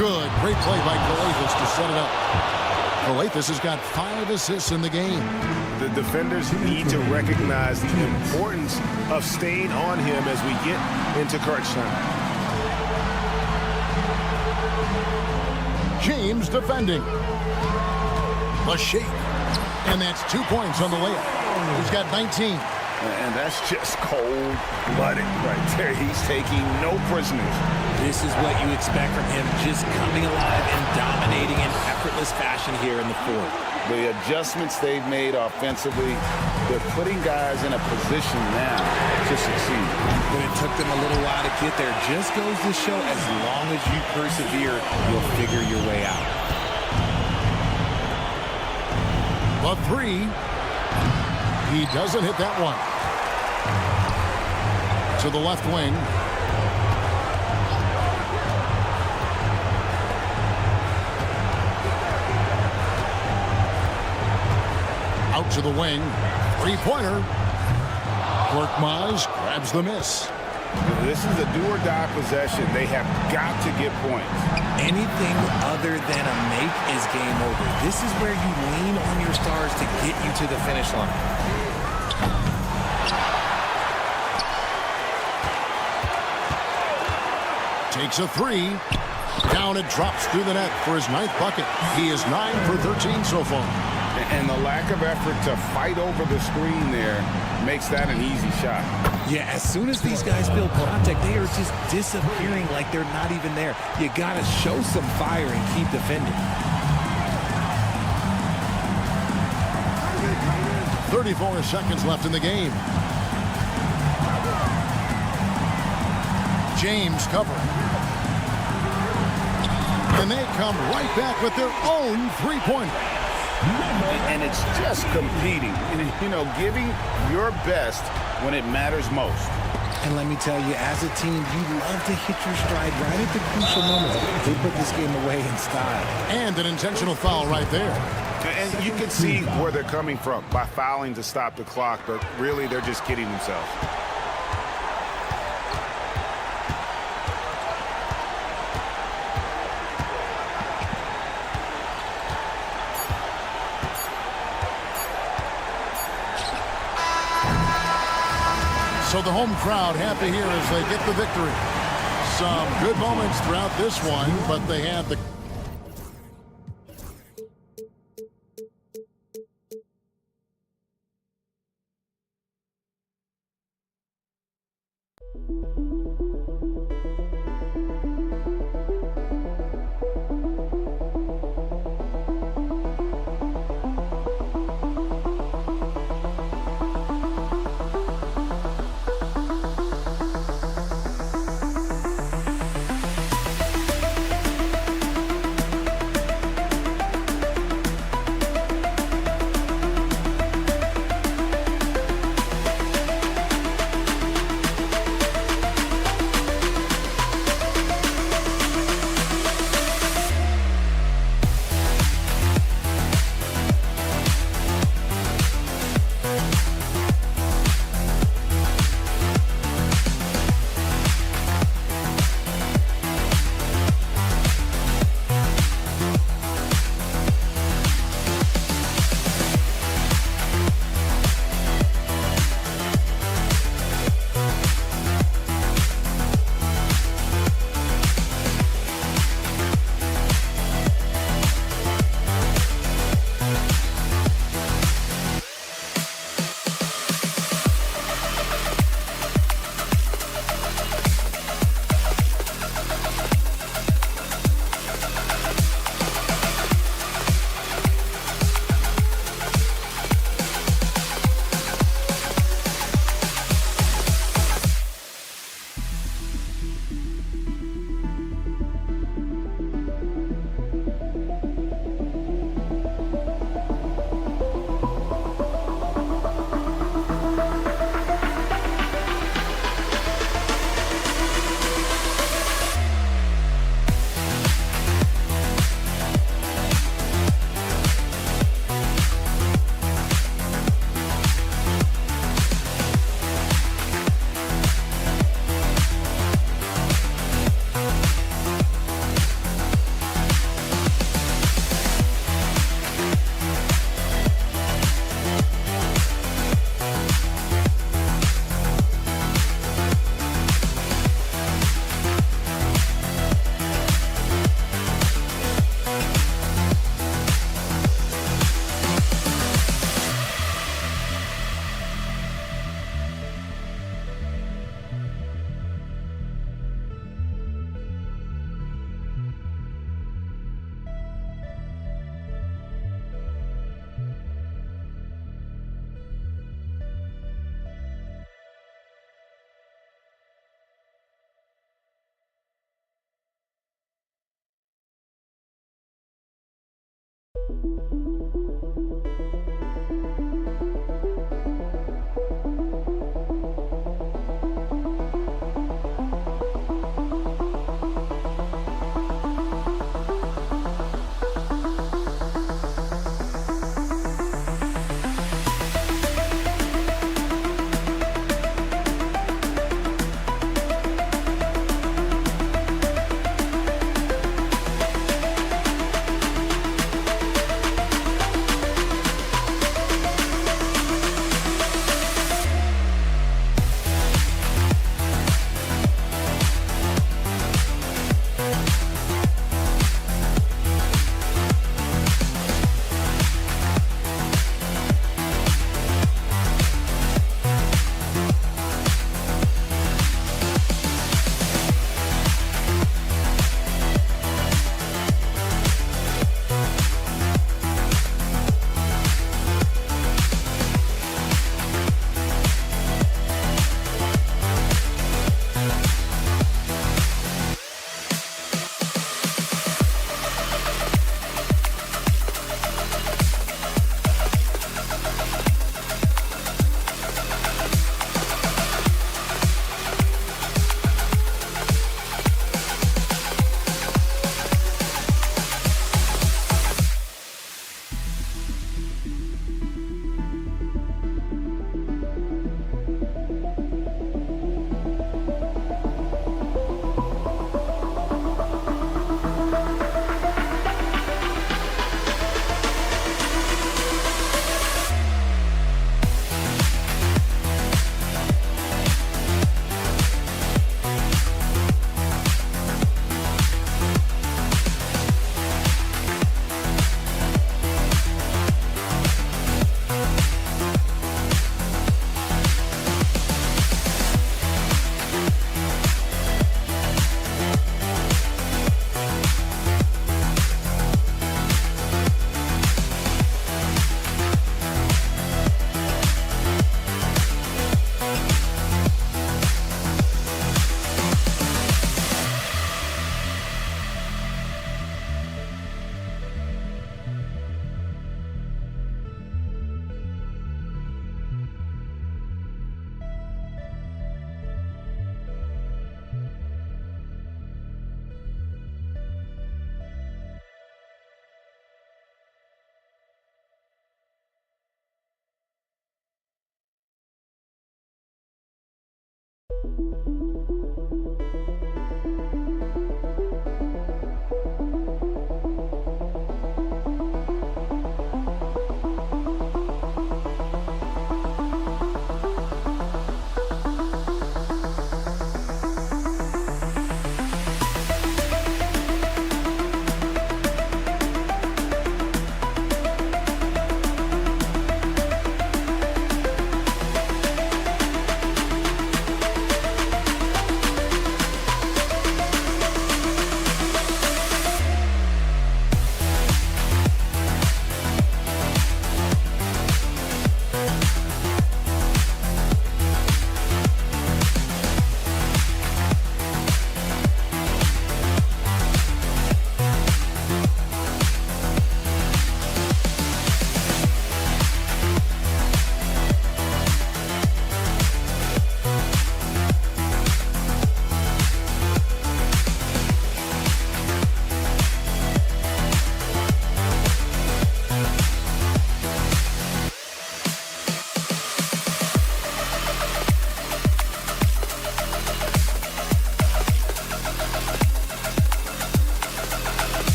Good. Great play by Calathis to set it up. Calathis has got 5 assists in the game. The defenders need to recognize the importance of staying on him as we get into crunch time. James defending. A shake. And that's 2 points on the layup. He's got 19. And that's just cold-blooded right there. He's taking no prisoners. This is what you expect from him, just coming alive and dominating in effortless fashion here in the fourth. The adjustments they've made offensively, they're putting guys in a position now to succeed. But it took them a little while to get there. Just goes to show as long as you persevere, you'll figure your way out. A 3. He doesn't hit that one. To the left wing. Out to the wing. Three-pointer. Korkmaz grabs the miss. This is a do-or-die possession. They have got to get points. Anything other than a make is game over. This is where you lean on your stars to get you to the finish line. Takes a 3. Down it drops through the net for his 9th bucket. He is 9 for 13 so far. And the lack of effort to fight over the screen there makes that an easy shot. Yeah, as soon as these guys feel contact, they are just disappearing like they're not even there. You got to show some fire and keep defending. 34 seconds left in the game. James covering. And they come right back with their own three-pointer. And it's just competing, you know, giving your best when it matters most. And let me tell you, as a team, you love to hit your stride right at the crucial moments. They put this game away in style. And an intentional foul right there. And you can see where they're coming from by fouling to stop the clock, but really they're just kidding themselves. So the home crowd happy here as they get the victory. Some good moments throughout this one, but they had the...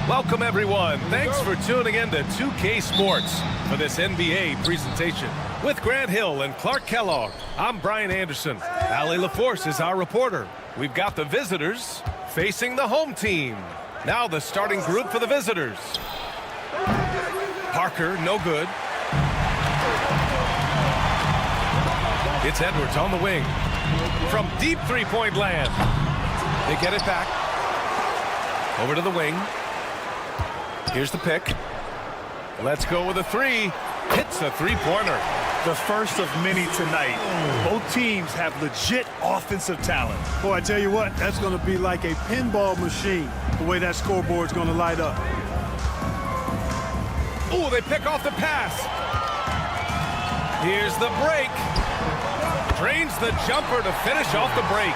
Welcome, everyone. Thanks for tuning in to 2K Sports for this NBA presentation. With Grant Hill and Clark Kellogg, I'm Brian Anderson. Allie LaForce is our reporter. We've got the visitors facing the home team. Now the starting group for the visitors. Parker, no good. It's Edwards on the wing. From deep three-point land. They get it back. Over to the wing. Here's the pick. Let's go with a three. Hits a three-pointer. The first of many tonight. Both teams have legit offensive talent. Boy, I tell you what, that's going to be like a pinball machine, the way that scoreboard's going to light up. Ooh, they pick off the pass. Here's the break. Drains the jumper to finish off the break.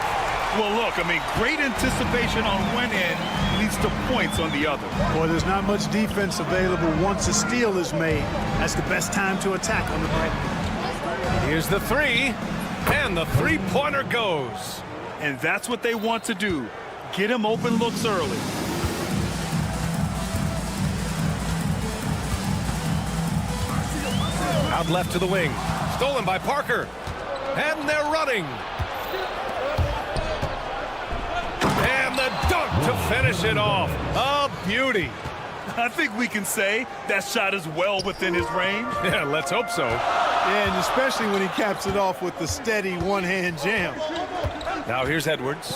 Well, look, I mean, great anticipation on one end leads to points on the other. Boy, there's not much defense available once a steal is made. That's the best time to attack on the break. Here's the three, and the three-pointer goes. And that's what they want to do. Get him open looks early. Out left to the wing. Stolen by Parker. And they're running. And the dunk to finish it off. A beauty. I think we can say that shot is well within his range. Yeah, let's hope so. And especially when he caps it off with the steady one-hand jam. Now here's Edwards.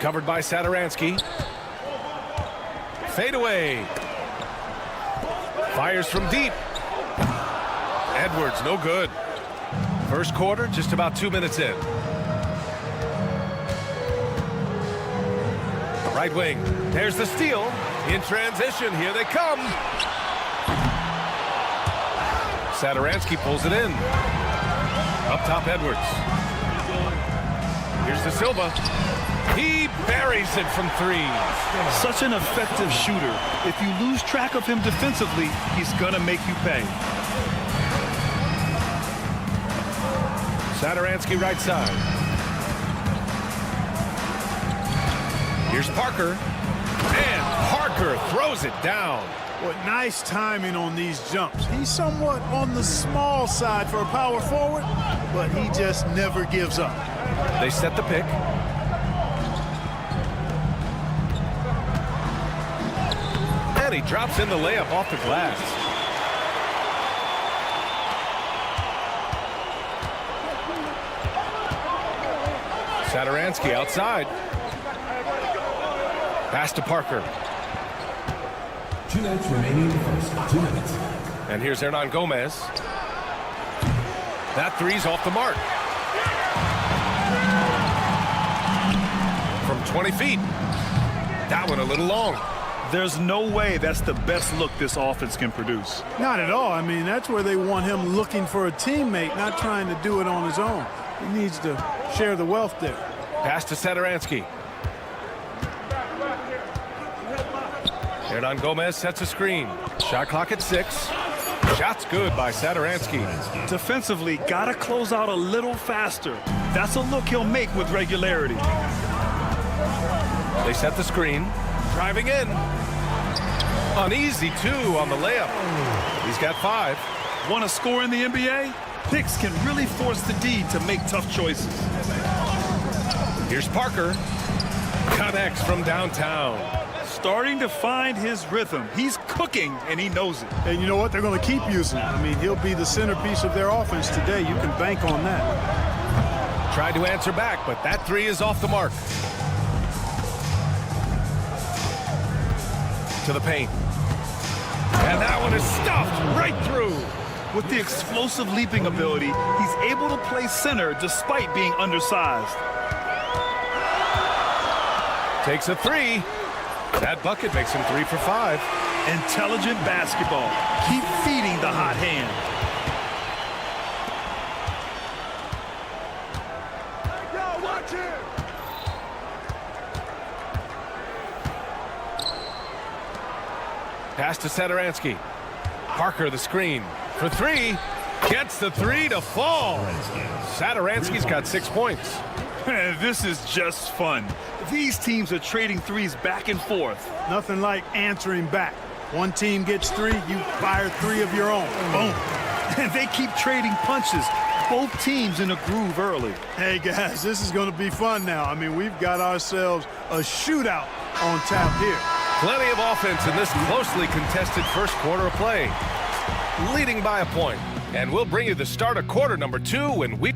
Covered by Satoransky. Fade away. Fires from deep. Edwards, no good. First quarter, just about 2 minutes in. Right wing. There's the steal. In transition, here they come. Satoransky pulls it in. Up top, Edwards. Here's De Silva. He buries it from three. Such an effective shooter. If you lose track of him defensively, he's going to make you pay. Satoransky right side. Here's Parker. And Parker throws it down. What nice timing on these jumps. He's somewhat on the small side for a power forward, but he just never gives up. They set the pick. he drops in the layup off the glass. Satoransky outside. Pass to Parker. 2 minutes remaining in the first. 2 minutes. And here's Hernan Gomez. That three's off the mark. From 20 feet. That one a little long. There's no way that's the best look this offense can produce. Not at all. I mean, that's where they want him looking for a teammate, not trying to do it on his own. He needs to share the wealth there. Pass to Satoransky. Hernan Gomez sets a screen. Shot clock at 6. Shot's good by Satoransky. Defensively, gotta close out a little faster. That's a look he'll make with regularity. They set the screen. Driving in. An easy 2 on the layup. He's got 5. Want to score in the NBA? Picks can really force the D to make tough choices. Here's Parker. Connects from downtown. Starting to find his rhythm. He's cooking, and he knows it. And you know what? They're going to keep using him. I mean, he'll be the centerpiece of their offense today. You can bank on that. Tried to answer back, but that 3 is off the mark. To the paint. And that one is stuffed right through. With the explosive leaping ability, he's able to play center despite being undersized. Takes a 3. That bucket makes him 3 for 5. Intelligent basketball. Keep feeding the hot hand. Yo, watch it. Pass to Satoransky. Parker the screen for 3. Gets the 3 to fall. Satoransky's got 6 points. This is just fun. These teams are trading threes back and forth. Nothing like answering back. One team gets 3, you fire 3 of your own. Boom. And they keep trading punches. Both teams in a groove early. Hey, guys, this is going to be fun now. I mean, we've got ourselves a shootout on tap here. Plenty of offense in this closely contested first quarter of play. Leading by a point. And we'll bring you the start of quarter number 2 when we...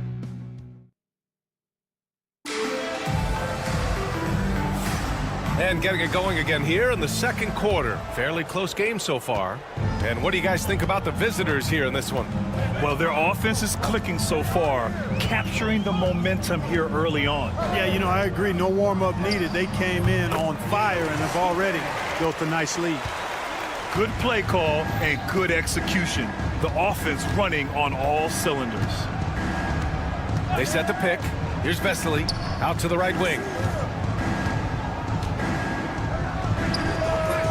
And getting it going again here in the second quarter. Fairly close game so far. And what do you guys think about the visitors here in this one? Well, their offense is clicking so far, capturing the momentum here early on. Yeah, you know, I agree. No warm-up needed. They came in on fire and have already built a nice lead. Good play call and good execution. The offense running on all cylinders. They set the pick. Here's Vesely out to the right wing.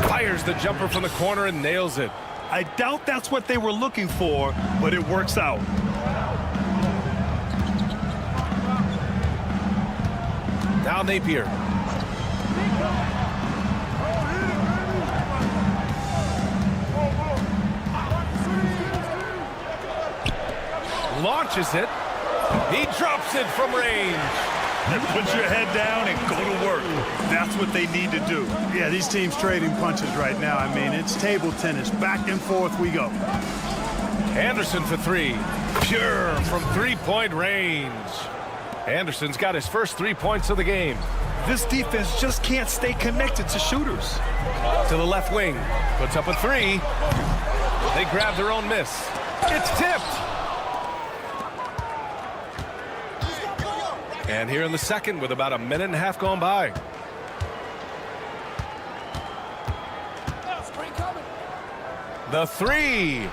Fires the jumper from the corner and nails it. I doubt that's what they were looking for, but it works out. Now Napier. Launches it. He drops it from range. Put your head down and go to work. That's what they need to do. Yeah, these teams trading punches right now. I mean, it's table tennis. Back and forth we go. Anderson for 3. Pure from three-point range. Anderson's got his first 3 points of the game. This defense just can't stay connected to shooters. To the left wing. Puts up a 3. They grab their own miss. It's tipped. And here in the second with about a minute and a half gone by. The 3.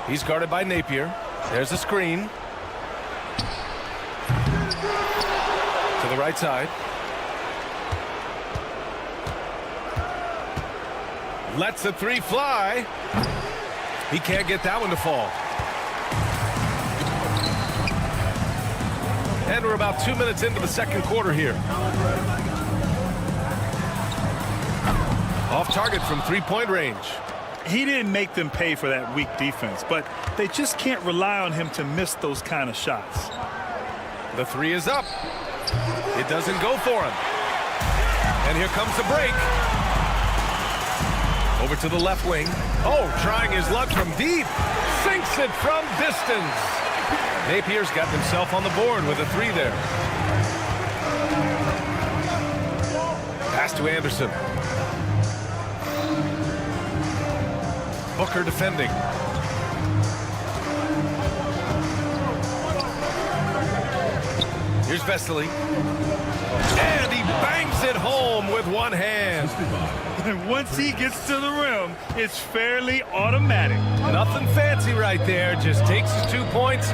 He's guarded by Napier. There's a screen. To the right side. Lets the 3 fly. He can't get that one to fall. And we're about 2 minutes into the second quarter here. Off target from three-point range. He didn't make them pay for that weak defense, but they just can't rely on him to miss those kind of shots. The 3 is up. It doesn't go for him. And here comes the break. Over to the left wing. Oh, trying his luck from deep. Sinks it from distance. Napier's got himself on the board with a 3 there. Pass to Anderson. Booker defending. Here's Vesely. And he bangs it home with one hand. And once he gets to the rim, it's fairly automatic. Nothing fancy right there. Just takes his 2 points,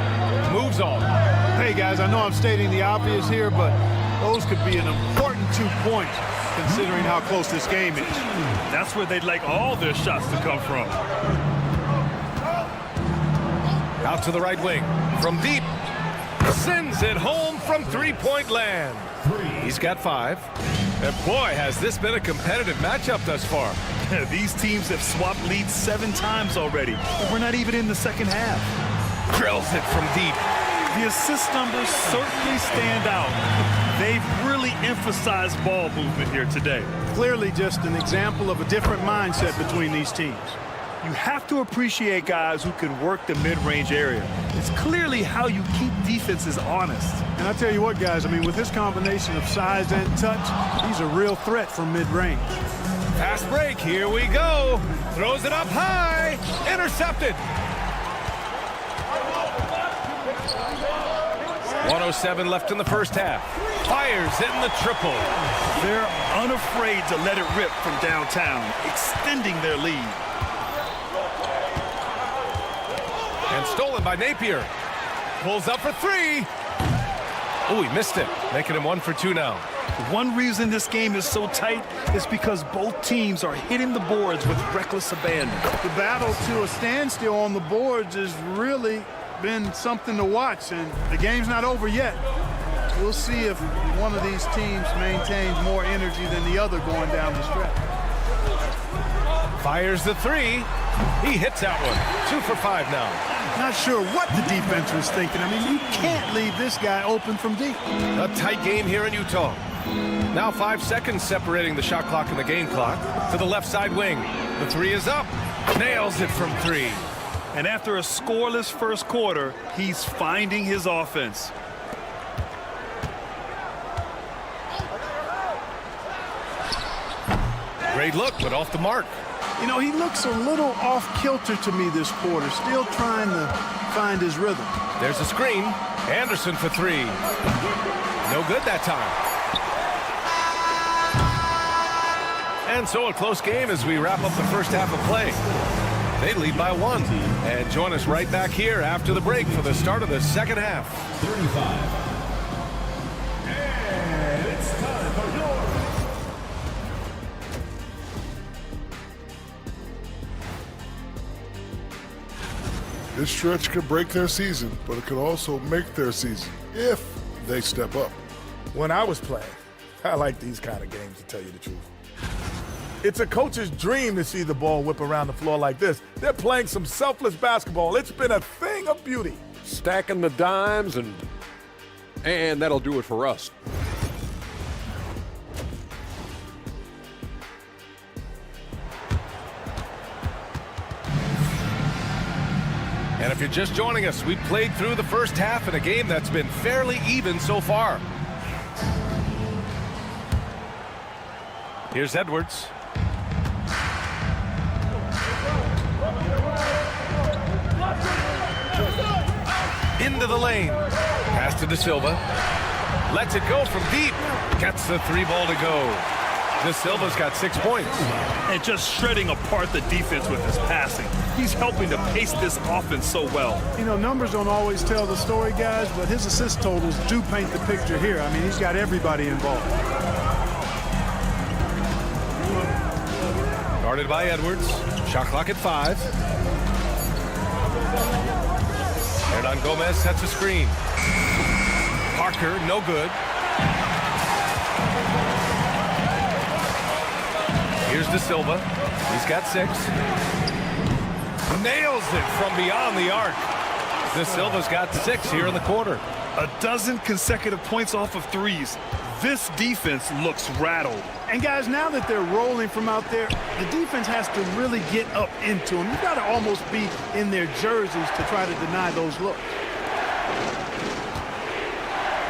moves on. Hey, guys, I know I'm stating the obvious here, but those could be an important 2 points considering how close this game is. That's where they'd like all their shots to come from. Out to the right wing. From deep. Sends it home from three-point land. He's got 5. And boy, has this been a competitive matchup thus far. These teams have swapped leads 7 times already. We're not even in the second half. Drills it from deep. The assist numbers certainly stand out. They've really emphasized ball movement here today. Clearly just an example of a different mindset between these teams. You have to appreciate guys who can work the mid-range area. It's clearly how you keep defenses honest. And I tell you what, guys, I mean, with his combination of size and touch, he's a real threat from mid-range. Fast break, here we go. Throws it up high, intercepted. 1:07 left in the first half. Fires hitting the triple. They're unafraid to let it rip from downtown, extending their lead. And stolen by Napier. Pulls up for 3. Oh, he missed it, making him 1 for 2 now. One reason this game is so tight is because both teams are hitting the boards with reckless abandon. The battle to a standstill on the boards has really been something to watch, and the game's not over yet. We'll see if one of these teams maintains more energy than the other going down the stretch. Fires the 3. He hits that one. 2 for 5 now. Not sure what the defense was thinking. I mean, you can't leave this guy open from deep. A tight game here in Utah. Now 5 seconds separating the shot clock and the game clock. To the left side wing. The 3 is up. Nails it from 3. And after a scoreless first quarter, he's finding his offense. Great look, but off the mark. You know, he looks a little off-kilter to me this quarter, still trying to find his rhythm. There's a screen. Anderson for 3. No good that time. And so a close game as we wrap up the first half of play. They lead by 1. And join us right back here after the break for the start of the second half. 35. And it's time for your... This stretch could break their season, but it could also make their season if they step up. When I was playing, I like these kind of games, to tell you the truth. It's a coach's dream to see the ball whip around the floor like this. They're playing some selfless basketball. It's been a thing of beauty. Stacking the dimes, and that'll do it for us. And if you're just joining us, we played through the first half in a game that's been fairly even so far. Here's Edwards. Into the lane. Pass to De Silva. Lets it go from deep. Gets the 3 ball to go. De Silva's got 6 points. And just shredding apart the defense with his passing. He's helping to pace this offense so well. You know, numbers don't always tell the story, guys, but his assist totals do paint the picture here. I mean, he's got everybody involved. Guarded by Edwards. Shot clock at 5. Hernan Gomez sets a screen. Parker, no good. Here's De Silva. He's got 6. Nails it from beyond the arc. De Silva's got 6 here in the quarter. A dozen consecutive points off of threes. This defense looks rattled. And guys, now that they're rolling from out there, the defense has to really get up into them. You've got to almost be in their jerseys to try to deny those looks.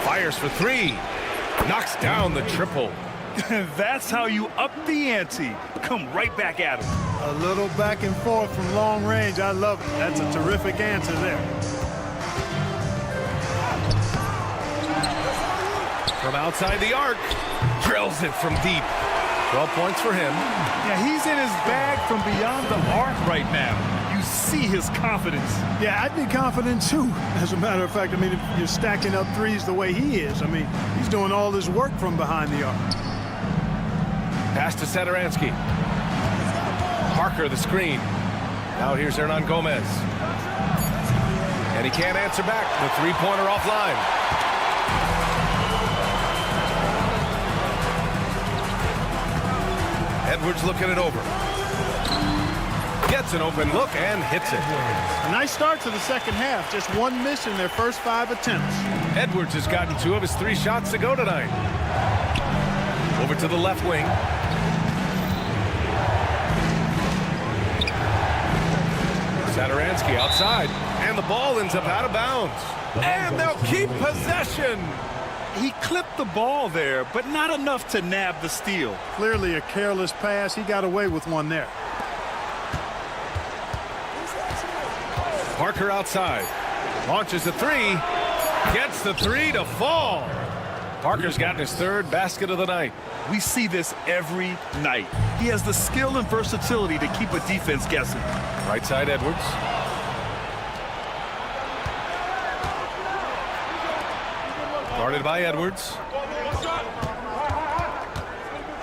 Fires for three. Knocks down the triple. That's how you up the ante. Come right back at him. A little back and forth from long range. I love it. That's a terrific answer there. From outside the arc. Drills it from deep. 12 points for him. Yeah, he's in his bag from beyond the arc right now. You see his confidence. Yeah, I'd be confident too. As a matter of fact, I mean, if you're stacking up threes the way he is, I mean, he's doing all this work from behind the arc. Pass to Satoransky. Parker the screen. Now here's Hernan Gomez. And he can't answer back. The three-pointer offline. Edwards looking it over. Gets an open look and hits it. A nice start to the second half. Just one miss in their first 5 attempts. Edwards has gotten 2 of his 3 shots to go tonight. Over to the left wing. Satoransky outside. And the ball ends up out of bounds. And they'll keep possession. He clipped the ball there, but not enough to nab the steal. Clearly a careless pass. He got away with one there. Parker outside. Launches a 3. Gets the 3 to fall. Parker's gotten his 3rd basket of the night. We see this every night. He has the skill and versatility to keep a defense guessing. Right side Edwards. Guarded by Edwards.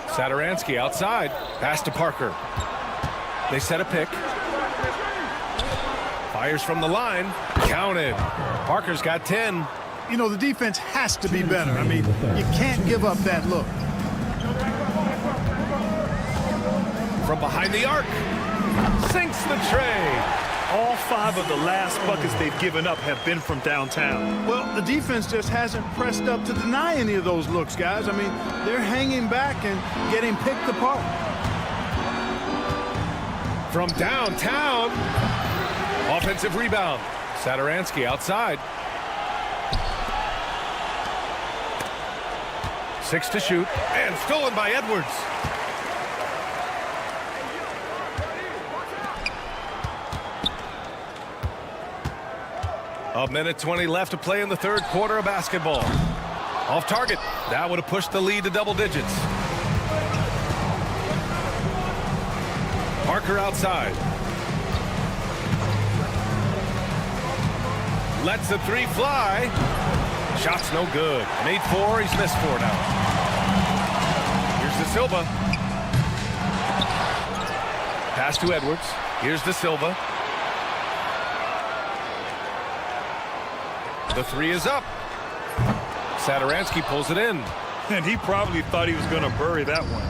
Satoransky outside. Pass to Parker. They set a pick. Fires from the line. Counted. Parker's got 10. You know, the defense has to be better. I mean, you can't give up that look. From behind the arc. Sinks the tray. All 5 of the last buckets they've given up have been from downtown. Well, the defense just hasn't pressed up to deny any of those looks, guys. I mean, they're hanging back and getting picked apart. From downtown. Offensive rebound. Satoransky outside. 6 to shoot. And stolen by Edwards. A minute 20 left to play in the 3rd quarter of basketball. Off target. That would have pushed the lead to double digits. Parker outside. Lets the 3 fly. Shot's no good. Made 4. He's missed 4 now. Here's De Silva. Pass to Edwards. Here's De Silva. The 3 is up. Satoransky pulls it in. And he probably thought he was going to bury that one.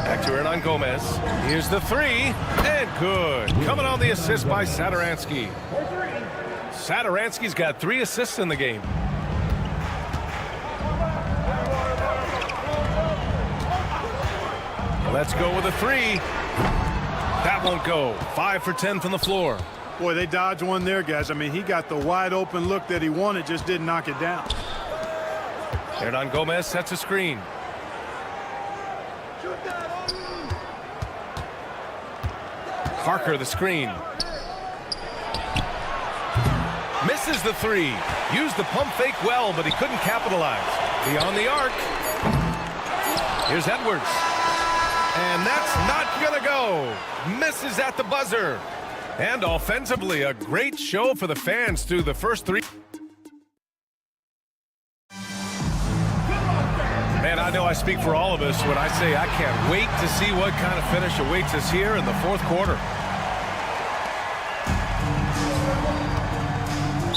Back to Hernan Gomez. Here's the 3. And good. Coming on the assist by Satoransky. Satoransky's got 3 assists in the game. Let's go with a 3. That won't go. 5 for 10 from the floor. Boy, they dodged one there, guys. I mean, he got the wide open look that he wanted, just didn't knock it down. Hernan Gomez sets a screen. Parker the screen. Misses the 3. Used the pump fake well, but he couldn't capitalize. Beyond the arc. Here's Edwards. And that's not gonna go. Misses at the buzzer. And offensively, a great show for the fans through the first 3. Man, I know I speak for all of us when I say I can't wait to see what kind of finish awaits us here in the 4th quarter.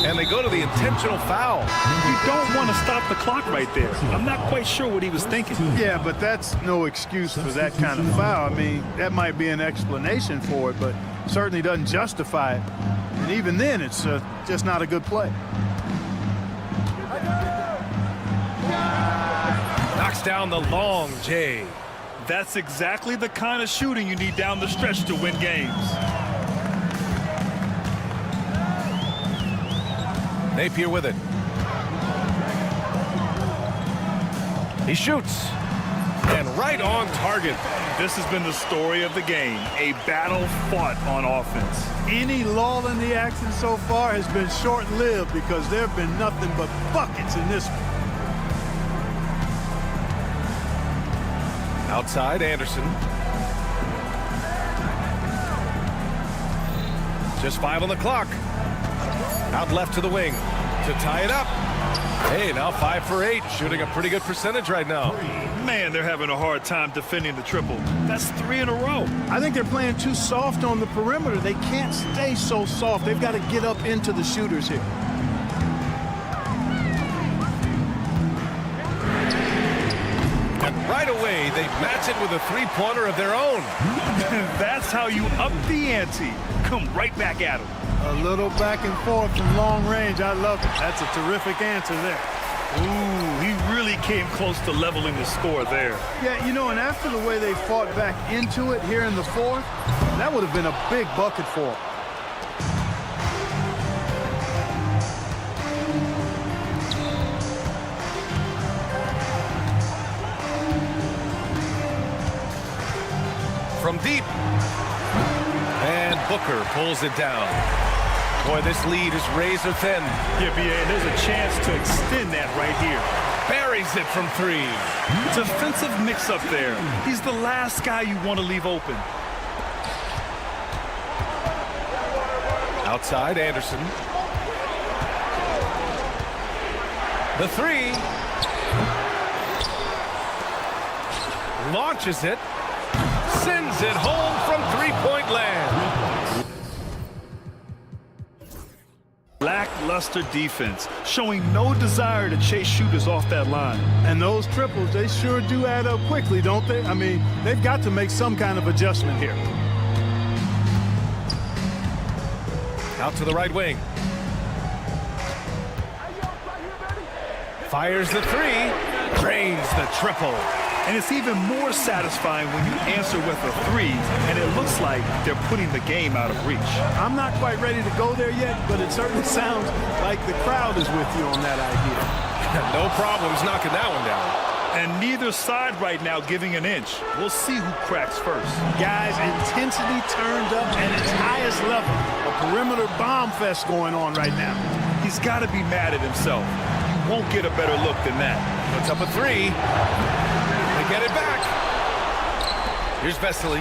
And they go to the intentional foul. You don't want to stop the clock right there. I'm not quite sure what he was thinking. Yeah, but that's no excuse for that kind of foul. I mean, that might be an explanation for it, but certainly doesn't justify it. And even then, it's just not a good play. down the long J. That's exactly the kind of shooting you need down the stretch to win games. Napier with it. He shoots. And right on target. This has been the story of the game. A battle fought on offense. Any lull in the action so far has been short-lived because there have been nothing but buckets in this one. Outside, Anderson. Just 5 on the clock. Out left to the wing to tie it up. Hey, now 5 for 8, shooting a pretty good percentage right now. Man, they're having a hard time defending the triple. That's 3 in a row. I think they're playing too soft on the perimeter. They can't stay so soft. They've got to get up into the shooters here. And right away, they match it with a three-pointer of their own. That's how you up the ante. Come right back at them. A little back and forth from long range. I love it. That's a terrific answer there. Ooh, he really came close to leveling the score there. Yeah, you know, and after the way they fought back into it here in the fourth, that would have been a big bucket for them. From deep. And Booker pulls it down. Boy, this lead is razor thin. Yeah, B.A., and there's a chance to extend that right here. Buries it from 3. Defensive mix-up there. He's the last guy you want to leave open. Outside, Anderson. The 3. Launches it. Sends it home from three-point land. Lackluster defense, showing no desire to chase shooters off that line. And those triples, they sure do add up quickly, don't they? I mean, they've got to make some kind of adjustment here. Out to the right wing. Fires the 3. Drains the triple. And it's even more satisfying when you answer with a 3, and it looks like they're putting the game out of reach. I'm not quite ready to go there yet, but it certainly sounds like the crowd is with you on that idea. No problems knocking that one down. And neither side right now giving an inch. We'll see who cracks first. Guys, intensity turned up at its highest level. A perimeter bomb fest going on right now. He's got to be mad at himself. You won't get a better look than that. Puts up a 3. Get it back. Here's Vesely.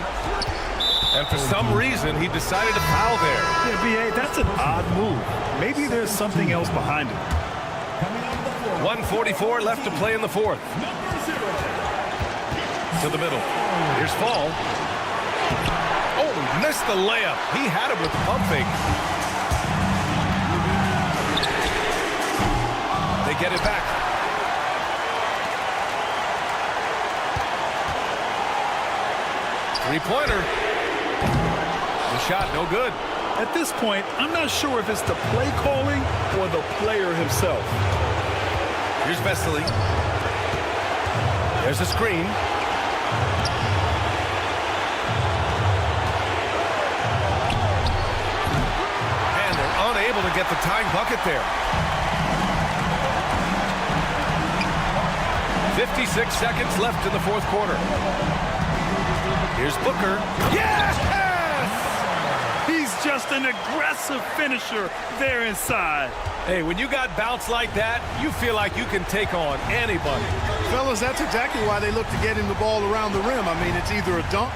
And for some reason, he decided to foul there. Yeah, B.A., that's an odd move. Maybe there's something else behind it. 1:44 left to play in the fourth. To the middle. Here's Fall. Oh, missed the layup. He had it with pump fake. They get it back. Three-pointer. The shot, no good. At this point, I'm not sure if it's the play calling or the player himself. Here's Vesely. There's a screen. And they're unable to get the tying bucket there. 56 seconds left in the fourth quarter. Here's Booker. Yes! He's just an aggressive finisher there inside. Hey, when you got bounce like that, you feel like you can take on anybody. Fellas, that's exactly why they look to get him the ball around the rim. I mean, it's either a dunk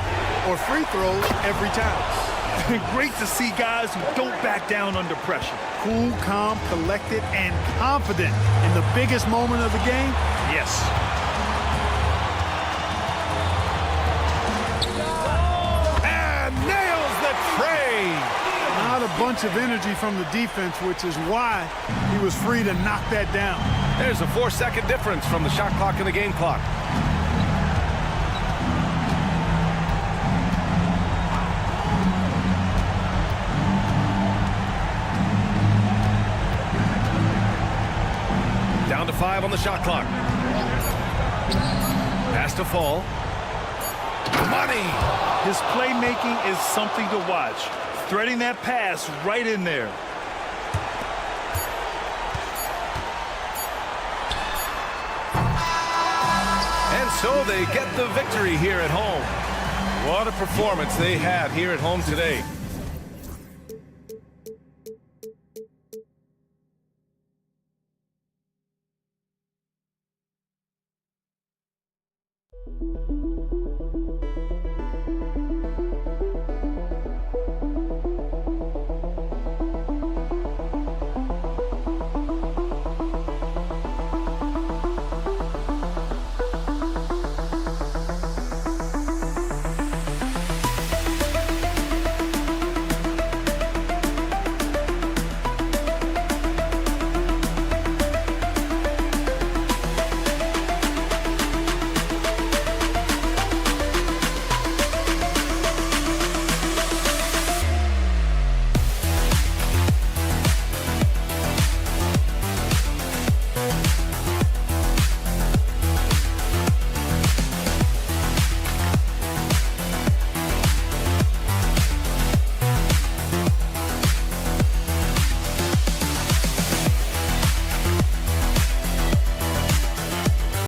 or free throws every time. Great to see guys who don't back down under pressure. Cool, calm, collected, and confident in the biggest moment of the game. Yes. Not a bunch of energy from the defense, which is why he was free to knock that down. There's a 4-second difference from the shot clock and the game clock. Down to 5 on the shot clock. Pass to Fall. Money! His playmaking is something to watch. Threading that pass right in there. And so they get the victory here at home. What a performance they had here at home today.